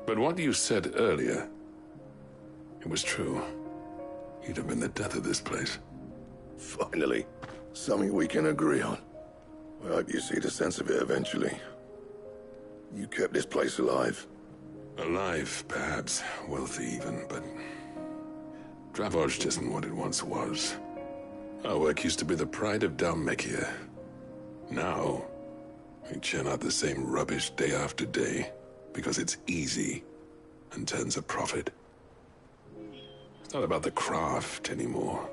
But what you said earlier, it was true. You'd have been the death of this place. Finally, something we can agree on. I hope you see the sense of it eventually. You kept this place alive. Alive, perhaps. Wealthy even, but Dravoj isn't what it once was. Our work used to be the pride of Dalmekia. Now, we churn out the same rubbish day after day because it's easy and turns a profit. It's not about the craft anymore.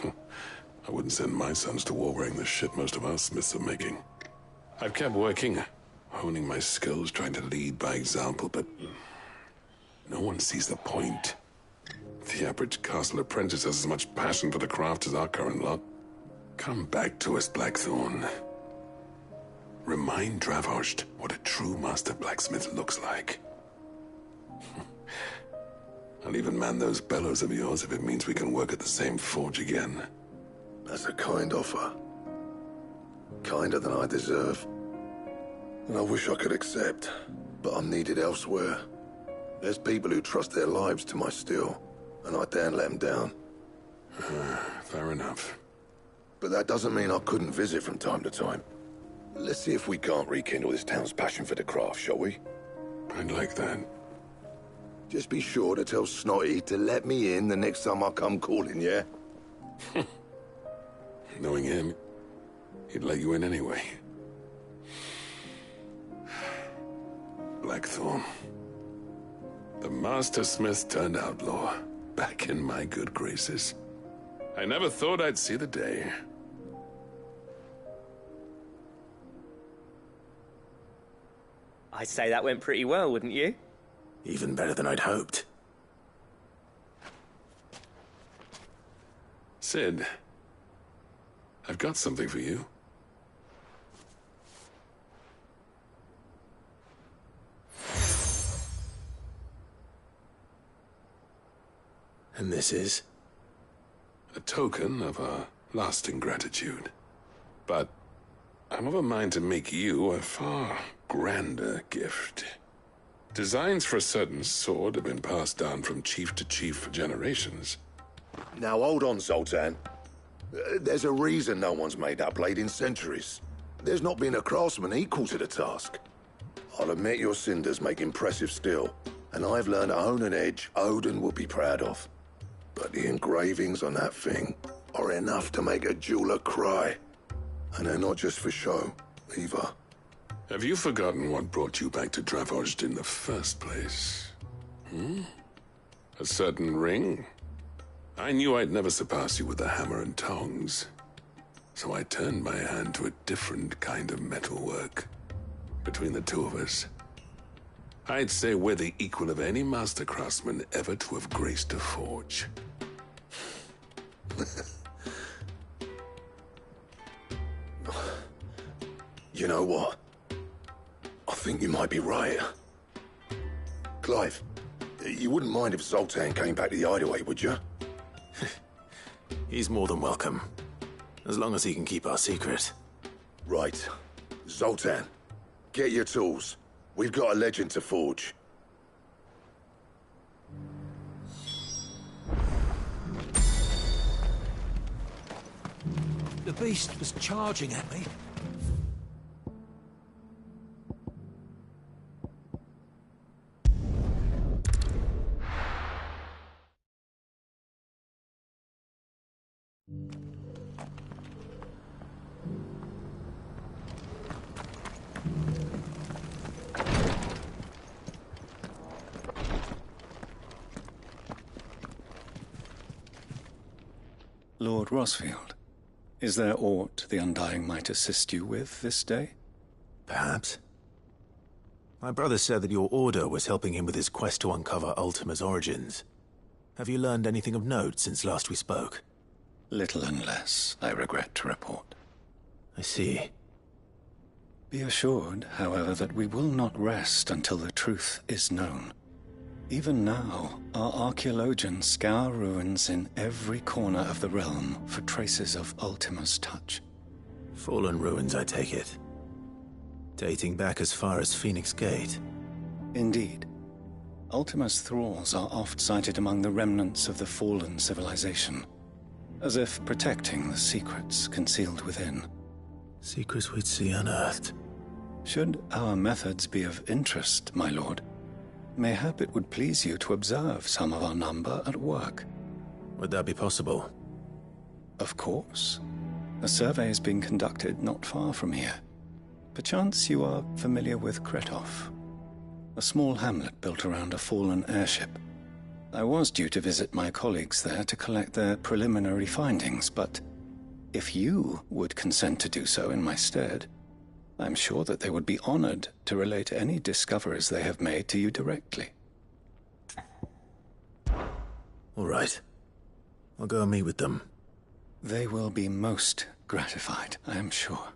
I wouldn't send my sons to war wearing the shit most of our smiths are making. I've kept working, honing my skills, trying to lead by example, but no one sees the point. The average castle apprentice has as much passion for the craft as our current lot. Come back to us, Blackthorn. Remind Dravoj what a true master blacksmith looks like. I'll even man those bellows of yours if it means we can work at the same forge again. That's a kind offer. Kinder than I deserve. And I wish I could accept, but I'm needed elsewhere. There's people who trust their lives to my steel, and I daren't let them down. Fair enough. But that doesn't mean I couldn't visit from time to time. Let's see if we can't rekindle this town's passion for the craft, shall we? I'd like that. Just be sure to tell Snotty to let me in the next time I come calling, yeah? Knowing him, he'd let you in anyway. Blackthorn. The Master Smith turned outlaw, back in my good graces. I never thought I'd see the day. I'd say that went pretty well, wouldn't you? Even better than I'd hoped. Sid, I've got something for you. And this is? A token of our lasting gratitude. But I'm of a mind to make you a far grander gift. Designs for a certain sword have been passed down from chief to chief for generations. Now hold on, Zoltan. There's a reason no one's made that blade in centuries. There's not been a craftsman equal to the task. I'll admit your cinders make impressive steel, and I've learned to own an edge Odin will be proud of. But the engravings on that thing are enough to make a jeweler cry. And they're not just for show, either. Have you forgotten what brought you back to Dravozd in the first place? A certain ring? I knew I'd never surpass you with the hammer and tongs. So I turned my hand to a different kind of metalwork. Between the two of us, I'd say we're the equal of any master craftsman ever to have graced a forge. You know what? I think you might be right. Clive, you wouldn't mind if Zoltan came back to the hideaway, would you? He's more than welcome. As long as he can keep our secret. Right. Zoltan, get your tools. We've got a legend to forge. The beast was charging at me. Lord Rosfield, is there aught the Undying might assist you with this day? Perhaps. My brother said that your order was helping him with his quest to uncover Ultima's origins. Have you learned anything of note since last we spoke? Little and less, I regret to report. I see. Be assured, however, that we will not rest until the truth is known. Even now, our archaeologians scour ruins in every corner of the realm for traces of Ultima's touch. Fallen ruins, I take it. Dating back as far as Phoenix Gate. Indeed. Ultima's thralls are oft sighted among the remnants of the fallen civilization, as if protecting the secrets concealed within. Secrets we'd see unearthed. Should our methods be of interest, my lord, mayhap it would please you to observe some of our number at work. Would that be possible? Of course. A survey is being conducted not far from here. Perchance you are familiar with Kretov, a small hamlet built around a fallen airship. I was due to visit my colleagues there to collect their preliminary findings, but if you would consent to do so in my stead, I'm sure that they would be honored to relate any discoveries they have made to you directly. All right. I'll go and meet with them. They will be most gratified, I am sure.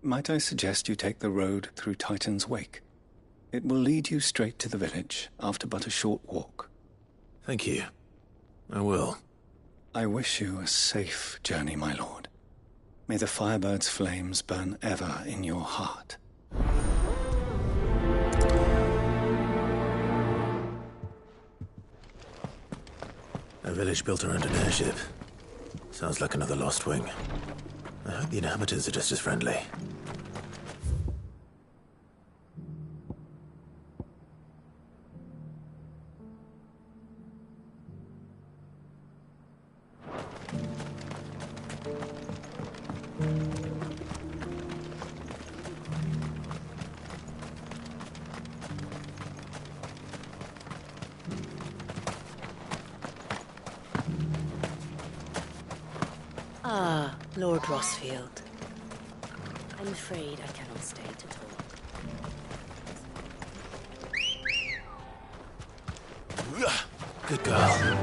Might I suggest you take the road through Titan's Wake? It will lead you straight to the village after but a short walk. Thank you. I will. I wish you a safe journey, my lord. May the Firebird's flames burn ever in your heart. A village built around an airship. Sounds like another Lost Wing. I hope the inhabitants are just as friendly. Ah, Lord Rosfield. I'm afraid I cannot stay to talk. Good girl.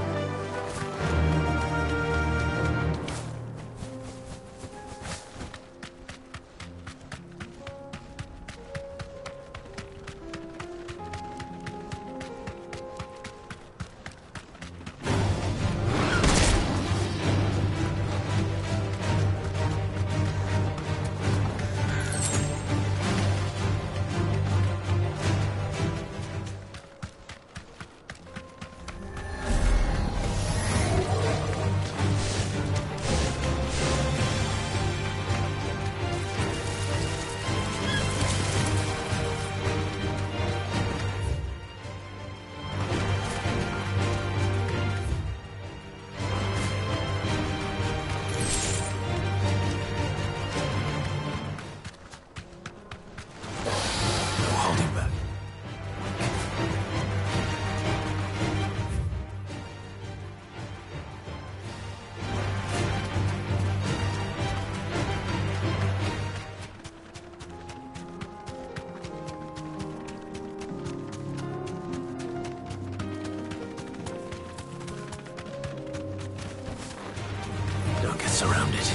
surrounded.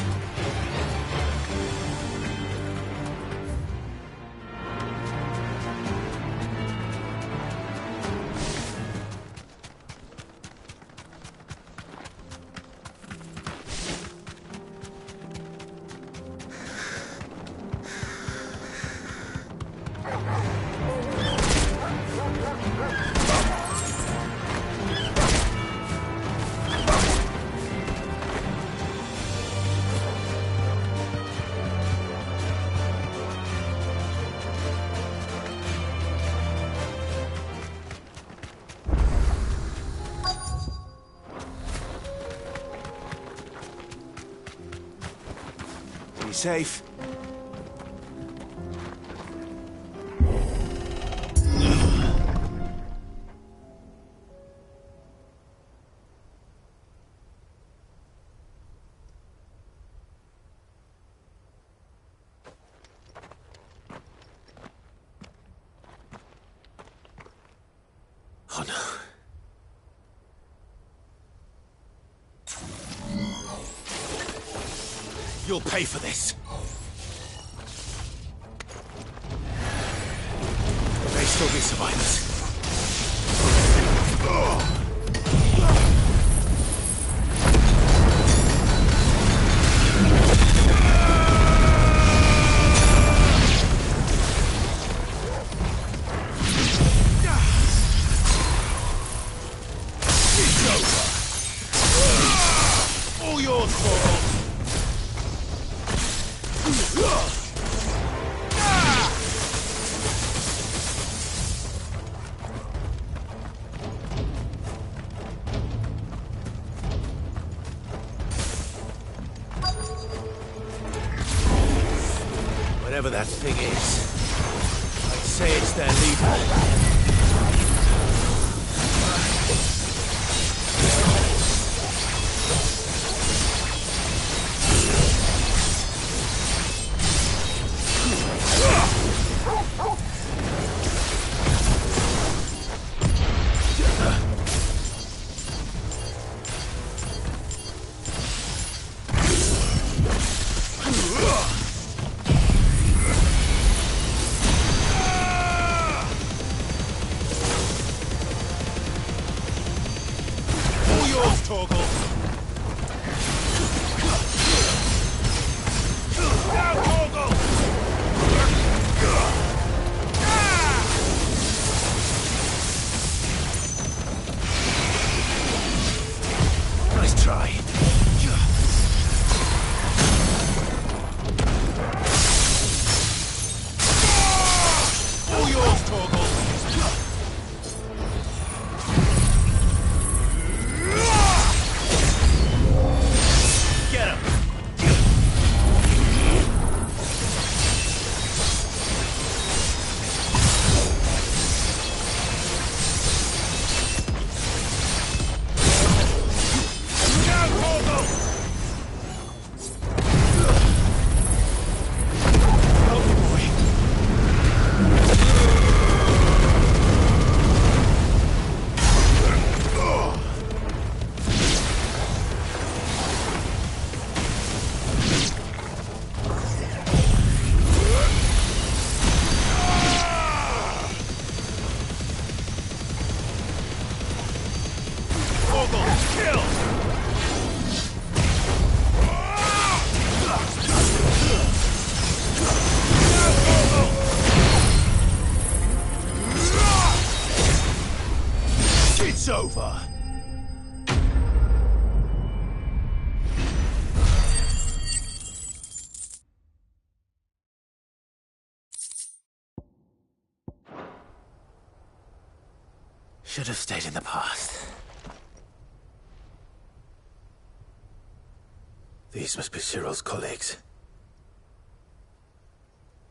Be safe. Oh no. You'll pay for this. There may still be survivors. It's over. All yours, Paul. Whatever that thing is, I'd say it's their leader. Nice try. All yours, Torgal. Get him. It's over. Should have stayed in the past. These must be Cyril's colleagues.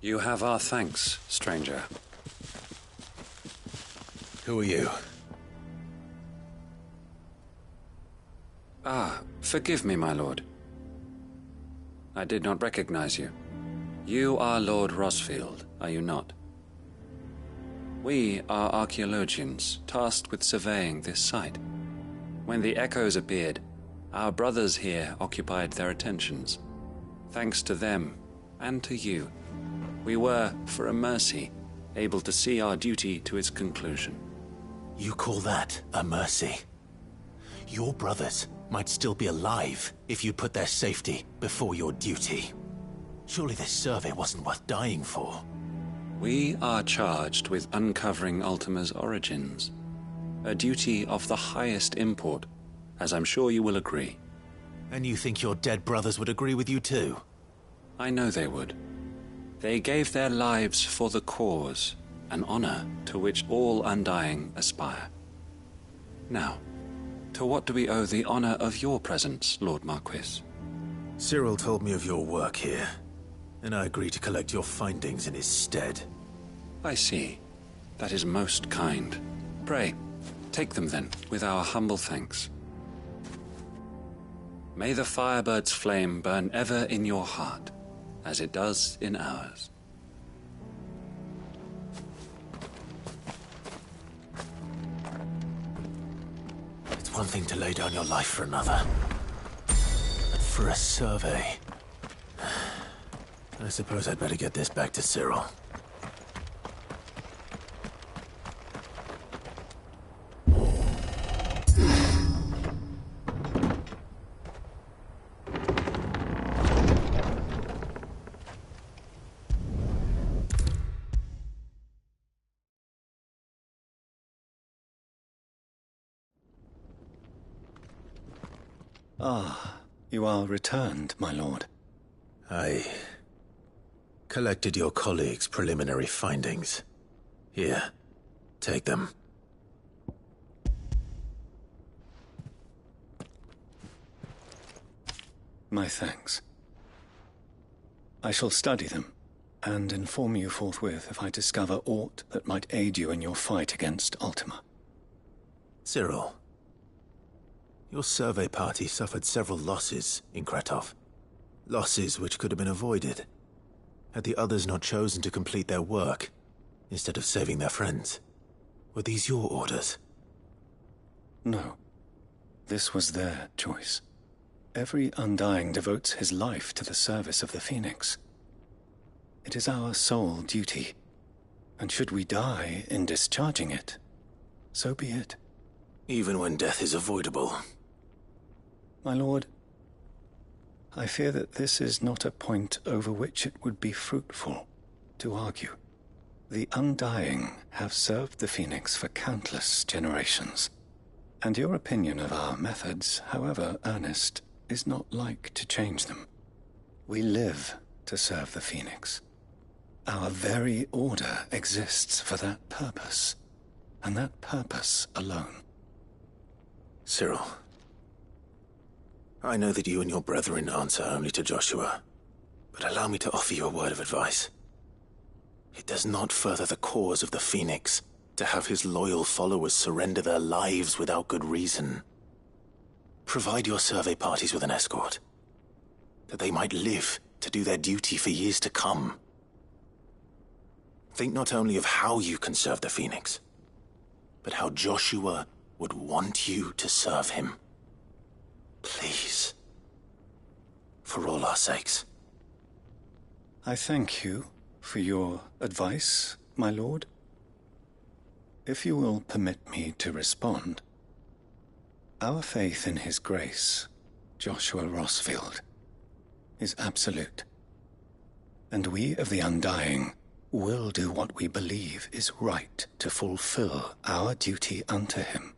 You have our thanks, stranger. Who are you? Ah, forgive me, my lord. I did not recognize you. You are Lord Rosfield, are you not? We are archaeologians, tasked with surveying this site. When the echoes appeared, Our brothers here occupied their attentions. Thanks to them, and to you, we were, for a mercy, able to see our duty to its conclusion. You call that a mercy? Your brothers might still be alive if you put their safety before your duty. Surely this survey wasn't worth dying for. We are charged with uncovering Ultima's origins. A duty of the highest import, as I'm sure you will agree. And you think your dead brothers would agree with you too? I know they would. They gave their lives for the cause, an honor to which all Undying aspire. Now, to what do we owe the honor of your presence, Lord Marquis? Cyril told me of your work here, and I agreed to collect your findings in his stead. I see. That is most kind. Pray, take them then, with our humble thanks. May the Firebird's flame burn ever in your heart, as it does in ours. It's one thing to lay down your life for another, but for a survey... I suppose I'd better get this back to Cyril. Ah, you are returned, my lord. I collected your colleagues' preliminary findings. Here, take them. My thanks. I shall study them, and inform you forthwith if I discover aught that might aid you in your fight against Ultima. Cyril, your survey party suffered several losses in Kretov. Losses which could have been avoided, had the others not chosen to complete their work, instead of saving their friends. Were these your orders? No. This was their choice. Every Undying devotes his life to the service of the Phoenix. It is our sole duty, and should we die in discharging it, so be it. Even when death is avoidable. My lord, I fear that this is not a point over which it would be fruitful to argue. The Undying have served the Phoenix for countless generations, and your opinion of our methods, however earnest, is not like to change them. We live to serve the Phoenix. Our very order exists for that purpose, and that purpose alone. Cyril, I know that you and your brethren answer only to Joshua, but allow me to offer you a word of advice. It does not further the cause of the Phoenix to have his loyal followers surrender their lives without good reason. Provide your survey parties with an escort, that they might live to do their duty for years to come. Think not only of how you can serve the Phoenix, but how Joshua would want you to serve him. Please. For all our sakes. I thank you for your advice, my lord. If you will permit me to respond, our faith in his grace, Joshua Rossfield, is absolute. And we of the Undying will do what we believe is right to fulfill our duty unto him.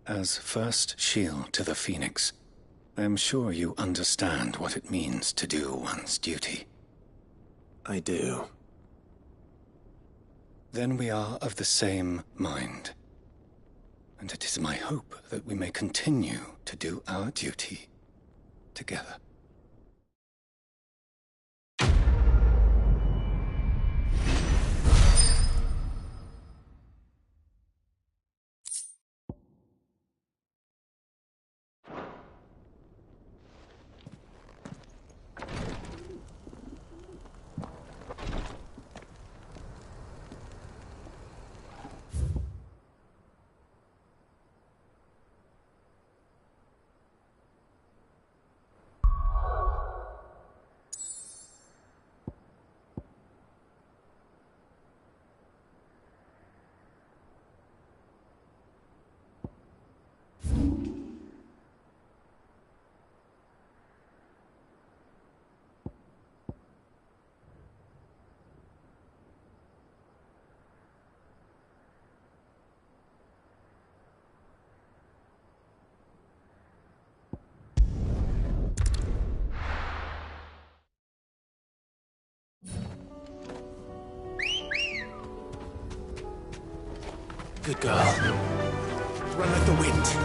As first shield to the Phoenix, I am sure you understand what it means to do one's duty. I do. Then we are of the same mind. And it is my hope that we may continue to do our duty together. Good girl. Run like the wind.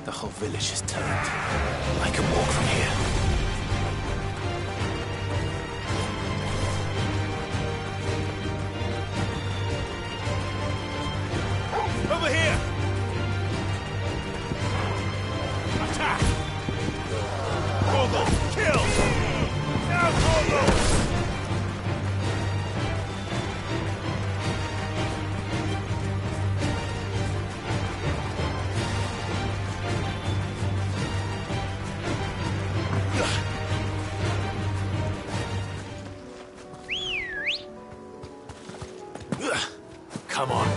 The whole village has turned. I can walk from here. Over here! Attack! Gorgle, kill! Now, Gorgle! Come on.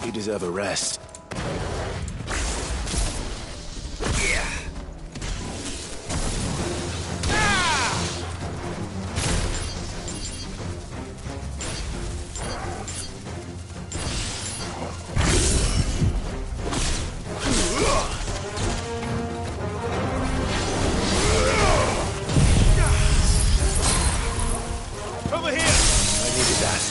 You deserve a rest. Over here! I needed that.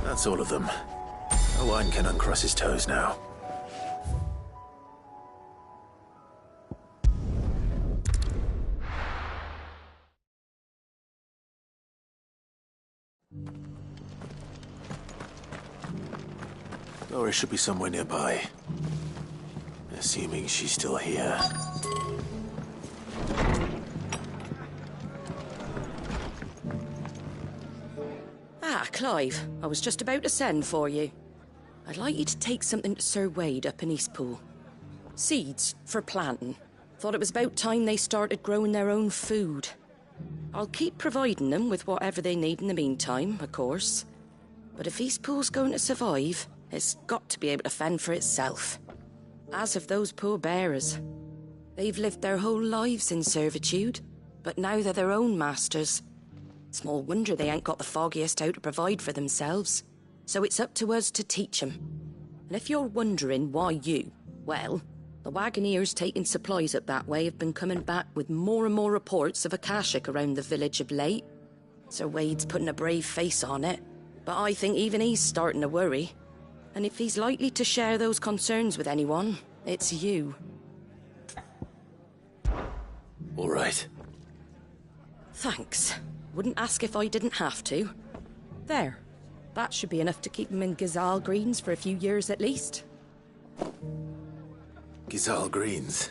That's all of them. No one can uncross his toes now. Doris should be somewhere nearby. Assuming she's still here. Ah, Clive. I was just about to send for you. I'd like you to take something to Sir Wade up in Eastpool. Seeds for planting. Thought it was about time they started growing their own food. I'll keep providing them with whatever they need in the meantime, of course. But if Eastpool's going to survive, it's got to be able to fend for itself. As of those poor bearers. They've lived their whole lives in servitude, but now they're their own masters. Small wonder they ain't got the foggiest how to provide for themselves. So it's up to us to teach 'em. And if you're wondering why you, well, the Wagoneers taking supplies up that way have been coming back with more and more reports of Akashic around the village of late. Sir Wade's putting a brave face on it, but I think even he's starting to worry. And if he's likely to share those concerns with anyone, it's you. All right. Thanks. Wouldn't ask if I didn't have to. There. That should be enough to keep him in Gazal Greens for a few years at least. Gazal Greens?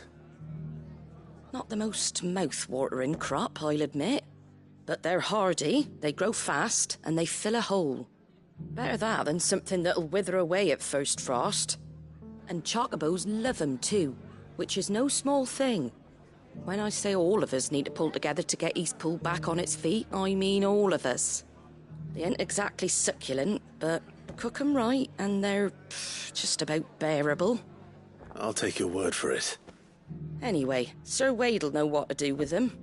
Not the most mouth-watering crop, I'll admit. But they're hardy, they grow fast, and they fill a hole. Better that than something that'll wither away at first frost. And chocobos love 'em too, which is no small thing. When I say all of us need to pull together to get Eastpool back on its feet, I mean all of us. They ain't exactly succulent, but cook 'em right, and they're just about bearable. I'll take your word for it. Anyway, Sir Wade'll know what to do with them.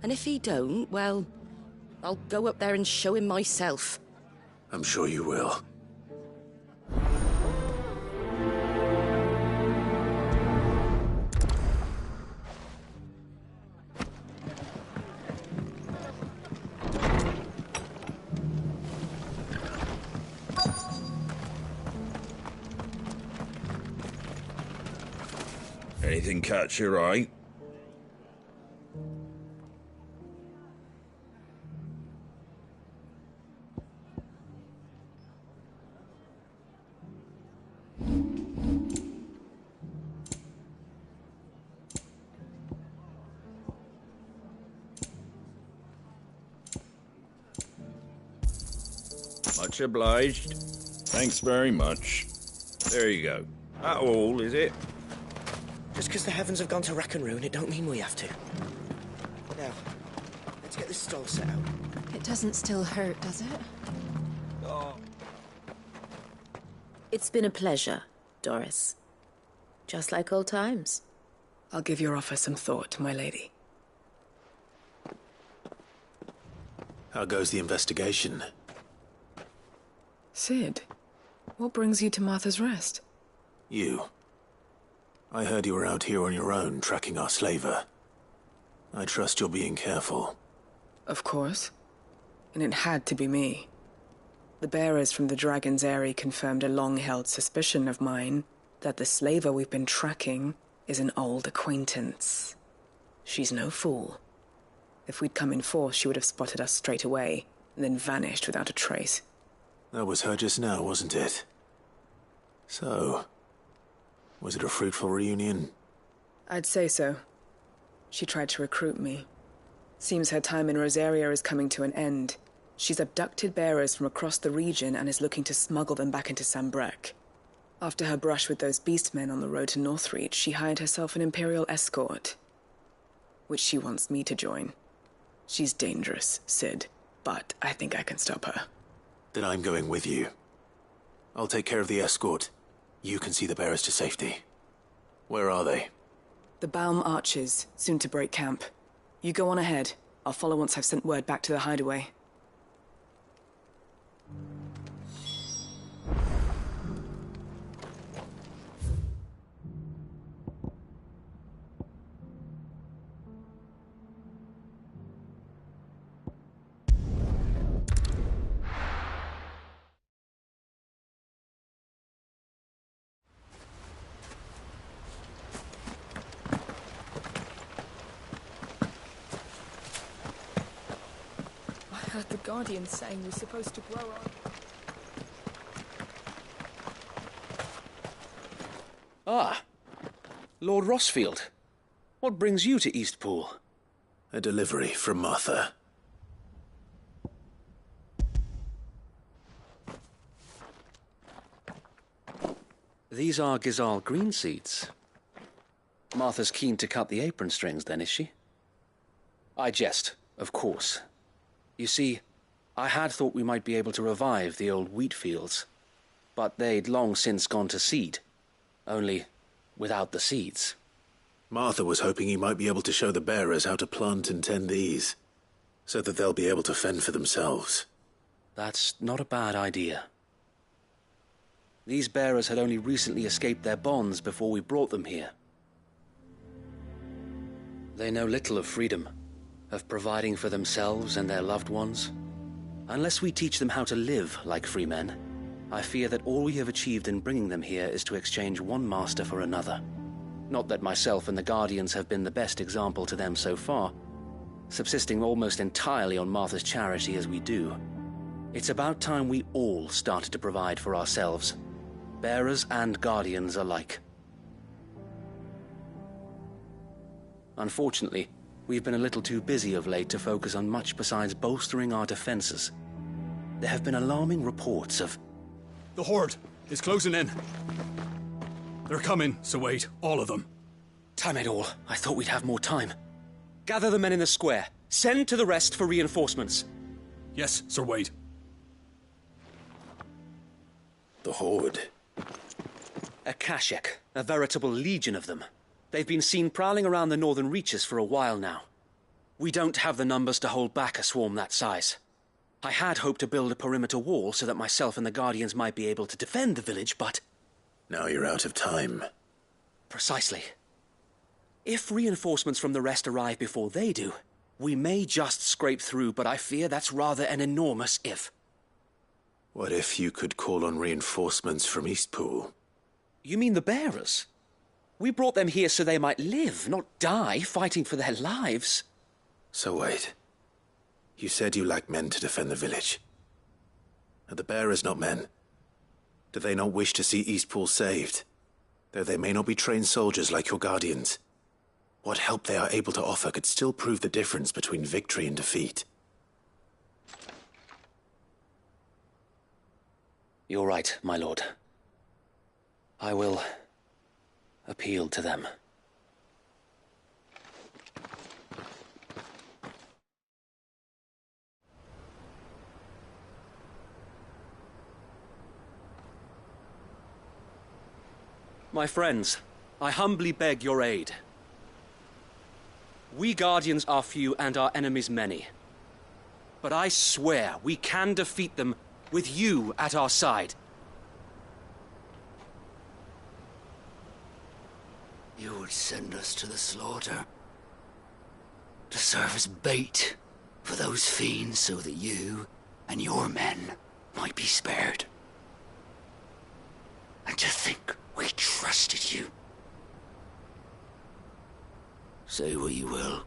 And if he don't, well, I'll go up there and show him myself. I'm sure you will. Anything catch your eye? Much obliged. Thanks very much. There you go. That all, is it? Just because the heavens have gone to rack and ruin, it don't mean we have to. Now, let's get this stall set out. It doesn't still hurt, does it? Oh. It's been a pleasure, Doris. Just like old times. I'll give your offer some thought, my lady. How goes the investigation? Sid, what brings you to Martha's Rest? You. I heard you were out here on your own, tracking our slaver. I trust you're being careful. Of course. And it had to be me. The bearers from the Dragon's Eyrie confirmed a long-held suspicion of mine that the slaver we've been tracking is an old acquaintance. She's no fool. If we'd come in force, she would have spotted us straight away, and then vanished without a trace. That was her just now, wasn't it? So, was it a fruitful reunion? I'd say so. She tried to recruit me. Seems her time in Rosaria is coming to an end. She's abducted bearers from across the region and is looking to smuggle them back into Sambrec. After her brush with those beastmen on the road to Northreach, she hired herself an Imperial escort, which she wants me to join. She's dangerous, Sid, but I think I can stop her. Then I'm going with you. I'll take care of the escort. You can see the bearers to safety. Where are they? The Baum Archers, soon to break camp. You go on ahead. I'll follow once I've sent word back to the hideaway. I heard the Guardian saying we're supposed to grow on. Ah, Lord Rossfield. What brings you to Eastpool? A delivery from Martha. These are Gazal green seeds. Martha's keen to cut the apron strings, then, is she? I jest, of course. You see, I had thought we might be able to revive the old wheat fields, but they'd long since gone to seed, only without the seeds. Martha was hoping he might be able to show the bearers how to plant and tend these. so that they'll be able to fend for themselves. That's not a bad idea. These bearers had only recently escaped their bonds before we brought them here. They know little of freedom, of providing for themselves and their loved ones. Unless we teach them how to live like free men, I fear that all we have achieved in bringing them here is to exchange one master for another. Not that myself and the Guardians have been the best example to them so far, subsisting almost entirely on Martha's charity as we do. It's about time we all started to provide for ourselves, bearers and Guardians alike. Unfortunately, we've been a little too busy of late to focus on much besides bolstering our defenses. There have been alarming reports of... The Horde is closing in. They're coming, so wait, all of them. Damn it all, I thought we'd have more time. Gather the men in the square. Send to the rest for reinforcements. Yes, Sir Wade. The Horde. A Kashek, a veritable legion of them. They've been seen prowling around the northern reaches for a while now. We don't have the numbers to hold back a swarm that size. I had hoped to build a perimeter wall so that myself and the Guardians might be able to defend the village, but... Now you're out of time. Precisely. If reinforcements from the rest arrive before they do, we may just scrape through, but I fear that's rather an enormous if. What if you could call on reinforcements from Eastpool? You mean the bearers? We brought them here so they might live, not die fighting for their lives. So wait. You said you lack men to defend the village. Are the bearers not men? Do they not wish to see Eastpool saved? Though they may not be trained soldiers like your Guardians. What help they are able to offer could still prove the difference between victory and defeat. You're right, my lord. I will appeal to them. My friends, I humbly beg your aid. We Guardians are few and our enemies many. But I swear we can defeat them with you at our side. You would send us to the slaughter, to serve as bait for those fiends so that you and your men might be spared. And to think we trusted you. Say what you will,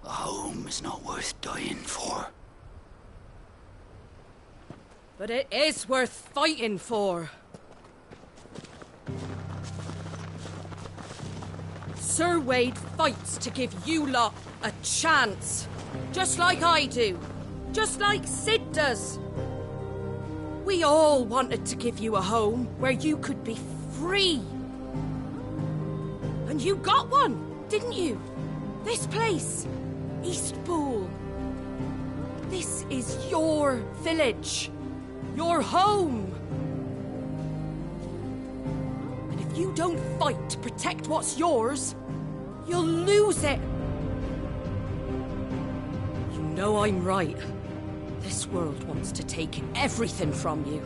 a home is not worth dying for. But it is worth fighting for. Sir Wade fights to give you lot a chance. Just like I do. Just like Sid does. We all wanted to give you a home where you could be free. And you got one, didn't you? This place, Eastpool. This is your village. Your home. And if you don't fight to protect what's yours, you'll lose it. You know I'm right. This world wants to take everything from you.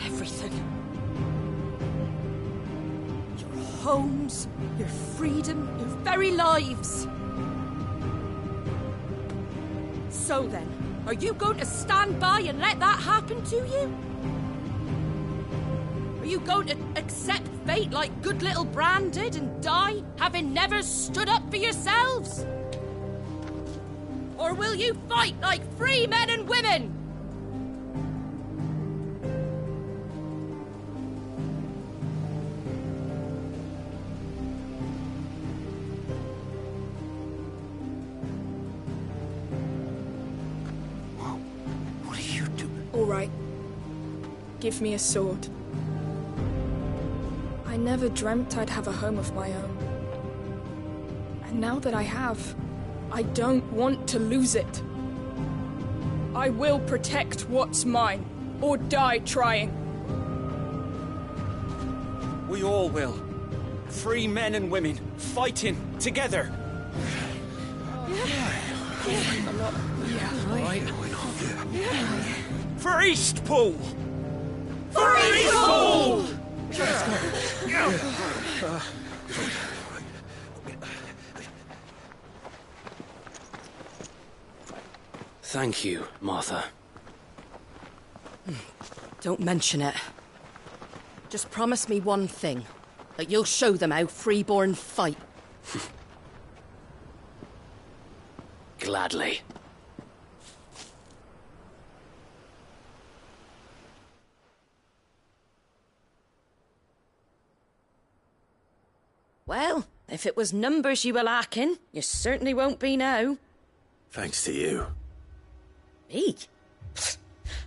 Everything. Your homes, your freedom, your very lives. So then, are you going to stand by and let that happen to you? Are you going to accept fate like good little Bran did and die, having never stood up for yourselves? Or will you fight like free men and women? What do you do? All right. Give me a sword. I never dreamt I'd have a home of my own. And now that I have, I don't want to lose it. I will protect what's mine, or die trying. We all will. Free men and women, fighting together. I'm not... Yeah, right. For Eastpool! For Eastpool! Thank you, Martha. Don't mention it. Just promise me one thing. That you'll show them how freeborn fight. Gladly. Well, if it was numbers you were lacking, you certainly won't be now. Thanks to you. Me?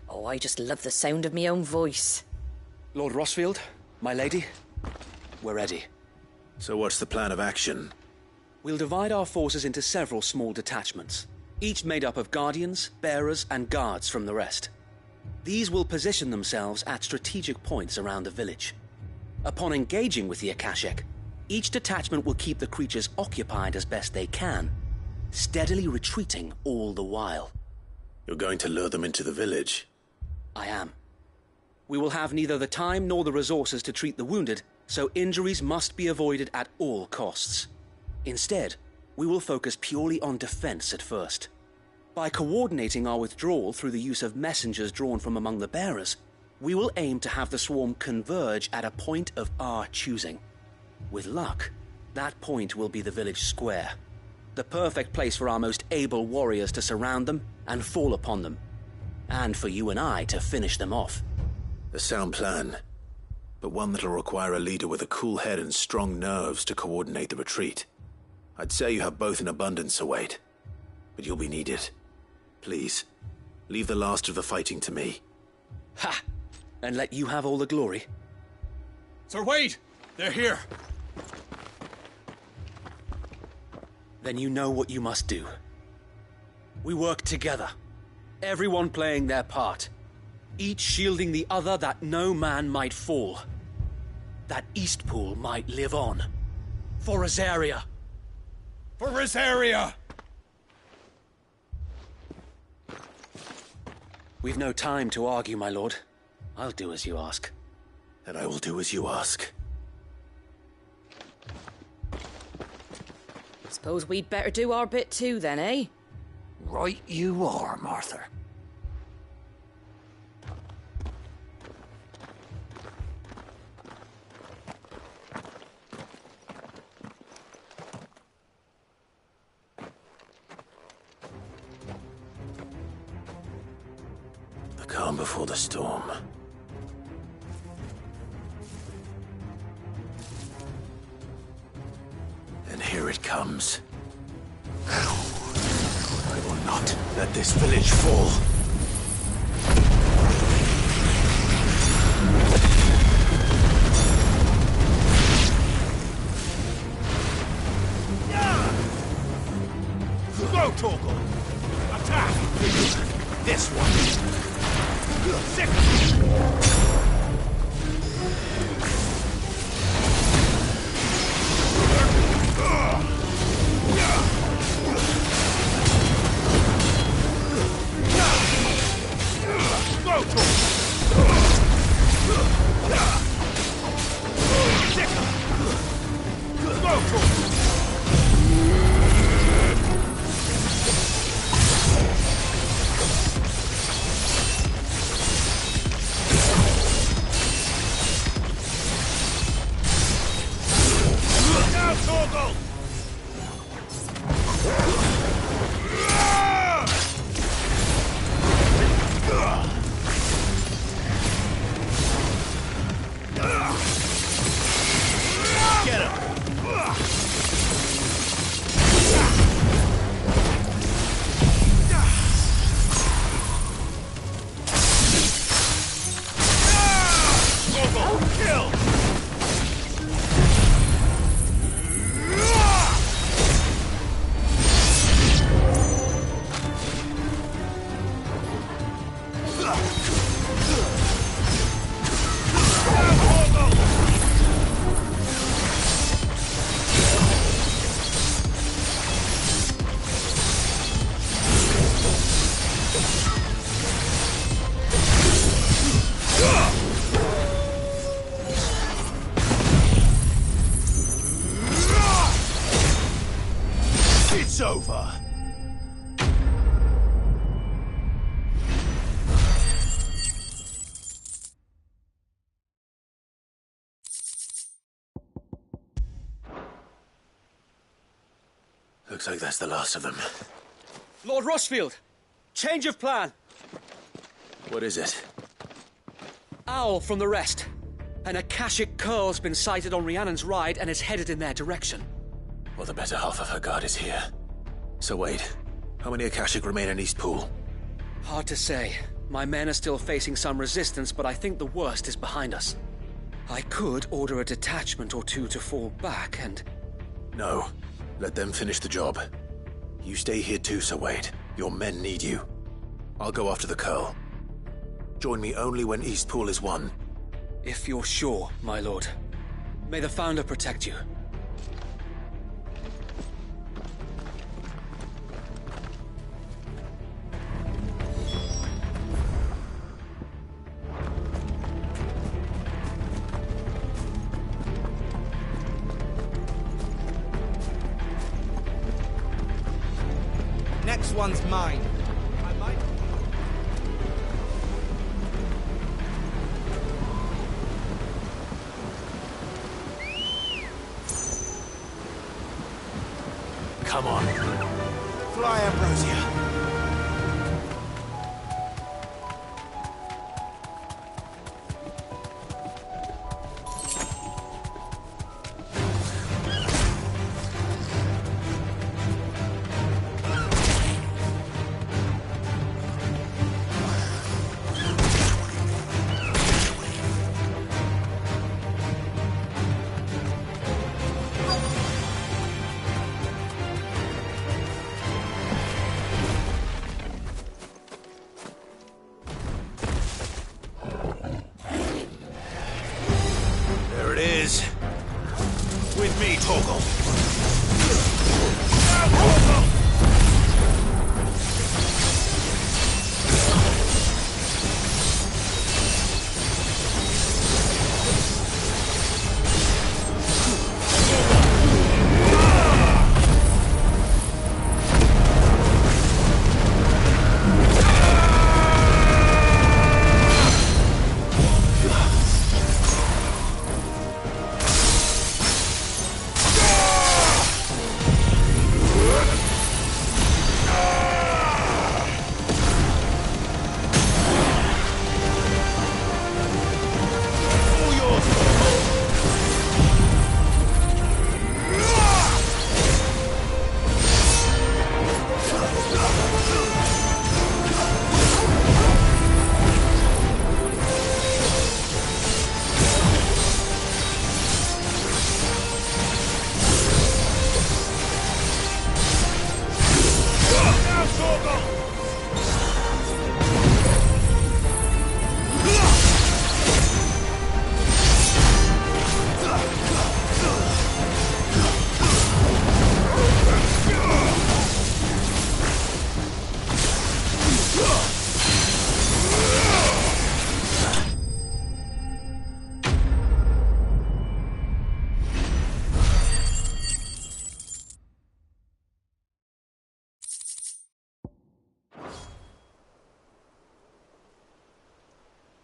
Oh, I just love the sound of my own voice. Lord Rossfield, my lady, we're ready. So what's the plan of action? We'll divide our forces into several small detachments, each made up of guardians, bearers, and guards from the rest. These will position themselves at strategic points around the village. Upon engaging with the Akashic, each detachment will keep the creatures occupied as best they can, steadily retreating all the while. You're going to lure them into the village? I am. We will have neither the time nor the resources to treat the wounded, so injuries must be avoided at all costs. Instead, we will focus purely on defense at first. By coordinating our withdrawal through the use of messengers drawn from among the bearers, we will aim to have the swarm converge at a point of our choosing. With luck, that point will be the village square, the perfect place for our most able warriors to surround them and fall upon them, and for you and I to finish them off. A sound plan, but one that'll require a leader with a cool head and strong nerves to coordinate the retreat. I'd say you have both in abundance, Sir Wade, but you'll be needed. Please, leave the last of the fighting to me. Ha! And let you have all the glory. Sir Wade! They're here! Then you know what you must do. We work together, everyone playing their part, each shielding the other that no man might fall, that Eastpool might live on. For Rosaria! For Rosaria! We've no time to argue, my lord. I'll do as you ask. And I will do as you ask. Suppose we'd better do our bit too, then, eh? Right you are, Martha. The calm before the storm. And here it comes. I will not let this village fall. Go, Torgal! Attack! This one! Sick! Looks like that's the last of them. Lord Rossfield! Change of plan! What is it? Owl from the rest. An Akashic curl's been sighted on Rhiannon's ride and is headed in their direction. Well, the better half of her guard is here. So wait, how many Akashic remain in Eastpool? Hard to say. My men are still facing some resistance, but I think the worst is behind us. I could order a detachment or two to fall back and... No. Let them finish the job. You stay here too, Sir Wade. Your men need you. I'll go after the Curl. Join me only when Eastpool is won. If you're sure, my lord. May the Founder protect you. Next one's mine. I might... Come on. Fly, Ambrosia. With me, Torgal.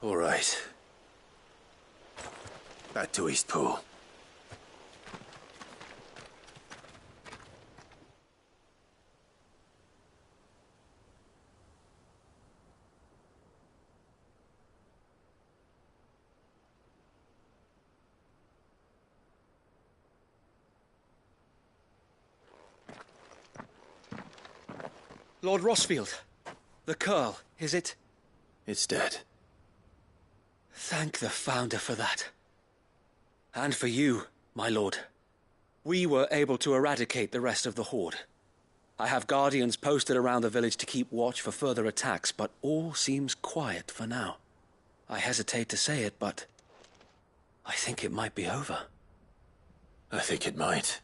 All right. Back to Eastpool. Lord Rossfield, the Curl, is it? It's dead. Thank the Founder for that. And for you, my lord. We were able to eradicate the rest of the Horde. I have guardians posted around the village to keep watch for further attacks, but all seems quiet for now. I hesitate to say it, but I think it might be over. I think it might.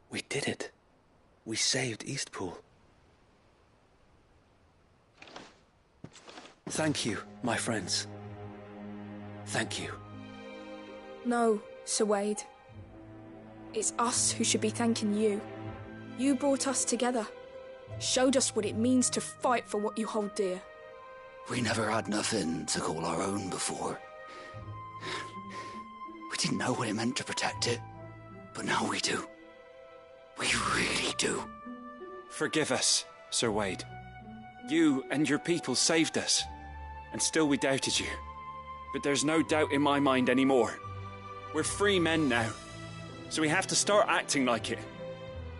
We did it. We saved Eastpool. Thank you, my friends. Thank you. No, Sir Wade. It's us who should be thanking you. You brought us together. Showed us what it means to fight for what you hold dear. We never had nothing to call our own before. didn't know what it meant to protect it, but now we do. We really do. Forgive us, Sir Wade. You and your people saved us, and still we doubted you. But there's no doubt in my mind anymore. We're free men now, so we have to start acting like it.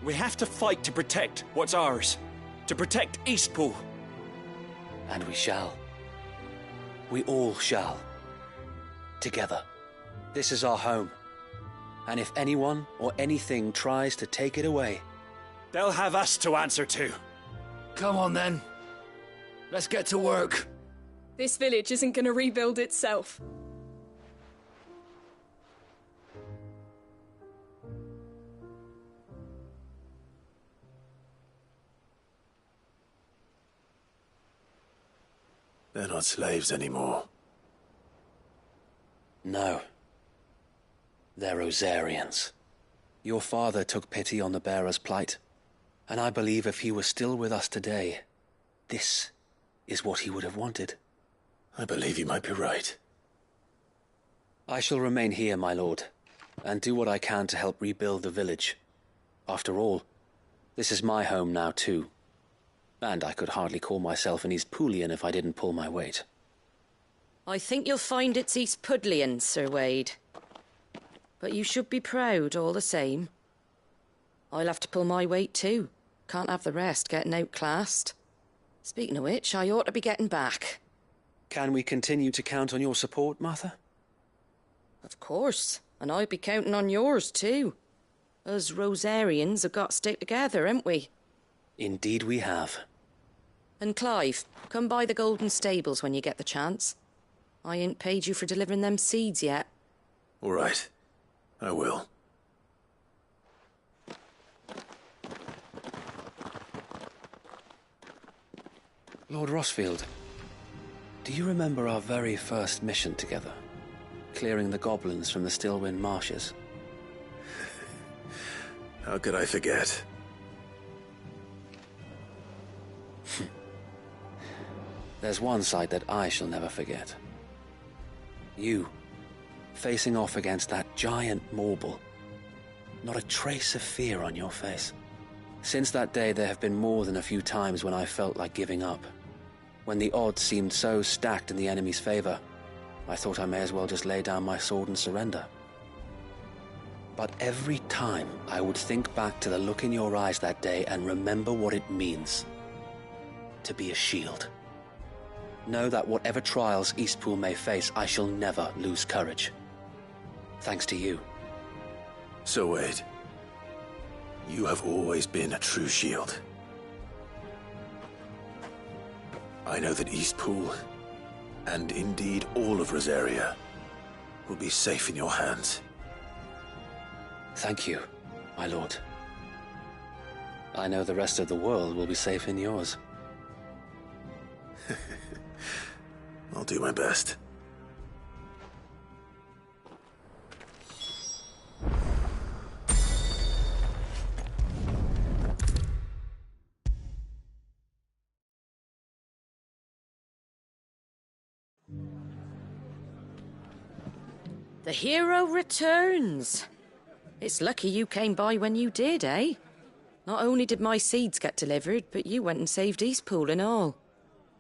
We have to fight to protect what's ours, to protect Eastpool. And we shall. We all shall. Together. This is our home. And if anyone or anything tries to take it away, they'll have us to answer to. Come on then. Let's get to work. This village isn't gonna rebuild itself. They're not slaves anymore. No. They're Rosarians. Your father took pity on the bearer's plight, and I believe if he were still with us today, this is what he would have wanted. I believe you might be right. I shall remain here, my lord, and do what I can to help rebuild the village. After all, this is my home now too, and I could hardly call myself an Eastpoolian if I didn't pull my weight. I think you'll find it's Eastpudlian, Sir Wade. But you should be proud all the same. I'll have to pull my weight too. Can't have the rest getting outclassed. Speaking of which, I ought to be getting back. Can we continue to count on your support, Martha? Of course, and I'd be counting on yours too. Us Rosarians have got to stick together, haven't we? Indeed we have. And Clive, come by the Golden Stables when you get the chance. I ain't paid you for delivering them seeds yet. All right. I will. Lord Rossfield, do you remember our very first mission together? Clearing the goblins from the Stillwind marshes? How could I forget? There's one sight that I shall never forget. You, facing off against that giant Morble. Not a trace of fear on your face. Since that day, there have been more than a few times when I felt like giving up. When the odds seemed so stacked in the enemy's favor, I thought I may as well just lay down my sword and surrender. But every time I would think back to the look in your eyes that day and remember what it means to be a shield. Know that whatever trials Eastpool may face, I shall never lose courage. Thanks to you. So Wade, you have always been a true shield. I know that Eastpool, and indeed all of Rosaria, will be safe in your hands. Thank you, my lord. I know the rest of the world will be safe in yours. I'll do my best. The hero returns. It's lucky you came by when you did, eh? Not only did my seeds get delivered, but you went and saved Eastpool and all.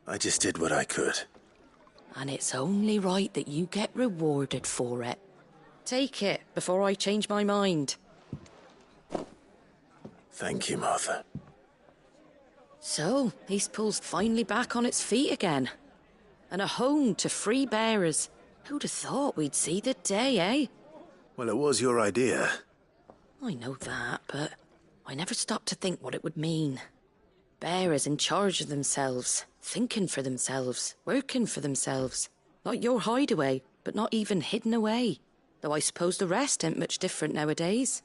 I just did what I could. And it's only right that you get rewarded for it. Take it before I change my mind. Thank you, Martha. So, Eastpool's finally back on its feet again. And a home to free bearers. Who'd have thought we'd see the day, eh? Well, it was your idea. I know that, but I never stopped to think what it would mean. Bearers in charge of themselves, thinking for themselves, working for themselves. Like your hideaway, but not even hidden away. Though I suppose the rest ain't much different nowadays.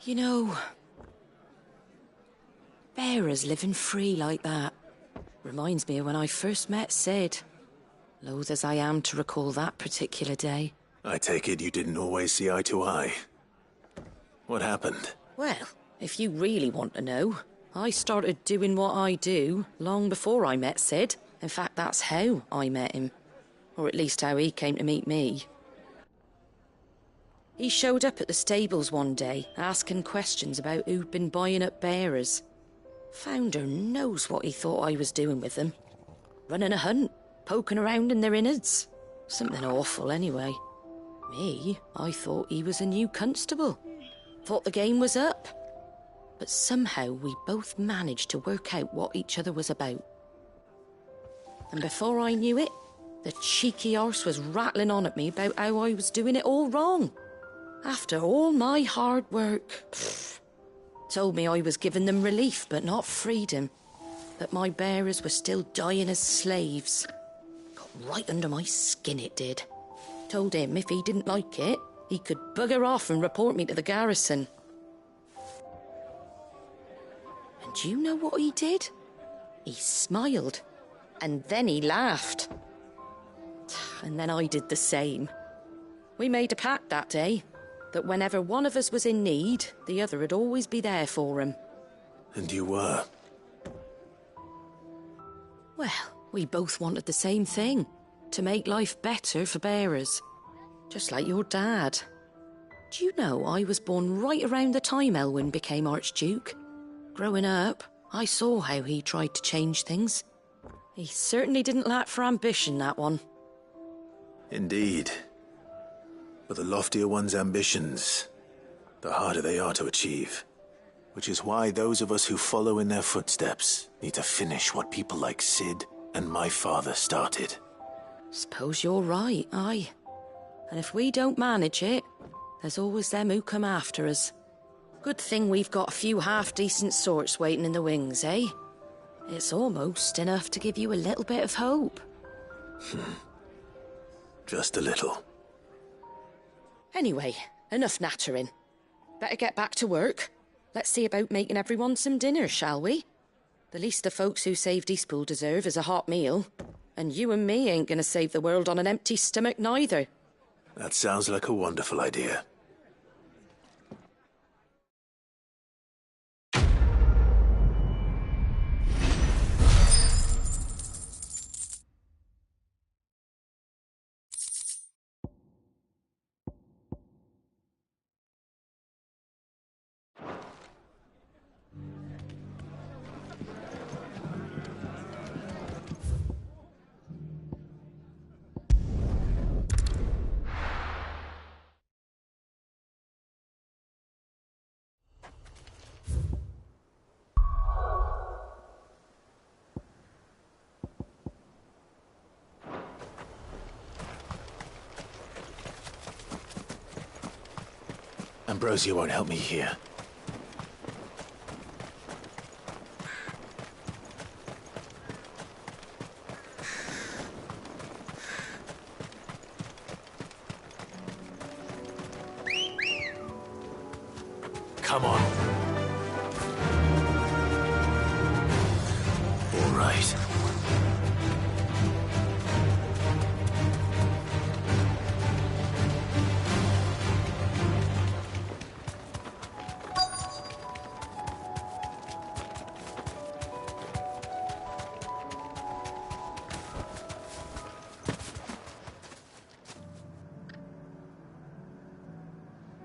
You know, bearers living free like that reminds me of when I first met Sid. Loath as I am to recall that particular day. I take it you didn't always see eye to eye. What happened? Well, if you really want to know, I started doing what I do long before I met Sid. In fact, that's how I met him. Or at least how he came to meet me. He showed up at the stables one day, asking questions about who'd been buying up bearers. Founder knows what he thought I was doing with them. Running a hunt, poking around in their innards. Something awful, anyway. Me, I thought he was a new constable. Thought the game was up. But somehow we both managed to work out what each other was about. And before I knew it, the cheeky arse was rattling on at me about how I was doing it all wrong. After all my hard work. Told me I was giving them relief, but not freedom. That my bearers were still dying as slaves. Got right under my skin, it did. Told him if he didn't like it, he could bugger off and report me to the garrison. And do you know what he did? He smiled. And then he laughed. And then I did the same. We made a pact that day, that whenever one of us was in need, the other would always be there for him. And you were? Well, we both wanted the same thing. To make life better for bearers. Just like your dad. Do you know I was born right around the time Elwyn became Archduke? Growing up, I saw how he tried to change things. He certainly didn't lack for ambition, that one. Indeed. But the loftier one's ambitions, the harder they are to achieve. Which is why those of us who follow in their footsteps need to finish what people like Sid and my father started. Suppose you're right, aye. And if we don't manage it, there's always them who come after us. Good thing we've got a few half-decent sorts waiting in the wings, eh? It's almost enough to give you a little bit of hope. Just a little. Anyway, enough nattering. Better get back to work. Let's see about making everyone some dinner, shall we? The least the folks who saved Eastpool deserve is a hot meal. And you and me ain't gonna save the world on an empty stomach neither. That sounds like a wonderful idea. Ambrosia won't help me here. Come on. All right.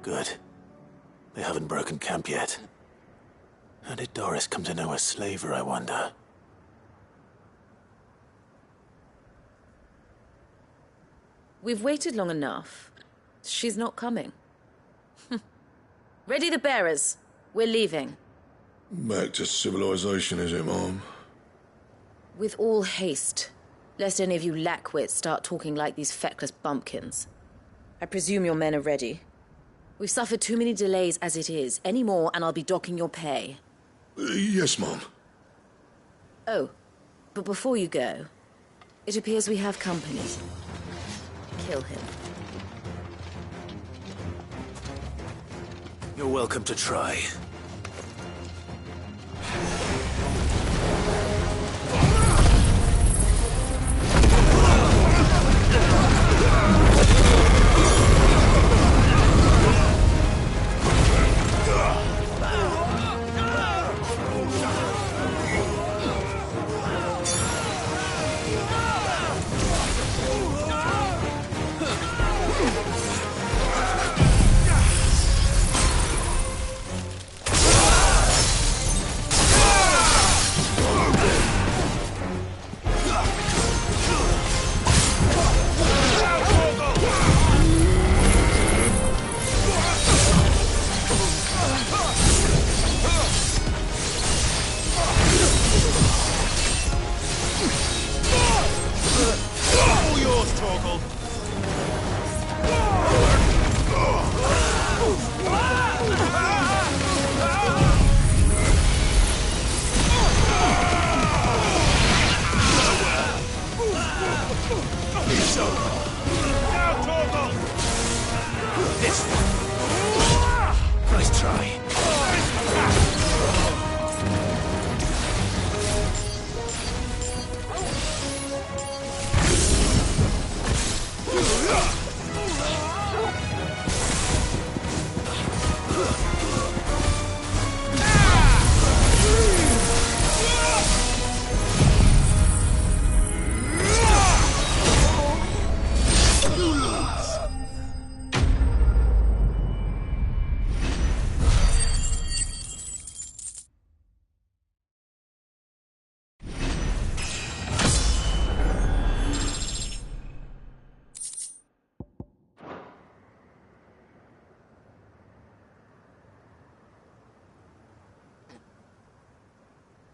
Good. They haven't broken camp yet. How did Doris come to know a slaver, I wonder? We've waited long enough. She's not coming. Ready the bearers. We're leaving. Back to civilization, is it, Mom? With all haste, lest any of you lackwits start talking like these feckless bumpkins. I presume your men are ready. We've suffered too many delays as it is. Any more and I'll be docking your pay. Yes, Mom. Oh, but before you go, it appears we have company. Kill him. You're welcome to try.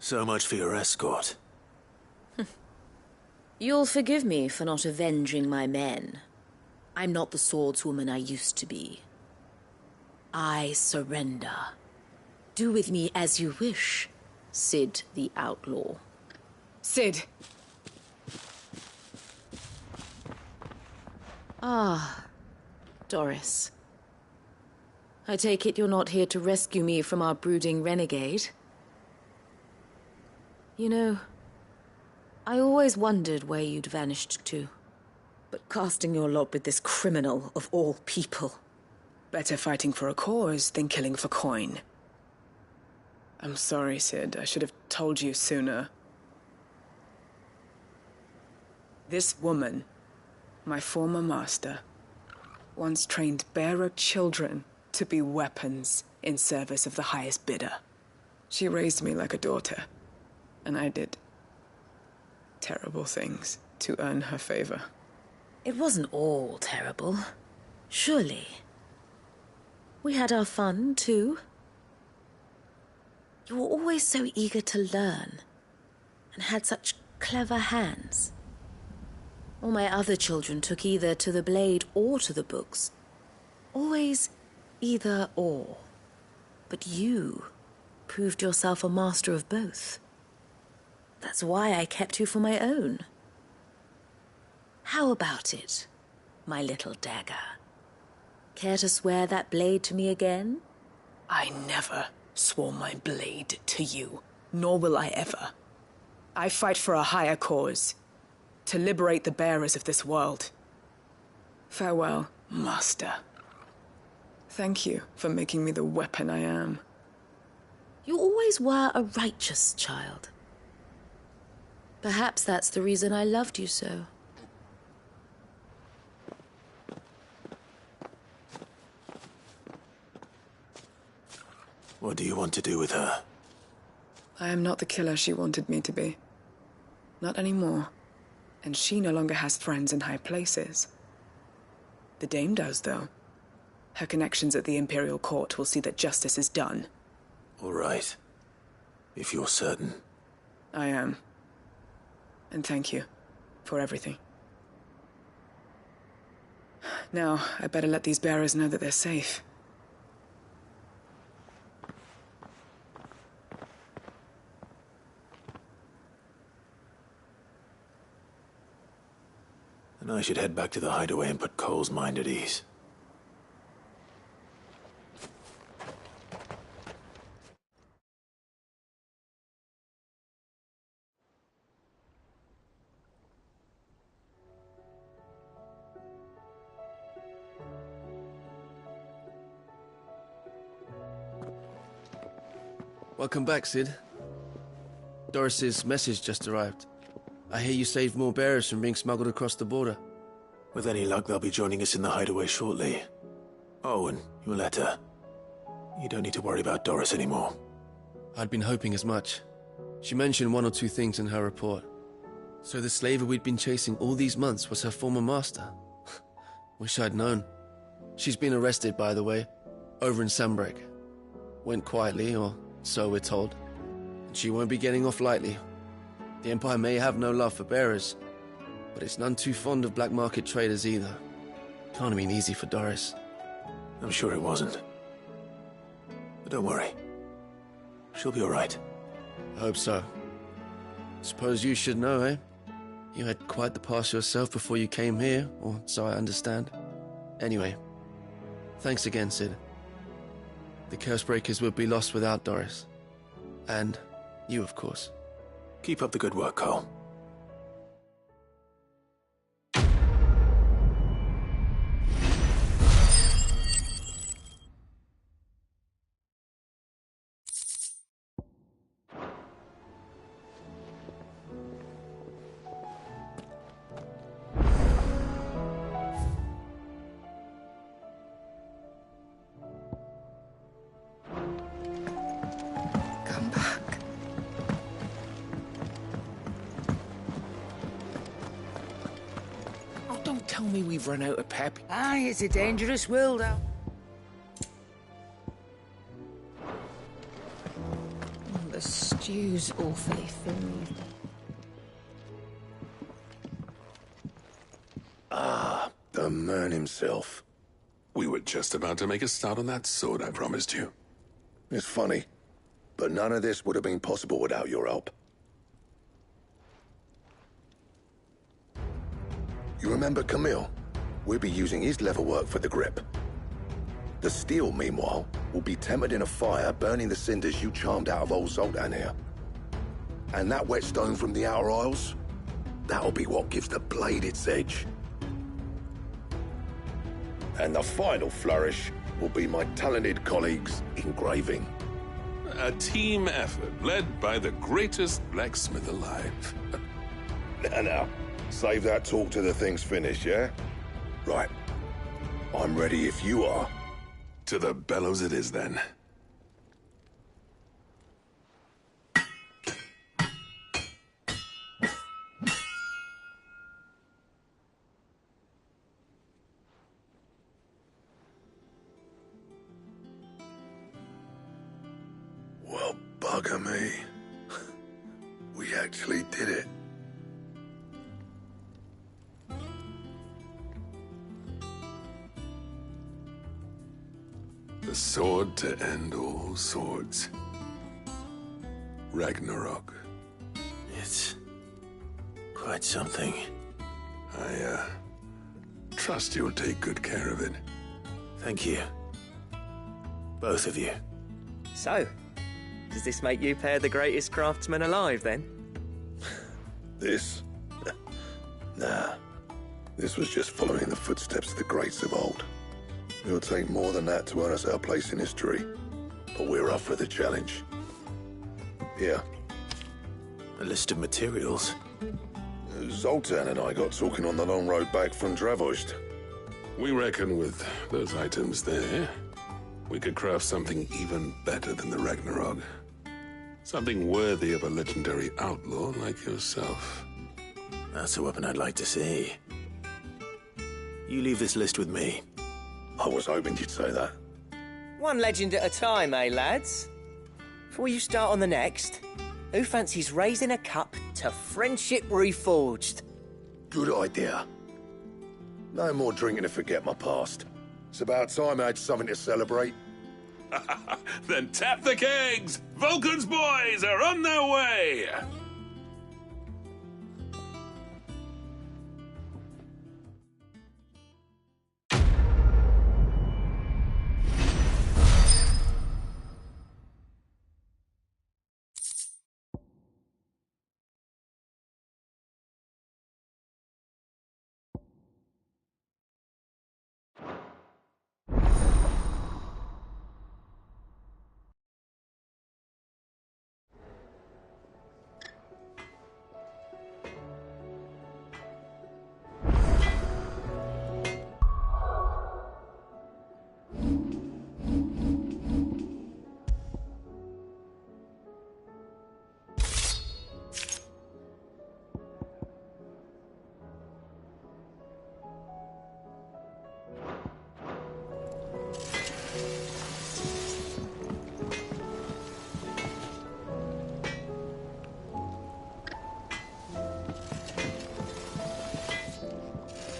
So much for your escort. You'll forgive me for not avenging my men. I'm not the swordswoman I used to be. I surrender. Do with me as you wish, Cid the Outlaw. Cid! Ah, Doris. I take it you're not here to rescue me from our brooding renegade? You know, I always wondered where you'd vanished to. But casting your lot with this criminal of all people... Better fighting for a cause than killing for coin. I'm sorry, Cid. I should have told you sooner. This woman, my former master, once trained bearer children to be weapons in service of the highest bidder. She raised me like a daughter, and I did terrible things to earn her favor. It wasn't all terrible, surely. We had our fun, too. You were always so eager to learn, and had such clever hands. All my other children took either to the blade or to the books. Always either or. But you proved yourself a master of both. That's why I kept you for my own. How about it, my little dagger? Care to swear that blade to me again? I never swore my blade to you, nor will I ever. I fight for a higher cause, to liberate the bearers of this world. Farewell, Master. Thank you for making me the weapon I am. You always were a righteous child. Perhaps that's the reason I loved you so. What do you want to do with her? I am not the killer she wanted me to be. Not anymore. And she no longer has friends in high places. The Dame does, though. Her connections at the Imperial Court will see that justice is done. All right. If you're certain. I am. And thank you for everything. Now, I better let these bearers know that they're safe. And I should head back to the hideaway and put Cole's mind at ease. Welcome back, Cid. Doris's message just arrived. I hear you saved more bearers from being smuggled across the border. With any luck, they'll be joining us in the hideaway shortly. Oh, and your letter. You don't need to worry about Doris anymore. I'd been hoping as much. She mentioned one or two things in her report. So the slaver we'd been chasing all these months was her former master. Wish I'd known. She's been arrested, by the way, over in Sanbreque. Went quietly, or so we're told. And she won't be getting off lightly. The Empire may have no love for bearers, but it's none too fond of black market traders either. Can't have been easy for Doris. I'm sure it wasn't. But don't worry. She'll be all right. I hope so. Suppose you should know, eh? You had quite the past yourself before you came here, or so I understand. Anyway, thanks again, Cid. The Cursebreakers would be lost without Doris. And you, of course. Keep up the good work, Cole. Come back. Oh, don't tell me we've run out of pep. Aye, it's a dangerous world out. The stew. shoes awfully thin. Ah, the man himself. We were just about to make a start on that sword I promised you. It's funny, but none of this would have been possible without your help. You remember Camille? We'll be using his leatherwork for the grip. The steel, meanwhile, will be tempered in a fire, burning the cinders you charmed out of old Zoltan here. And that whetstone from the Outer Isles, that'll be what gives the blade its edge. And the final flourish will be my talented colleagues' engraving. A team effort led by the greatest blacksmith alive. Now, save that talk till the thing's finished, yeah? Right. I'm ready if you are. To the bellows it is, then. Well, bugger me. We actually did it. The sword to end all swords. Ragnarok. It's quite something. I trust you'll take good care of it. Thank you. Both of you. So, does this make you pair the greatest craftsmen alive, then? This? Nah. This was just following the footsteps of the greats of old. It'll take more than that to earn us our place in history. But we're up for the challenge. Here. A list of materials. Zoltan and I got talking on the long road back from Dravoist. We reckon with those items there, we could craft something even better than the Ragnarok. Something worthy of a legendary outlaw like yourself. That's a weapon I'd like to see. You leave this list with me. I was hoping you'd say that. One legend at a time, eh, lads? Before you start on the next, who fancies raising a cup to friendship reforged? Good idea. No more drinking to forget my past. It's about time I had something to celebrate. Then tap the kegs! Vulcan's boys are on their way!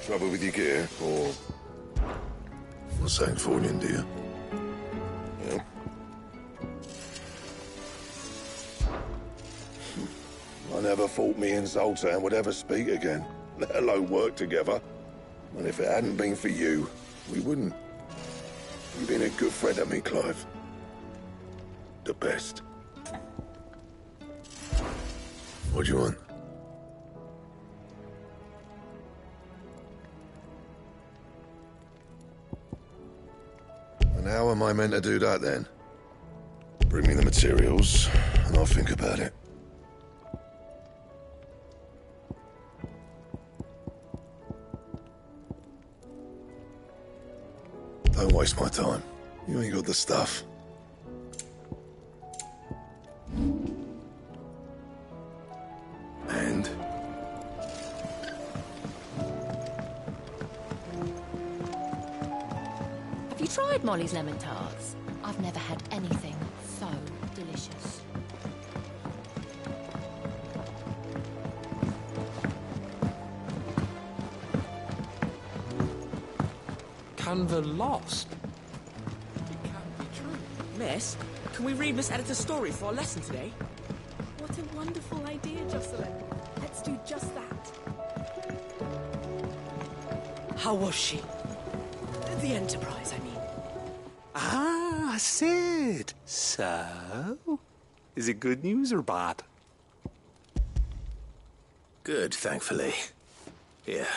Trouble with your gear, or... something for you, dear? Yeah. I never thought me and Zoltan would ever speak again, let alone work together. And if it hadn't been for you, we wouldn't. You've been a good friend to me, Clive. The best. What do you want? And how am I meant to do that, then? Bring me the materials, and I'll think about it. Don't waste my time. You ain't got the stuff. And? Have you tried Molly's lemon tarts? I've never had anything so delicious. and the lost. Miss, can we read Miss Editor's story for our lesson today? What a wonderful idea, Jocelyn. Let's do just that. How was she? The Enterprise, I mean. Ah, Sid. So, is it good news or bad? Good, thankfully. Here.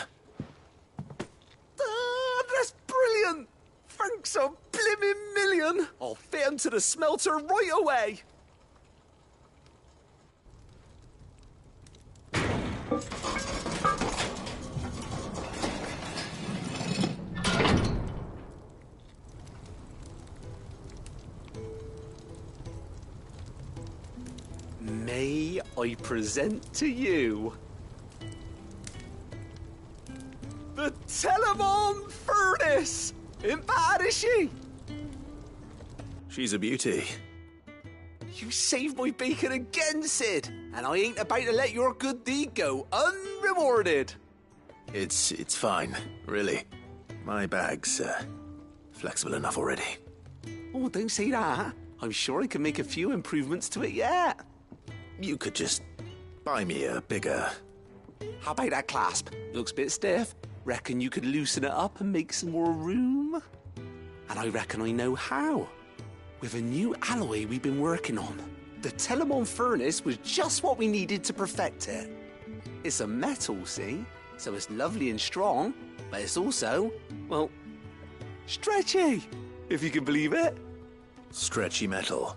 Ah, that's brilliant! Thanks a blimmin' million! I'll fit 'em to the smelter right away! May I present to you the Telemon Furnace! Ain't bad, is she? She's a beauty. You saved my bacon again, Sid, and I ain't about to let your good deed go unrewarded. It's fine, really. My bag's flexible enough already. Oh, don't say that. I'm sure I can make a few improvements to it yet. You could just buy me a bigger... How about that clasp? Looks a bit stiff. Reckon you could loosen it up and make some more room? And I reckon I know how. With a new alloy we've been working on. The Telemon Furnace was just what we needed to perfect it. It's a metal, see? So it's lovely and strong, but it's also, well, stretchy, if you can believe it. Stretchy metal.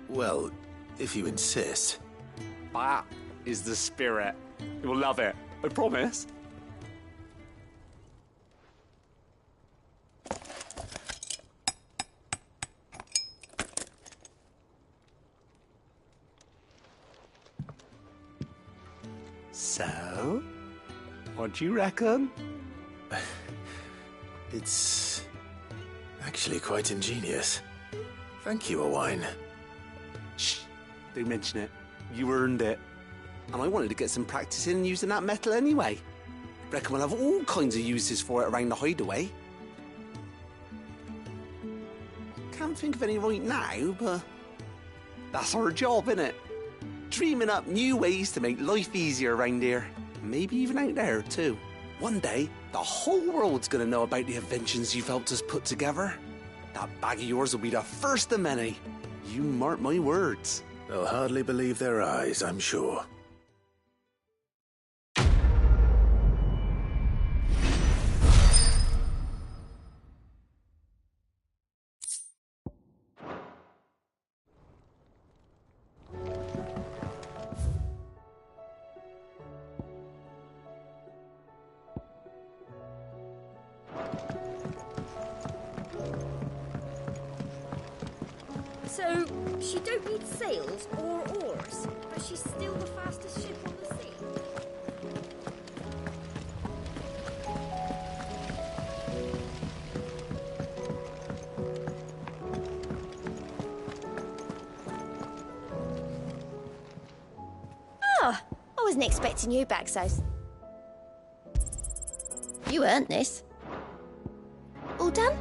Well, if you insist. That is the spirit. You'll love it, I promise. So, what do you reckon? It's actually quite ingenious. Thank you, Owain. Shh, don't mention it. You earned it. And I wanted to get some practice in using that metal anyway. Reckon we'll have all kinds of uses for it around the hideaway. Can't think of any right now, but that's our job, innit? Dreaming up new ways to make life easier around here. Maybe even out there, too. One day, the whole world's gonna know about the inventions you've helped us put together. That bag of yours will be the first of many. You mark my words. They'll hardly believe their eyes, I'm sure. So, she don't need sails or oars, but she's still the fastest ship on the sea. Oh, I wasn't expecting you back, Sos. You earned this. All done?